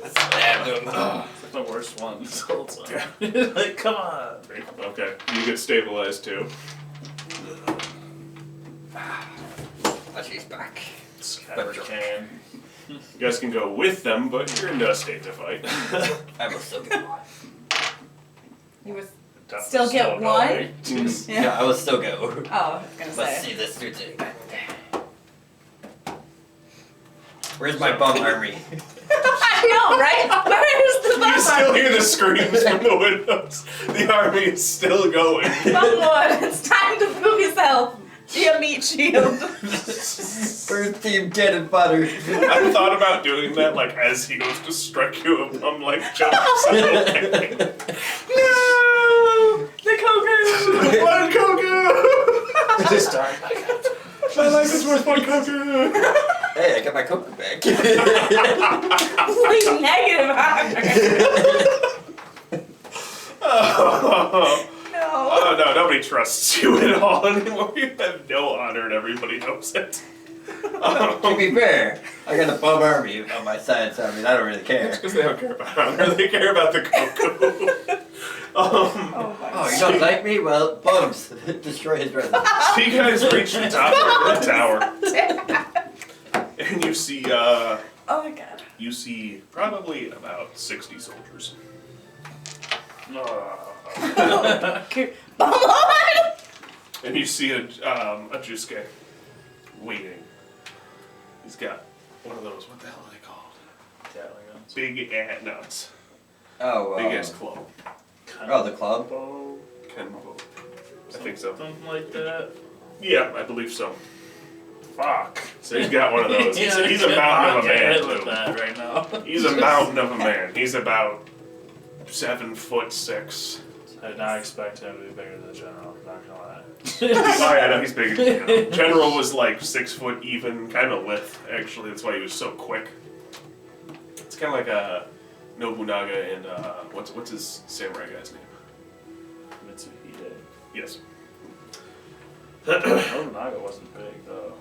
Stabbed him. It's the worst one this whole time. Like, come on. Okay, you get stabilized too. Oh, she's back. Scatter can. You guys can go with them, but you're in no state to fight. I will still get one. You was still get one? going. Yeah, I will still go. Oh, I was gonna Let's say. see this through today. Where's my bum army? I know, right? Where's the You still bummer? hear the screams from the windows. The army is still going. Bumwood, it's time to prove yourself. Be a meat shield. First team cannon butter. I thought about doing that, like, as he goes to strike you, a bum, like, jumps away. No! The Koku! One Koku! Just start back up. My life is worth one Koku! Hey, I got my coke back. Like negative, Oh, No. no, nobody trusts you at all anymore. You have no honor and everybody knows it. To be fair, I got a bum army on my side, so I mean, I don't really care. Because they don't care about honor, they care about the Koku. Oh my Oh, you don't like me? Well, bums. Destroy his residence. So you guys reach the top of the tower, and you see, Oh my god. you see probably about 60 soldiers. Okay. Bumwood! And you see a Jusuke waiting. He's got one of those, what the hell are they called? Big ass nuts. Oh, Big ass club. Oh, the club? Kenbo. I think so. Something like that. Yeah, I believe so. Fuck. So he's got one of those. He's a mountain of a man, with too. that right now. He's a mountain of a man. He's about 7'6". I did not expect him to be bigger than the general, not gonna lie. Oh yeah, no, he's bigger than General. General was like 6 foot even, kind of lithe, actually. That's why he was so quick. It's kind of like Nobunaga and, what's his samurai guy's name? Mitsuhide. Yes. Nobunaga wasn't big though.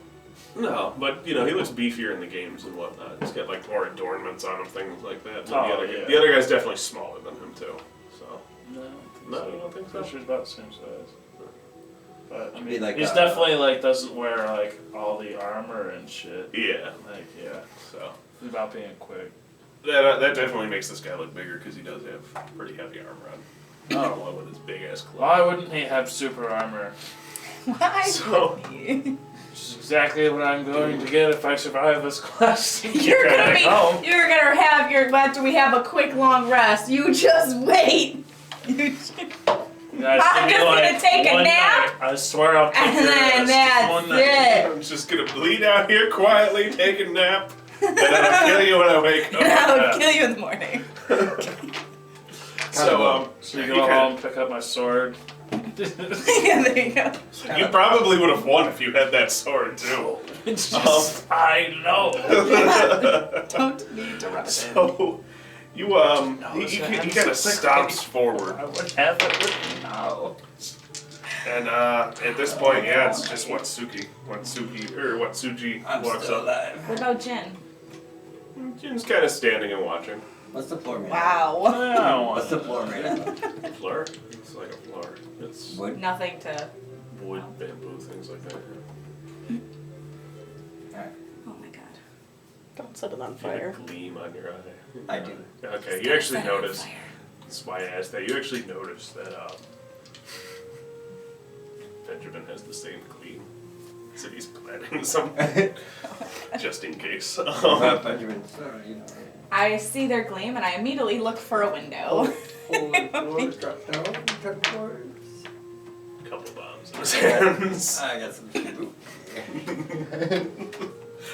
No, but, he looks beefier in the games and whatnot. He's got, like, more adornments on him, things like that. But Oh, the yeah. other guy's definitely smaller than him, too. So, No, you don't think so? Pretty sure he's about the same size. But I Be mean, like, he's definitely like doesn't wear like all the armor and shit. yeah. Like yeah, So, he's about being quick. that definitely makes this guy look bigger because he does have pretty heavy armor on. Oh. Along with his big ass club. Why wouldn't he have super armor? Why? So- Which is exactly what I'm going to get if I survive this quest. You're gonna Back be. home. You're gonna have your. After we have a quick long rest, you just wait. You just, Guys, I'm give me, just gonna take a one nap, night. I swear I'll take and your then rest. Just one that's night. it. I'm just gonna bleed out here quietly, take a nap. And then I'll kill you when I wake up. And I would kill you in the morning. So, So you go home, pick up my sword. Yeah, there you go. you probably would have won if you had that sword, too. It's just, I know. Don't need to rub it in. So, he kind of stomps forward. I would have it with me now. And at this point, yeah, it's just Watsuji I'm walks still up. alive. What about Jin? Jin's kind of standing and watching. What's the floor made? Wow. I don't What's want the floor made of? Floor? It's like a floor. It's Wood. Nothing to. wood, bamboo, things like that. Alright. Oh my god. Don't set it on You have fire. a gleam on your eye. I do. Okay, you actually Set it on notice. fire. That's why I asked that. You actually notice that Benjamin has the same gleam. So he's planning something just in case. Benjamin, you know. I see their gleam and I immediately look for a window. Hold the floor, drop down, turn forwards. Couple bombs in his hands. I got some shoe.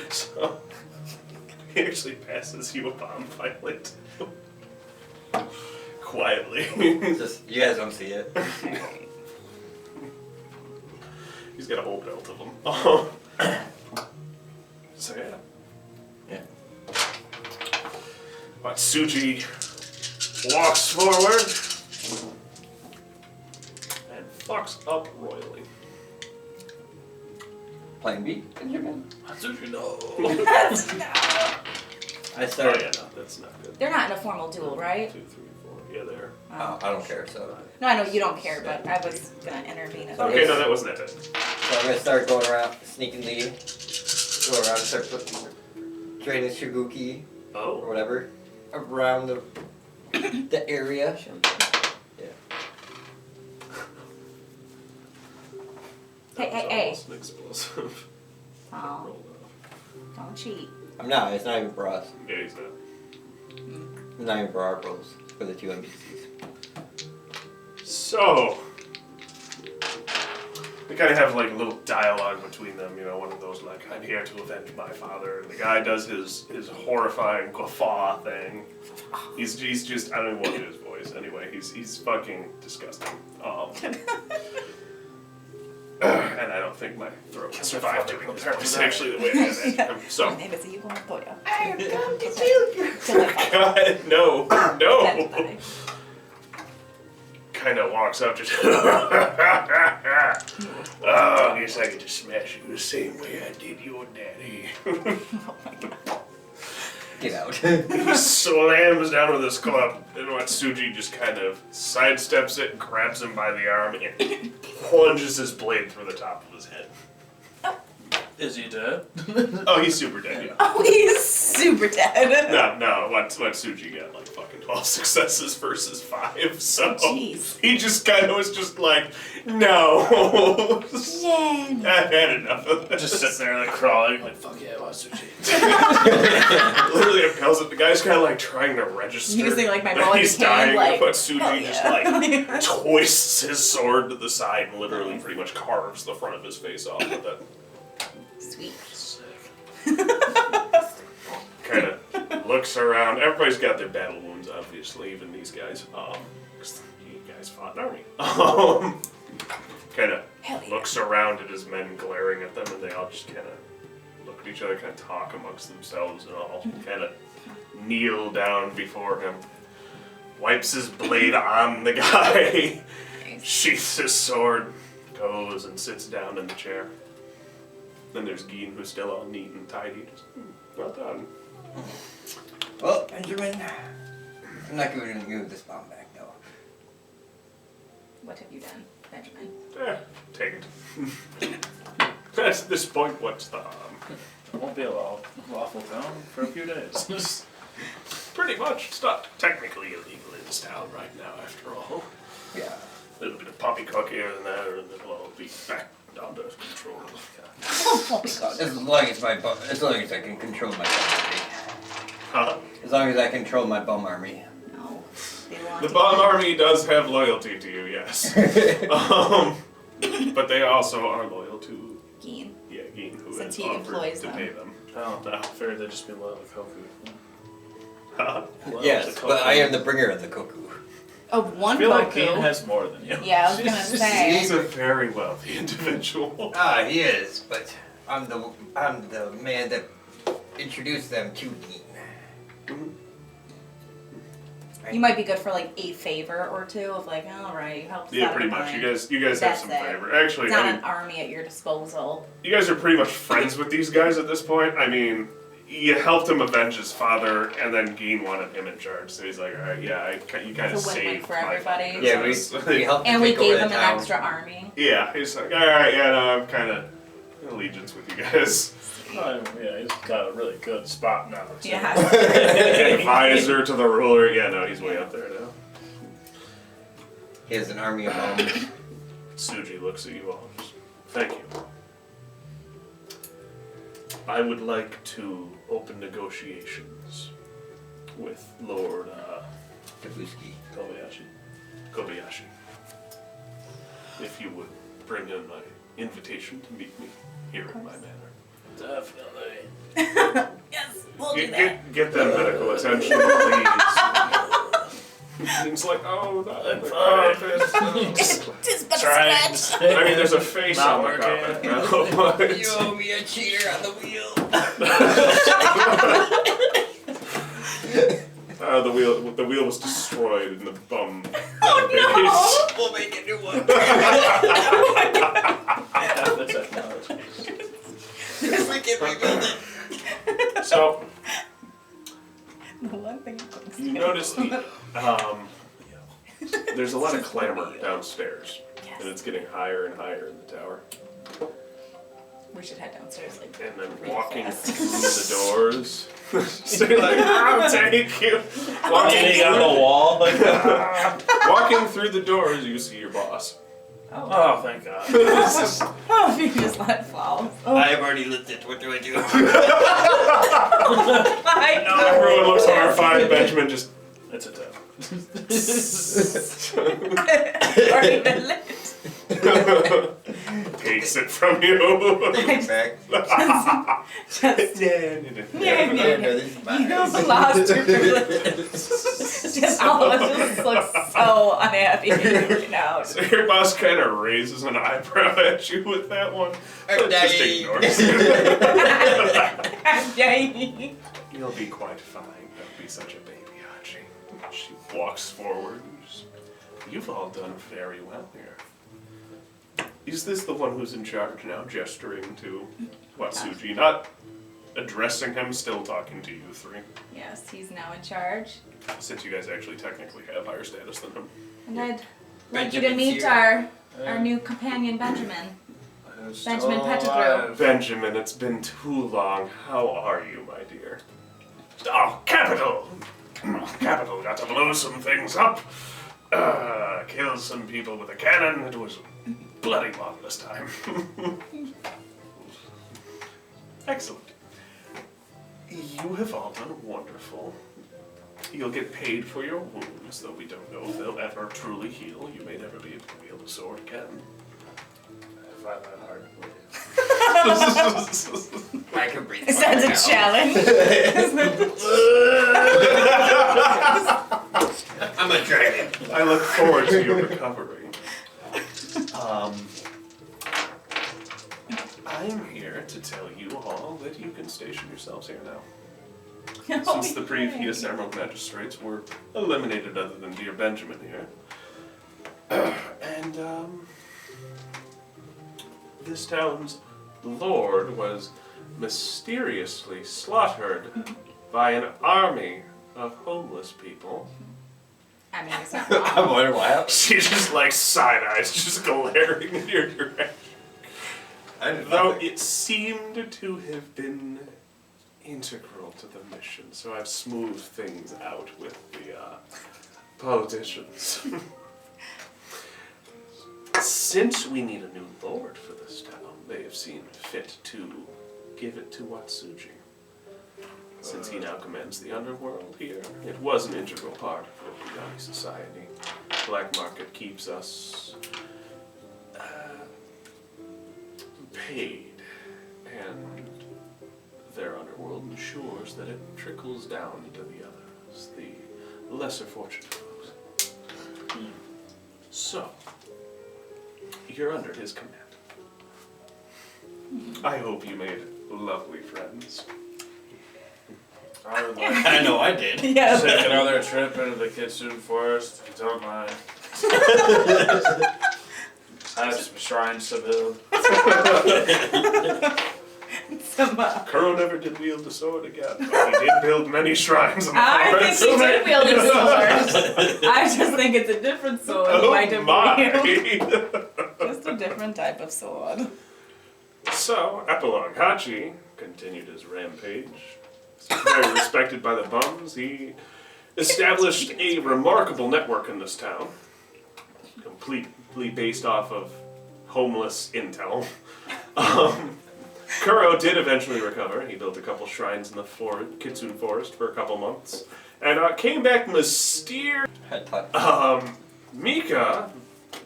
So he actually passes you a bomb pilot. Quietly. Just, you guys don't see it. Alright. He's got a whole belt of them. So yeah. Yeah. Watsuji walks forward and fucks up royally. Plan B, Benjamin. Watsuji, no. I Oh started. yeah, no, that's not good. They're not in a formal duel, right? 2, 3, 4. Yeah, there. Oh, I don't care, so. No, I know you don't care, but I was gonna intervene if Okay, no, that wasn't it. So I'm gonna start going around, sneakingly go around and start putting draining Shuguki or Oh. whatever around the area. Yeah. Hey, That was hey, hey. almost an explosive. Oh, Rolled don't cheat. I'm not. It's not even for us. off. Yeah, he's not. It's not even for our rolls. It's for the two NPCs. So, they kind of have like a little dialogue between them, you know, one of those like, I'm here to avenge my father. And the guy does his horrifying guffaw thing. He's just, I don't even want to do his voice anyway. He's fucking disgusting. And I don't think my throat can survive doing his voice actually the way I had it. My So, name is Yugo Montoya. I have come to kill you. God, no, That's no. funny. Kind of walks up, just. Oh, I guess I could just smash you the same way I did your daddy. Oh my god. Get out. He slams down with his club, and Watsuji just kind of sidesteps it, grabs him by the arm, and plunges his blade through the top of his head. Is he dead? Oh, he's super dead, yeah. Oh, he's super dead. No, Watsuji got like fucking 12 successes versus 5, so Jeez. he just kind of was just like, no. Jen. I've had enough of this. Just sitting there like crawling, like fuck yeah, Watsuji. Literally, it tells it. The guy's kind of like trying to register. Using, like, my that body he's hand, dying, like, but Suji hell just yeah. like twists his sword to the side and literally pretty much carves the front of his face off with it. Sweet. Kind of looks around. Everybody's got their battle wounds, obviously, even these guys. 'Cause you guys fought an army. Kind of Hell yeah. looks around at his men glaring at them, and they all just kind of look at each other, kind of talk amongst themselves, and all kind of kneel down before him. Wipes his blade on the guy, sheaths his sword, goes and sits down in the chair. Then there's Geen, who's still all neat and tidy. Just, well done. Well, Benjamin, I'm not going to give this bomb back, no. What have you done, Benjamin? Take it. At this point, what's the harm? It won't be a lawful town for a few days. Pretty much. It's not technically illegal in this town right now, after all. Yeah. A little bit of poppycock here and there, and it'll all be back under control. As long as my bum, as long as I can control my bum army. Huh? As long as I control my bum army. No. They belong The to bomb you. army does have loyalty to you, yes. But they also are loyal to Geen. yeah, Geen, who Since had he offered employs to them. pay them. Oh, no, I figured they'd just be loyal to Koku. Loyal Yes, to but Koku. I am the bringer of the cuckoo. Oh, I one feel like Goku. Geen has more than you. Yeah, I was gonna say. He's a very wealthy individual. Ah, he is, but I'm the man that introduced them to Dean. You might be good for like a favor or two of like, all right, you helped us Yeah, out pretty with much. mine. You guys have That's some it. favor. Actually, It's not I mean, an army at your disposal. you guys are pretty much friends with these guys at this point. I mean, you helped him avenge his father, and then Geen wanted him in charge. So he's like, all right, yeah, you kind of It's a win-win saved for my everybody. father. Yeah, we So- helped And him we take over gave the him an town. extra army. Yeah, he's like, all right, yeah, no, I'm kind of allegiance with you guys. Yeah, he's got a really good spot now. Too. Yeah. Advisor to the ruler. Yeah, no, he's way up there now. He has an army of bombs. Suji looks at you all. and just, thank you. I would like to open negotiations with Lord Kabuski. Kobayashi. If you would bring in my invitation to meet me here in my manor. Definitely. Yes, we'll do that. Get that medical attention, please. Seems like, oh, that's Just but a Trying. scratch. I mean, there's a face Not on the working. coffin now, but You owe me a cheater on the wheel. the wheel was destroyed in the bum. Oh We'll make a new one. Have the technology. If we can rebuild it. So no! The one thing you notice there's a lot of clamor downstairs, and it's getting higher and higher in the tower. we should head downstairs like And then real walking fast. through the doors, say like, "I'll take you." Getting on the wall. Like, Walking through the doors, you see your boss. oh, thank God. Oh, if you just let it fall. Oh, I have already lit it. What do I do? I know. Everyone looks horrified. Benjamin just It's a 10. Already been lit. takes it from you. Take it back. Just, No, yeah. no, this is mine. You lost your privilege. Just all of us just look so unhappy right now. So your boss kind of raises an eyebrow at you with that one, but just ignores it. Yay. You'll be quite fine. Don't be such a baby, Hachi. She walks forward. And just, you've all done very well here. Is this the one who's in charge now, gesturing to Watsuji? Not addressing him, still talking to you three. Yes, he's now in charge. Since you guys actually technically have higher status than him. And I'd like you to Benjamin's meet here. our new companion, Benjamin. I'm still Benjamin Pettigrew. alive. Benjamin, it's been too long. How are you, my dear? Oh, capital! Capital. Got to blow some things up. Kill some people with a cannon. It was bloody marvelous time. Excellent. You have all done wonderful. You'll get paid for your wounds, though we don't know if they'll ever truly heal. You may never be able to wield a sword again. I find that hard to believe. I can breathe. It sounds a challenge. I'm a dragon. I look forward to your recovery. I'm here to tell you all that you can station yourselves here now. Since the previous Emerald Magistrates were eliminated other than dear Benjamin here. And, this town's lord was mysteriously slaughtered by an army of homeless people. I mean, it's not I'm wrong. wondering what happened. She just like side eyes, just glaring in your direction. I did Though nothing. it seemed to have been integral to the mission, so I've smoothed things out with the politicians. Since we need a new lord for this town, they have seen fit to give it to Watsuji. Since he now commands the underworld here, it was an integral part of Yami society. Black market keeps us paid ensures that it trickles down to the others, the lesser fortunate folks. So, you're under his command. I hope you made lovely friends. I would like I know I did. to Yes. take another trip into the Kitsune Forest, if you don't mind. I have some shrines to build. Some, Kuro never did wield the sword again, but he did build many shrines in the I think forest. he did wield a sword. I just think it's a different sword. Oh Might have my! been just a different type of sword. So, Epilogue Hachi continued his rampage. Very respected by the bums. He established a remarkable network in this town, completely based off of homeless intel. Kuro did eventually recover. He built a couple shrines in the Kitsune Forest for a couple months, and came back mysterious. Head touch. Mika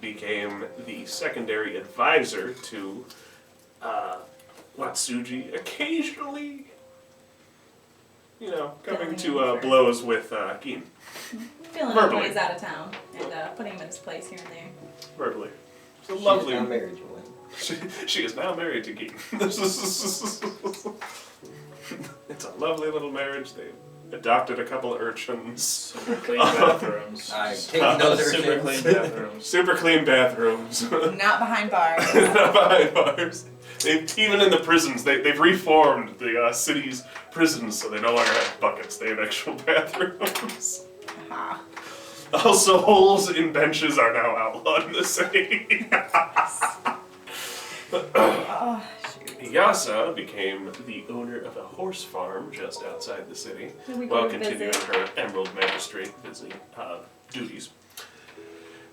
became the secondary advisor to Watsuji, occasionally, coming to blows with Gin, Feeling Verbally. like he's out of town and putting him in his place here and there. verbally. It's a She's lovely. not married to one. She is now married to Gin. It's a lovely little marriage. They adopted a couple of urchins. Super clean bathrooms. I've taken those Super urchins. clean bathrooms. Super clean bathrooms. Not behind bars. Not behind bars. Even in the prisons, they've reformed the city's prisons so they no longer have buckets. They have actual bathrooms. Aha. Also, holes in benches are now outlawed in the city. Oh, shoot. Yasa became the owner of a horse farm just outside the city Did we go while to continuing visit? her Emerald Magistrate duties.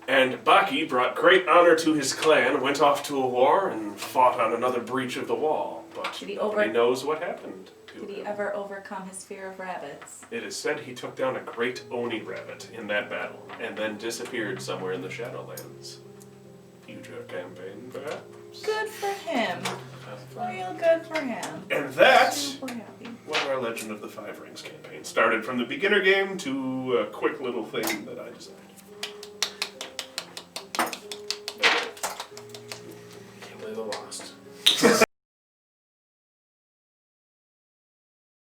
And Baki brought great honor to his clan, went off to a war, and fought on another breach of the wall. But Did he nobody knows what happened to Did he him. ever overcome his fear of rabbits? It is said he took down a great Oni rabbit in that battle, and then disappeared somewhere in the Shadowlands. Future campaign, perhaps? Good for him. Real good for him. And that Super happy. was our Legend of the Five Rings campaign. Started from the beginner game to a quick little thing that I designed.